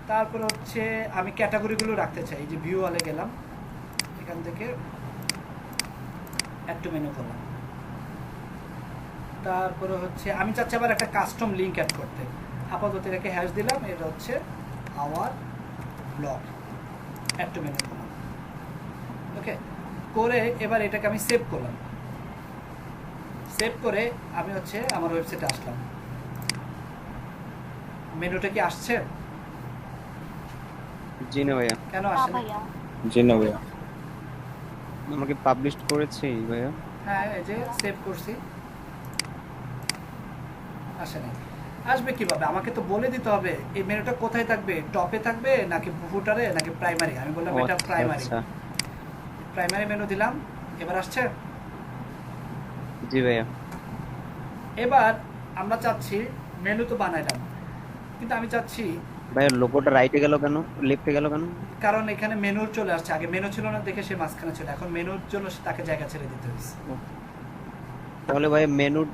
তারপর হচ্ছে আমি ক্যাটাগরিগুলো রাখতে চাই। এই যে ভিউয়ালে গেলাম, এখান থেকে অ্যাড টু মেনু করলাম। তারপরে হচ্ছে আমি চাচ্ছি আবার একটা কাস্টম লিঙ্ক অ্যাড করতে। আপাতত এটাকে হ্যাশ দিলাম, এটা হচ্ছে our blog, add to menu করলাম। ওকে, করে এবার এটাকে আমি সেভ করলাম। সেভ করে আমি হচ্ছে আমার ওয়েবসাইটে আসলাম। মেনুটা কি আসছে? জি না ভাইয়া। কেন না আসে না? ভাইয়া, জি না ভাইয়া। আমাকে পাবলিশ করেছে ভাইয়া। হ্যাঁ, এই যে সেভ করছি, আসে না। আসবে কিভাবে? আমাকে তো বলে দিতে হবে এই মেনুটা কোথায় থাকবে, টপে থাকবে নাকি ফুটারে নাকি প্রাইমারি। আমি বললাম এটা প্রাইমারি। আচ্ছা, প্রাইমারি মেনু দিলাম। এবার আসছে? জি ভাইয়া। এবার আমরা চাচ্ছি মেনু তো বানাইলাম, কিন্তু আমি চাচ্ছি, ভাইয়া লোগোটা রাইটে গেল কেন, লেফটে গেল কেন? কারণ এখানে মেনুর চলে আসছে। আগে মেনু ছিল না দেখে সে মাঝখানে ছিল, এখন মেনুর জন্য তাকে জায়গা ছেড়ে দিতে হয়েছে। তাহলে ভাইয়া মেনুর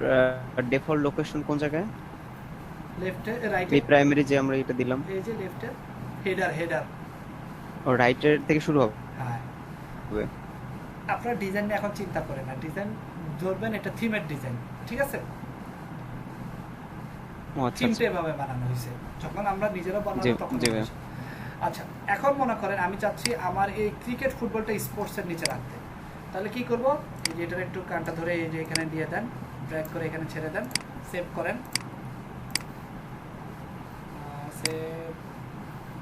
ডিফল্ট লোকেশন কোন জায়গায়? লেফটে, রাইটে, এই প্রাইমারি যে আমরা এটা দিলাম, এই যে লেফটে হেডার, হেডার। ও রাইটের থেকে শুরু হবে। হ্যাঁ, আপনার ডিজাইন নিয়ে এখন চিন্তা করেন না, ডিজাইন ধরবেন এটা থিমের ডিজাইন, ঠিক আছে? ও আচ্ছা থিমটা এভাবে বানানো হয়েছে, যখন আমরা নিজেরা বানাবো জি, তখন জি হয়েছে। ভাইয়া। আচ্ছা, এখন মনে করেন আমি চাচ্ছি আমার এই ক্রিকেট ফুটবলটা স্পোর্টসের নিচে রাখতে। তাহলে কি করব? এই যে এটার একটু কানটা ধরে এই যে এখানে দিয়ে দেন, ড্র্যাগ করে এখানে ছেড়ে দেন, সেভ করেন। সেভ,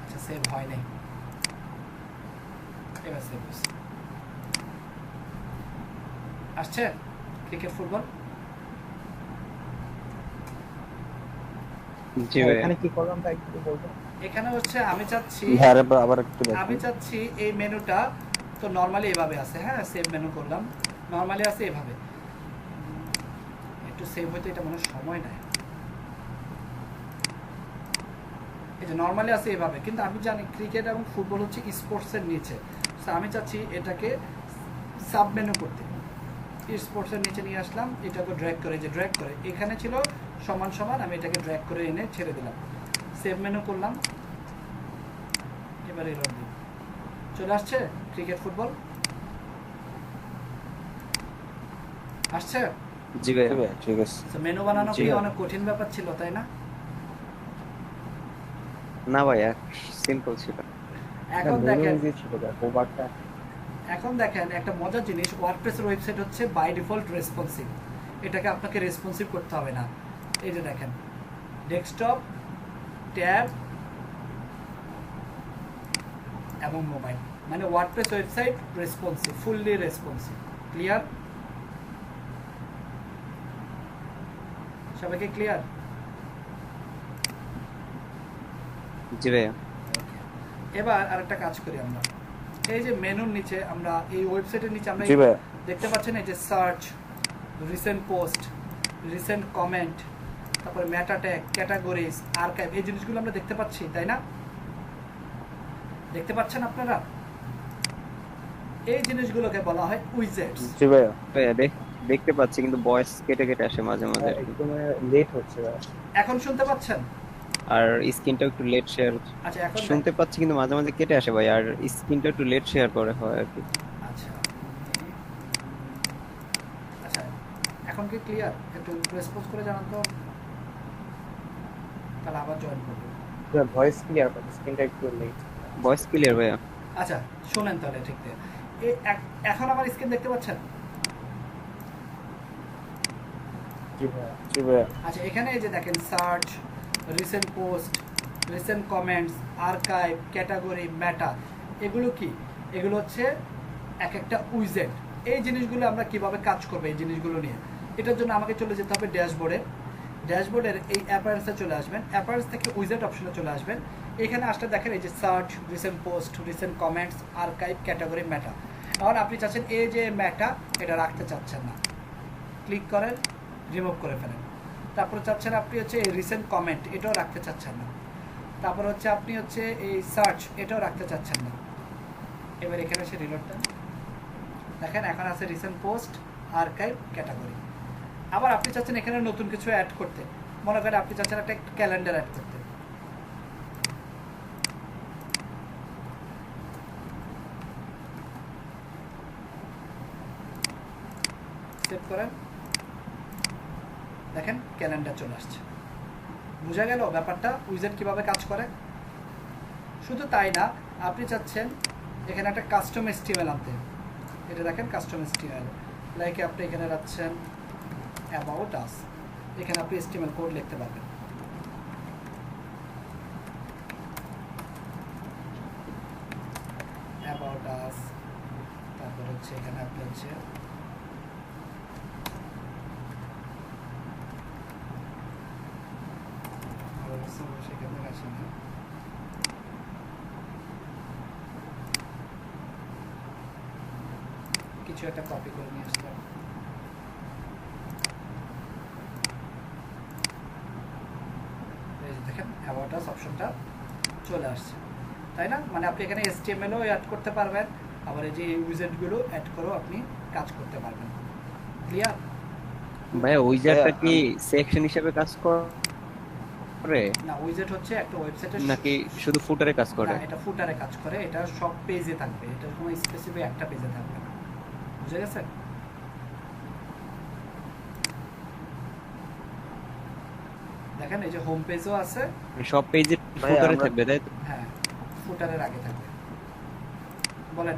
আচ্ছা সেভ হয় নাই, এবার সেভ হয়েছে। আসছে ক্রিকেট ফুটবল? জি ভাইয়া। এখানে কি করলাম তা একটু বলবেন? এখানে হচ্ছে আমি চাচ্ছি, হ্যাঁ আবার একটু আমি দেখুন। চাচ্ছি এই মেনুটা তো নরমালি এভাবে আছে। হ্যাঁ, সেভ মেনু করলাম, নরমালি আছে এভাবে। একটু সেভ হইতে এটা মনে সময় নেয়। এই যে নরমালি আছে এভাবে, কিন্তু আমি জানি ক্রিকেট এবং ফুটবল হচ্ছে স্পোর্টসের নিচে। সো আমি চাচ্ছি এটাকে সাব মেনু করতে। স্পোর্টসের নিচে নিয়ে আসলাম, এটাকে ড্র্যাগ করে, যে ড্র্যাগ করে এখানে ছিল সমান সমান, আমি এটাকে ড্র্যাগ করে এনে ছেড়ে দিলাম, সেভ মেনু করলাম। এবার এরকম চলে আসছে ক্রিকেট ফুটবল। আসছে? জি ভাই। জি ভাইয়া ঠিক আছে। তো মেনু বানানো জি কি ভাই। অনেক কঠিন ব্যাপার ছিল, তাই না? না ভাইয়া, সিম্পল ছিল। এখন মেনু দেখেন, ইজি ছিল ভাই, ওভারটা একটা মজার জিনিস, ওয়ার্ডপ্রেসের ওয়েবসাইট হচ্ছে বাই ডিফল্ট রেসপন্সিভ। এটাকে আপনাকে রেসপন্সিভ করতে হবে না। এই যে দেখেন, ডেস্কটপ, ট্যাব এবং মোবাইল, মানে WordPress website responsive, fully responsive. Clear? সবাইকে ক্লিয়ার? জি ভাইয়া। এবার আরেকটা কাজ করি আমরা। এই যে মেনুর নিচে আমরা, এই ওয়েবসাইটের নিচে আমরা জি ভাইয়া। দেখতে পাচ্ছেন এই যে search, recent post, recent comment, তারপরে মেটা ট্যাগ, ক্যাটাগরিজ, আর্কাইভ, এই জিনিসগুলো আমরা দেখতে পাচ্ছি, তাই না? দেখতে পাচ্ছেন আপনারা? এই জিনিসগুলোকে বলা হয় উইজেটস। জি ভাইয়া। ভাইয়া দেখতে পাচ্ছি, কিন্তু ভয়েস কেটে কেটে আসে মাঝে মাঝে। একদম লেট হচ্ছে ভাই। এখন শুনতে পাচ্ছেন? আর স্ক্রিনটা একটু লেট শেয়ার আচ্ছা এখন শুনতে পাচ্ছি, কিন্তু মাঝে মাঝে কেটে আসে ভাই, আর স্ক্রিনটা একটু লেট শেয়ার করে হয় আর কি। আচ্ছা আচ্ছা, এখন কি ক্লিয়ার? একটু রেসপন্স করে জানান তো, তাহলে আবার জয়েন করবো। ভয়েস ক্লিয়ার বাট স্ক্রিনটা একটু লেট। ভয়েস ক্লিয়ার ভাইয়া। আচ্ছা শোনেন তাহলে, ঠিক আছে। এখন আমার স্ক্রিন দেখতে পাচ্ছেন? জি ভাই। জি ভাইয়া। আচ্ছা, এখানে এই যে দেখেন search, recent post, recent comments, archive, category, meta, এগুলো কি? এগুলো হচ্ছে এক একটা উইজেট। এই জিনিসগুলো আমরা কিভাবে কাজ করবো এই জিনিসগুলো নিয়ে, এটার জন্য আমাকে চলে যেতে হবে ড্যাশবোর্ডে। ড্যাশবোর্ডের এই অ্যাপারেন্সে চলে আসবেন, অ্যাপারেন্স থেকে উইজেট অপশনে চলে আসবেন। এখানে আসলে দেখেন এই যে search, recent post, recent comments, archive, category, meta. এখন আপনি চাচ্ছেন এই যে মেটা, এটা রাখতে চাচ্ছেন না, ক্লিক করেন, রিমুভ করে ফেলেন। তারপরে চাচ্ছেন আপনি হচ্ছে এই রিসেন্ট কমেন্ট, এটাও রাখতে চাচ্ছেন না। তারপর হচ্ছে আপনি হচ্ছে এই সার্চ, এটাও রাখতে চাচ্ছেন না। এবার এখানে এসে রিলোড দেন, দেখেন এখন আছে রিসেন্ট পোস্ট, আর্কাইভ, ক্যাটাগরি। আবার আপনি চাচ্ছেন এখানে নতুন কিছু অ্যাড করতে, মনে করেন আপনি চাচ্ছেন একটা ক্যালেন্ডার অ্যাড করতে। সেভ করেন, দেখেন ক্যালেন্ডার চলে আসছে। বোঝা গেল ব্যাপারটা, উইজেট কিভাবে কাজ করে? শুধু তাই না, আপনি চাচ্ছেন এখানে একটা কাস্টম এসটিএমএল আনতে, এটা দেখেন কাস্টম এসটিএমএল, লাইক আপনি এখানে রাখছেন অ্যাবাউট আস, এখানে আপনি এসটিএমএল কোড লিখতে পারবেন। অ্যাবাউট আস, তারপর হচ্ছে এখানে আপনি হচ্ছে সেখান থেকে আসেন না, কিছু একটা কপি করে নিয়ে আসলাম। এই যে দেখেন অ্যাবাউট আস অপশনটা চলে আসছে, তাই না? মানে আপনি এখানে এসটিএমএলও অ্যাড করতে পারবেন, আবার এই যে উইজেটগুলো অ্যাড করেও আপনি কাজ করতে পারবেন। ক্লিয়ার? ভাইয়া উইজারটা কি সেকশন হিসেবে কাজ করে না, উইজেট হচ্ছে একটা ওয়েবসাইটের নাকি শুধু ফুটারে কাজ করে? না, এটা ফুটারে কাজ করে, এটা সব পেজে থাকবে, এটা কোনো স্পেসিফিক একটা পেজে থাকবে না। বুঝে গেছে? দেখেন এই যে হোম পেজও আছে, সব পেজে ভাইয়া, ফুটারে আমরা- থাকবে তাই তো? হ্যাঁ ফুটারের আগে থাকবে। বলেন।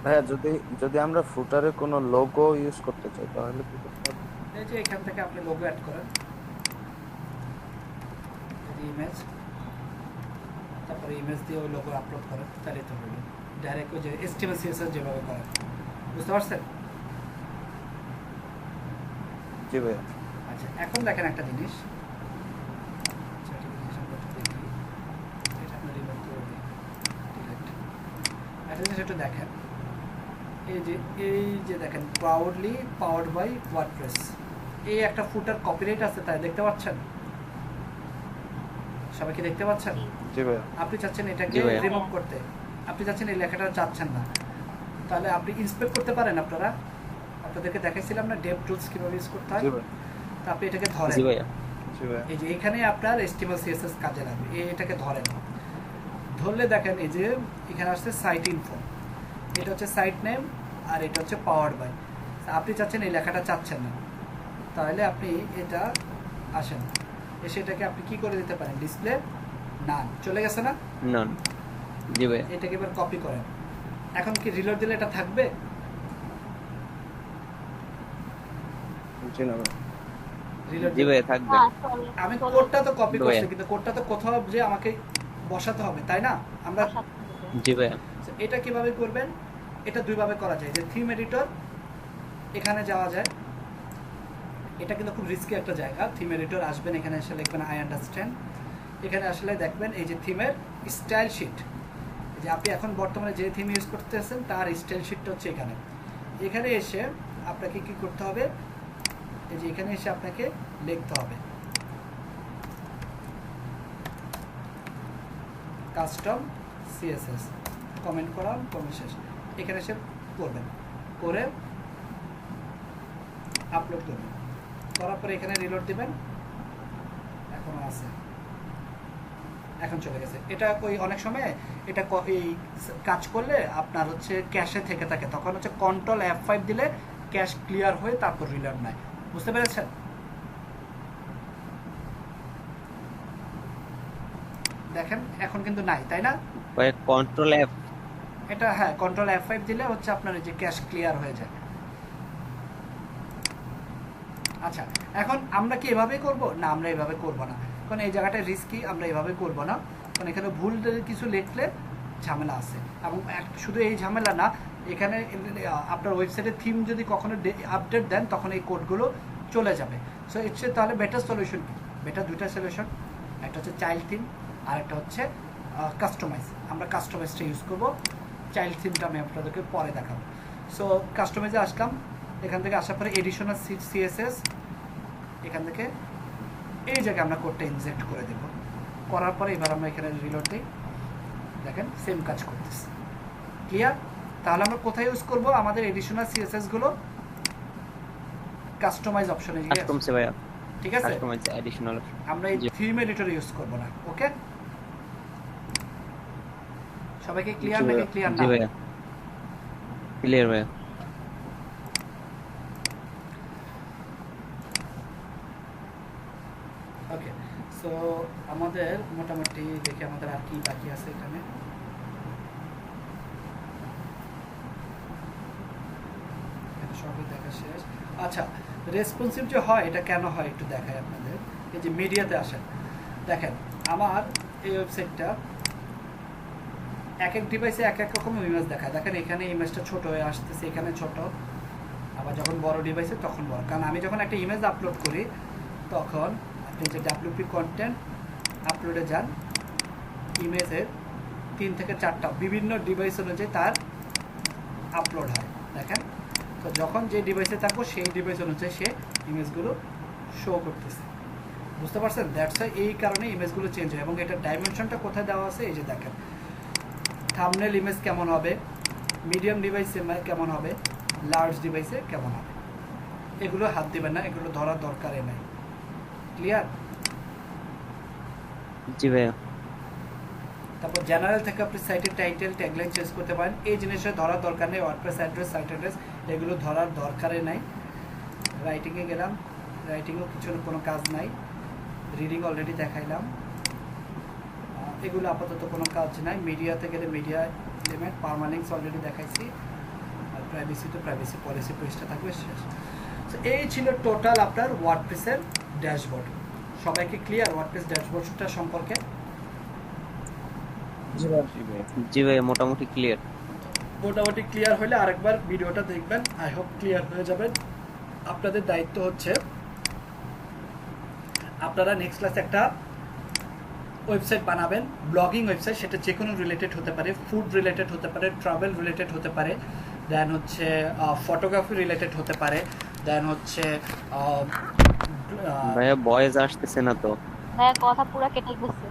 ভাইয়া যদি আমরা ফুটারে কোনো লোগো ইউজ করতে চাই তাহলে কি করতে হবে? এই যে এখান থেকে আপনি লোগো অ্যাড করেন, ইমেজ, তারপরে ইমেজ দিয়ে ওই লোগো আপলোড করেন, তাহলে তো হলো ডাইরেক্ট ওই যে এসটিএমএল সিএসএস যেভাবে করেন। বুঝতে পারছেন? জি ভাইয়া। আচ্ছা এখন দেখেন একটা জিনিস, আচ্ছা, একটা জিনিস আমরা একটু দেখি, এটা আমরা রিমুভ করে দিই, ডিলিট। একটা জিনিস একটু দেখেন, এই যে দেখেন প্রাউডলি পাওয়ার্ড বাই ওয়ার্ডপ্রেস, এই একটা ফুটার কপিরাইট আছে, তাই দেখতে পাচ্ছেন? সবাই কি দেখতে পাচ্ছেন? জি ভাইয়া। আপনি চাচ্ছেন এটাকে জি ভাইয়া। রিমুভ করতে, আপনি চাচ্ছেন এই লেখাটা চাচ্ছেন না, তাহলে আপনি ইন্সপেক্ট করতে পারেন। আপনাদেরকে দেখাইছিলাম না ডেভ টুলস কিভাবে ইউজ করতে হয়, জি ভাইয়া। তো আপনি এটাকে ধরেন, জি ভাইয়া। জি ভাইয়া। এই যে এখানে আপনার HTML CSS কাজে লাগবে, এটাকে ধরেন, ধরলে দেখেন এই যে এখানে আসছে সাইট ইনফো, এটা হচ্ছে সাইট নেম আর এটা হচ্ছে পাওয়ার্ড বাই। আপনি চাচ্ছেন এই লেখাটা চাচ্ছেন না, তাহলে আপনি এটা আসেন, এসে এটাকে আপনি কি করে দিতে পারেন, ডিসপ্লে নান, চলে গেছে না? নন। জি ভাইয়া। এটাকে এবার কপি করেন। এখন কি রিলোড দিলে এটা থাকবে? জি না ভাই। রিলোড জি ভাইয়া থাকবে। হ্যাঁ চলে আমি চলে কোডটা তো কপি করছি, ভাইয়া। কিন্তু কোডটা তো কোথাও যে আমাকে বসাতে হবে, তাই না? আমরা বসাতে হবে। জি ভাইয়া। এটা কিভাবে করবেন? এটা দুইভাবে করা যায়, যে থিম এডিটর, এখানে যাওয়া যায়। এটা কিন্তু খুব রিস্কি একটা জায়গা। থিম এডিটর আসবেন, এখানে এসে লিখবেন আই আন্ডারস্ট্যান্ড। এখানে আসলে দেখবেন এই যে থিমের স্টাইল শিট, যে আপনি এখন বর্তমানে যে থিম ইউজ করতেছেন তার স্টাইল শিটটা হচ্ছে এখানে। এখানে এসে আপনাকে কি করতে হবে, এই যে এখানে এসে আপনাকে লিখতে হবে কাস্টম সিএসএস, কমেন্ট করা, কমেন্ট শেষ। এখানে এসে করবেন, করে আপলোড করবেন, করার পরে এখানে রিলোড দিবেন। এখনো আছে, এখন চলে গেছে। এটা ওই অনেক সময় এটা এই কাজ করলে আপনার হচ্ছে ক্যাশে থেকে থাকে, তখন হচ্ছে কন্ট্রোল F5 দিলে ক্যাশ ক্লিয়ার হয়ে তারপর রিলোড নেয়। বুঝতে পেরেছেন? দেখেন এখন কিন্তু নাই, তাই না? ভাইয়া কন্ট্রোল এফ। এটা হ্যাঁ, কন্ট্রোল F5 দিলে হচ্ছে আপনার এই যে ক্যাশ ক্লিয়ার হয়ে যায়। আচ্ছা, এখন আমরা কি এভাবেই করব? না, আমরা এভাবে করব না, কারণ এই জায়গাটা রিস্কি, আমরা এভাবে করব না, কারণ এখানে ভুল কিছু লিখলে ঝামেলা আছে। এবং শুধু এই ঝামেলা না, এখানে আপনার ওয়েবসাইটের থিম যদি কখনো আপডেট দেন তখন এই কোডগুলো চলে যাবে। সো ইটস তাহলে বেটার সলিউশন কি? বেটার দুইটা সলিউশন, একটা হচ্ছে চাইল্ড থিম আর একটা হচ্ছে কাস্টমাইজ। আমরা কাস্টমাইজটা ইউজ করব, চাইল্ড থিমটা আমি আপনাদেরকে পরে দেখাবো। সো কাস্টমাইজে আসলাম, এখান থেকে আসার পরে এডিশনাল সিএসএস, এখান থেকে এই জায়গায় আমরা কোডটা ইনজেক্ট করে দেব। করার পরে এবার আমরা এখানে রিলোড দিই, দেখেন সেম কাজ করতেছে। ক্লিয়ার? তাহলে আমরা কোথায় ইউজ করব? আমাদের এডিশনাল সিএসএস গুলো কাস্টমাইজ অপশনে গিয়ে, কাস্টমসে ভাইয়া। ঠিক আছে? Customize additional. আমরা এই জি। থিম এডিটর ইউজ করব না। ওকে, সবাইকে ক্লিয়ার জি নাকি ভাইয়া। ক্লিয়ার জি না? ভাইয়া। ক্লিয়ার ভাইয়া। ওকে, সো আমাদের মোটামুটি দেখি আমাদের আর কি বাকি আছে এখানে। এটা সবই দেখা শেষ। আচ্ছা, রেসপন্সিভ যে হয় এটা কেন হয় একটু দেখাই আপনাদের। এই যে মিডিয়াতে আসেন, দেখেন আমার এই ওয়েবসাইটটা এক এক ডিভাইসে এক এক রকম ইমেজ দেখায়। দেখেন এখানে ইমেজটা ছোট হয়ে আসতেছে, এখানে ছোট, আবার যখন বড় ডিভাইসে তখন বড়। কারণ আমি যখন একটা ইমেজ আপলোড করি তখন আপনি যে WP কন্টেন্ট আপলোডে যান, ইমেজের 3 থেকে 4টা বিভিন্ন ডিভাইস অনুযায়ী তার আপলোড হয়। দেখেন, তো যখন যে ডিভাইসে থাকবো সেই ডিভাইস অনুযায়ী সে ইমেজগুলো শো করতেছে। বুঝতে পারছেন? দ্যাটস ওয়াই এই কারণে ইমেজগুলো চেঞ্জ হয়। এবং এটার ডাইমেনশনটা কোথায় দেওয়া আছে, এই যে দেখেন, থাম্বনেল ইমেজ কেমন হবে, মিডিয়াম ডিভাইসে কেমন হবে, লার্জ ডিভাইসে কেমন হবে, এগুলো হাত দিবেন না, এগুলো ধরার দরকারই নাই। ক্লিয়ার? জি ভাইয়া। তারপর জেনারেল থেকে আপনি সাইটের টাইটেল, ট্যাগলাইন চেঞ্জ করতে পারেন। এই জিনিসটা ধরার দরকার নেই। ওয়ার্ডপ্রেস অ্যাড্রেস, সাইট অ্যাড্রেস এগুলো ধরার দরকারই নাই। রাইটিংয়ে গেলাম, রাইটিংও কিছু কোনো কাজ নাই। রিডিং অলরেডি দেখাইলাম, এগুলো আপাতত কোনো কাজ নাই। মিডিয়াতে গেলে মিডিয়া এলিমেন্ট, পারমানেন্টস অলরেডি দেখাইছি, আর প্রাইভেসি তো প্রাইভেসি পলিসি পেজটা থাকবে, শেষ। তো এই ছিল টোটাল আপনার ওয়ার্ডপ্রেসের ড্যাশবোর্ড। সবাইকে ক্লিয়ার ওয়ার্ডপ্রেস ড্যাশবোর্ডটা সম্পর্কে? জি ভাই। জি ভাইয়া মোটামুটি ক্লিয়ার। মোটামুটি ক্লিয়ার হলে আরেকবার ভিডিওটা দেখবেন, আই হোপ ক্লিয়ার হয়ে যাবেন। আপনাদের দায়িত্ব হচ্ছে আপনারা নেক্সট ক্লাসে একটা ওয়েবসাইট বানাবেন, ব্লগিং ওয়েবসাইট। সেটা যে কোনো রিলেটেড হতে পারে, ফুড রিলেটেড হতে পারে, ট্রাভেল রিলেটেড হতে পারে, দেন হচ্ছে ফটোগ্রাফি রিলেটেড হতে পারে, দেন হচ্ছে ভাইয়া ভয়েস আসতেছে না তো, ভাইয়া কথা পুরো কেটে গেছে।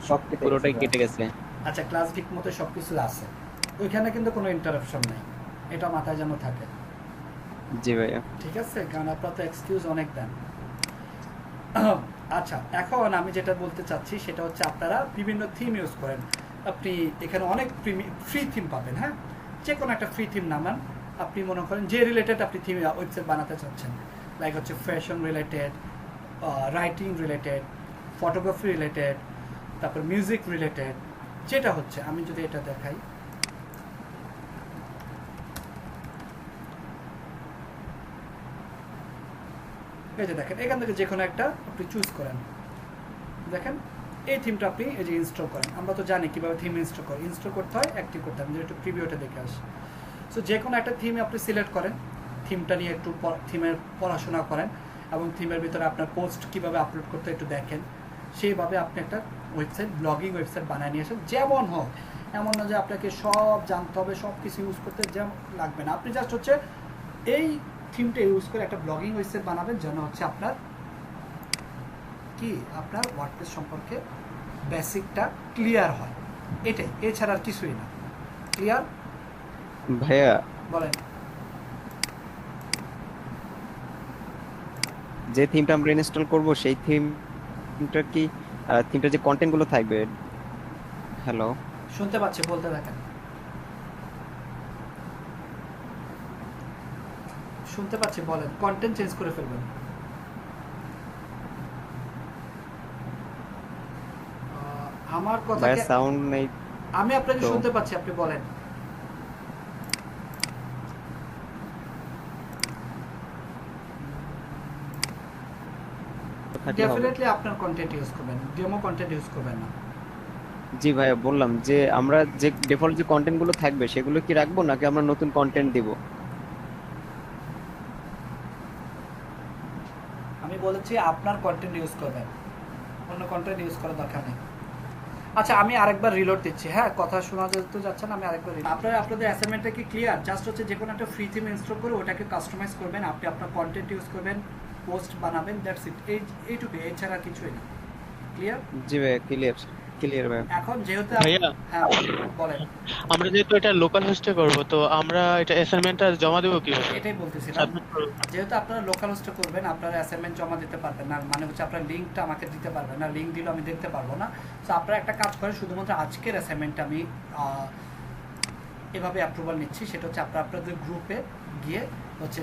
সব কেটে পুরোটাই গেছে কেটে গেছে। আচ্ছা, ক্লাস ঠিক মতো সব কিছু আছে, ওইখানে কিন্তু কোনো ইন্টারাপশন নেই, এটা মাথায় যেন থাকে। জি ভাইয়া। ঠিক আছে, কারণ আপনারা তো এক্সকিউজ অনেক দেন। আচ্ছা, এখন আমি যেটা বলতে চাচ্ছি সেটা হচ্ছে আপনারা বিভিন্ন থিম ইউজ করেন। আপনি এখানে অনেক ফ্রি থিম পাবেন। হ্যাঁ, যে কোনো একটা ফ্রি থিম নামান, আপনি মনে করেন যে রিলেটেড আপনি থিম ওয়েবসাইট বানাতে চাচ্ছেন, লাইক হচ্ছে fashion related, writing related, photography related, তারপর মিউজিক রিলেটেড, যেটা হচ্ছে আমি যদি এটা দেখাই, এই যে দেখেন এখান থেকে যে কোনো একটা আপনি চুজ করেন, দেখেন এই থিমটা আপনি এই যে ইনস্টল করেন। আমরা তো জানি কীভাবে থিম ইনস্টল করতে হয়, অ্যাক্টিভ করতে হয়, আমি একটু প্রিভিউটা দেখে আসি। সো যে কোনো একটা থিম আপনি সিলেক্ট করেন, থিমটা নিয়ে একটু থিমের পড়াশোনা করেন এবং থিমের ভিতরে আপনার পোস্ট কীভাবে আপলোড করতে একটু দেখেন, সেইভাবে আপনি একটা ওয়েবসাইট, ব্লগিং ওয়েবসাইট বানিয়ে নিয়ে আসেন। যেমন হোক, এমন না যে আপনাকে সব জানতে হবে, সব কিছু ইউজ করতে যেমন লাগবে না, আপনি জাস্ট হচ্ছে এই থিমটা ইউজ করে একটা ব্লগিং ওয়েবসাইট বানাবেন, যেন হচ্ছে আপনার কি আপনার ওয়ার্ডপ্রেস সম্পর্কে বেসিকটা ক্লিয়ার হয়, এটাই, এছাড়া আর কিছুই না। ক্লিয়ার ভাইয়া বলেন? যে থিমটা আমরা ইনস্টল করব সেই থিমটা কি থিমটা যে কন্টেন্ট গুলো থাকবে, হ্যালো শুনতে পাচ্ছি, বলতে থাকেন। শুনতে পাচ্ছি, বলেন। কন্টেন্ট চেঞ্জ করে ফেলবেন। আমার কথা ভাইয়া সাউন্ড নেই আমি আপনাকে তো। শুনতে পাচ্ছি, আপনি বলেন। থাকলে হবে। ডেফিনেটলি আপনার কন্টেন্ট ইউজ করবেন, ডেমো কন্টেন্ট ইউজ করবেন না। জি ভাইয়া বললাম যে আমরা যে ডিফল্ট যে কন্টেন্ট গুলো থাকবে সেগুলো কি রাখবো নাকি আমরা নতুন কন্টেন্ট দিব? আমি বলেছি আপনার কন্টেন্ট ইউজ করবেন, অন্য কন্টেন্ট ইউজ করার দরকার নেই। আচ্ছা আমি আরেকবার রিলোড দিচ্ছি, হ্যাঁ কথা শোনা যেতে যাচ্ছে না, আমি আরেকবার আপনাদের অ্যাসাইনমেন্টটা কি ক্লিয়ার? জাস্ট হচ্ছে যে কোনো একটা ফ্রি থিম ইনস্টল করে ওটাকে কাস্টমাইজ করবেন, আপনি আপনার কন্টেন্ট ইউজ করবেন, পোস্ট বানাবেন, দ্যাটস ইট। এইটুকুই, এছাড়া কিছুই না। ক্লিয়ার? জি ভাইয়া ক্লিয়ার ভাইয়া। এখন যেহেতু ভাইয়া হ্যাঁ বলেন। আমরা যেহেতু এটা লোকাল হোস্টে করব, তো আমরা এটা অ্যাসাইনমেন্টটা জমা দেবো কিভাবে? এটাই বলতেছিলাম, সাবমিট করব? যেহেতু আপনারা লোকাল হোস্টে করবেন, আপনারা অ্যাসাইনমেন্ট জমা দিতে পারবেন না, মানে হচ্ছে আপনার লিঙ্কটা আমাকে দিতে পারবেন না, লিঙ্ক দিলেও আমি দেখতে পারবো না। সো আপনারা একটা কাজ করেন, শুধুমাত্র আজকের অ্যাসাইনমেন্টটা আমি এভাবে অ্যাপ্রুভাল নিচ্ছি, সেটা হচ্ছে আপনারা আপনাদের গ্রুপে গিয়ে হচ্ছে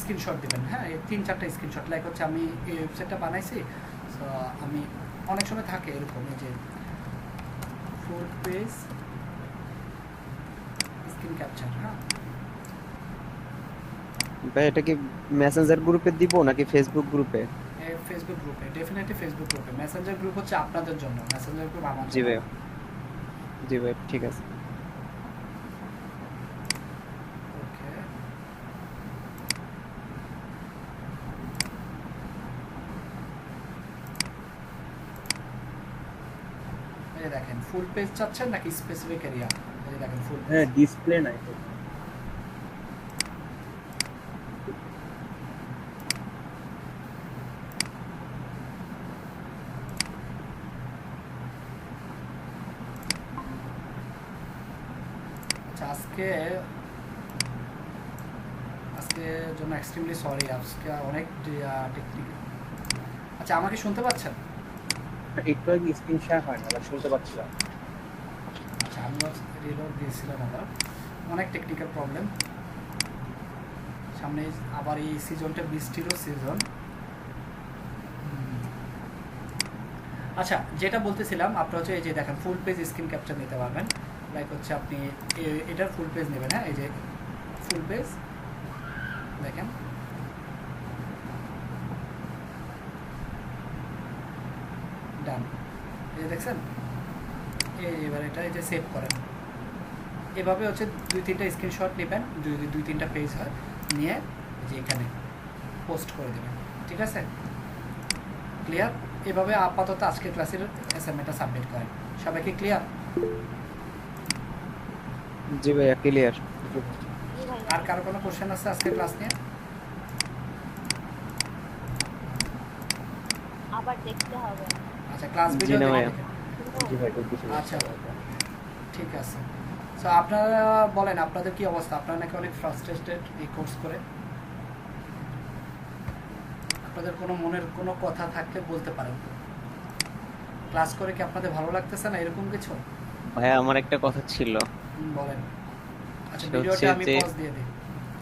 স্ক্রিনশট দেবেন, হ্যাঁ 3-4টা স্ক্রিনশট, লাইক হচ্ছে আমি এই ওয়েবসাইটটা বানাইছি। সো আমি অনেক সময় থাকে এরকম, এই যে ফুল পেজ স্ক্রিন ক্যাপচার, হ্যাঁ ভাই এটা কি মেসেঞ্জার গ্রুপে দিব নাকি ফেসবুক গ্রুপে? ফেসবুক গ্রুপে, ডেফিনেটলি ফেসবুক গ্রুপে। মেসেঞ্জার গ্রুপ হচ্ছে আপনাদের জন্য, মেসেঞ্জার গ্রুপ আমার জি জন্য। ভাই, জি ভাই ঠিক আছে। ওকে, এই দেখেন ফুল পেজ চাচ্ছেন নাকি স্পেসিফিক এরিয়া? এই দেখেন ফুল পেজ। হ্যাঁ ডিসপ্লে নাই তো। আচ্ছা আজকে জন্য এক্সট্রিমলি সরি, আজকে অনেক টেকনিক। আচ্ছা আমাকে শুনতে পাচ্ছেন? একটু আগে স্ক্রিন শেয়ার হয় না, আবার শুনতে পাচ্ছিলাম। আচ্ছা আমি রিলোড দিয়েছিলাম, আবার অনেক টেকনিক্যাল প্রবলেম। সামনে আবার এই সিজনটা বৃষ্টিরও সিজন। আচ্ছা যেটা বলতেছিলাম, আপনার হচ্ছে এই যে দেখেন ফুল পেজ স্ক্রিন ক্যাপচার নিতে পারবেন, লাইক হচ্ছে আপনি এটার ফুল পেজ নেবেন, হ্যাঁ এই যে ফুল পেজ দেখেন, ডান, এই যে দেখছেন, এবার এটা এই যে সেভ করেন। এভাবে হচ্ছে 2-3টা স্ক্রিনশট নেবেন, যদি 2-3টা পেজ হয়, নিয়ে যে এখানে পোস্ট করে দেবেন, ঠিক আছে? ক্লিয়ার? এভাবে আপাতত আজকের ক্লাসের অ্যাসাইনমেন্টটা সাবমিট করেন। সবাইকে ক্লিয়ার? জি ভাইয়া ক্লিয়ার। জি ভাইয়া। আর কারো কোনো কোশ্চেন আছে আজকের ক্লাস নিয়ে? আবার দেখতে হবে। আচ্ছা ক্লাস জি ভিডিও না দেখে ভাইয়া। দেখেন। জি ভাই খুব বেশি আচ্ছা ঠিক আছে। সো আপনারা বলেন আপনাদের কি অবস্থা? আপনারা নাকি অনেক ফ্রাস্ট্রেটেড এই কোর্স করে? আপনাদের কোনো মনের কোনো কথা থাকলে বলতে পারেন। ক্লাস করে কি আপনাদের ভালো লাগতেছে না, এরকম কিছু? ভাইয়া আমার একটা কথা ছিল। বলেন। আচ্ছা সেটা হচ্ছে ভিডিওটা আমি যে- পজ দিয়ে দিই।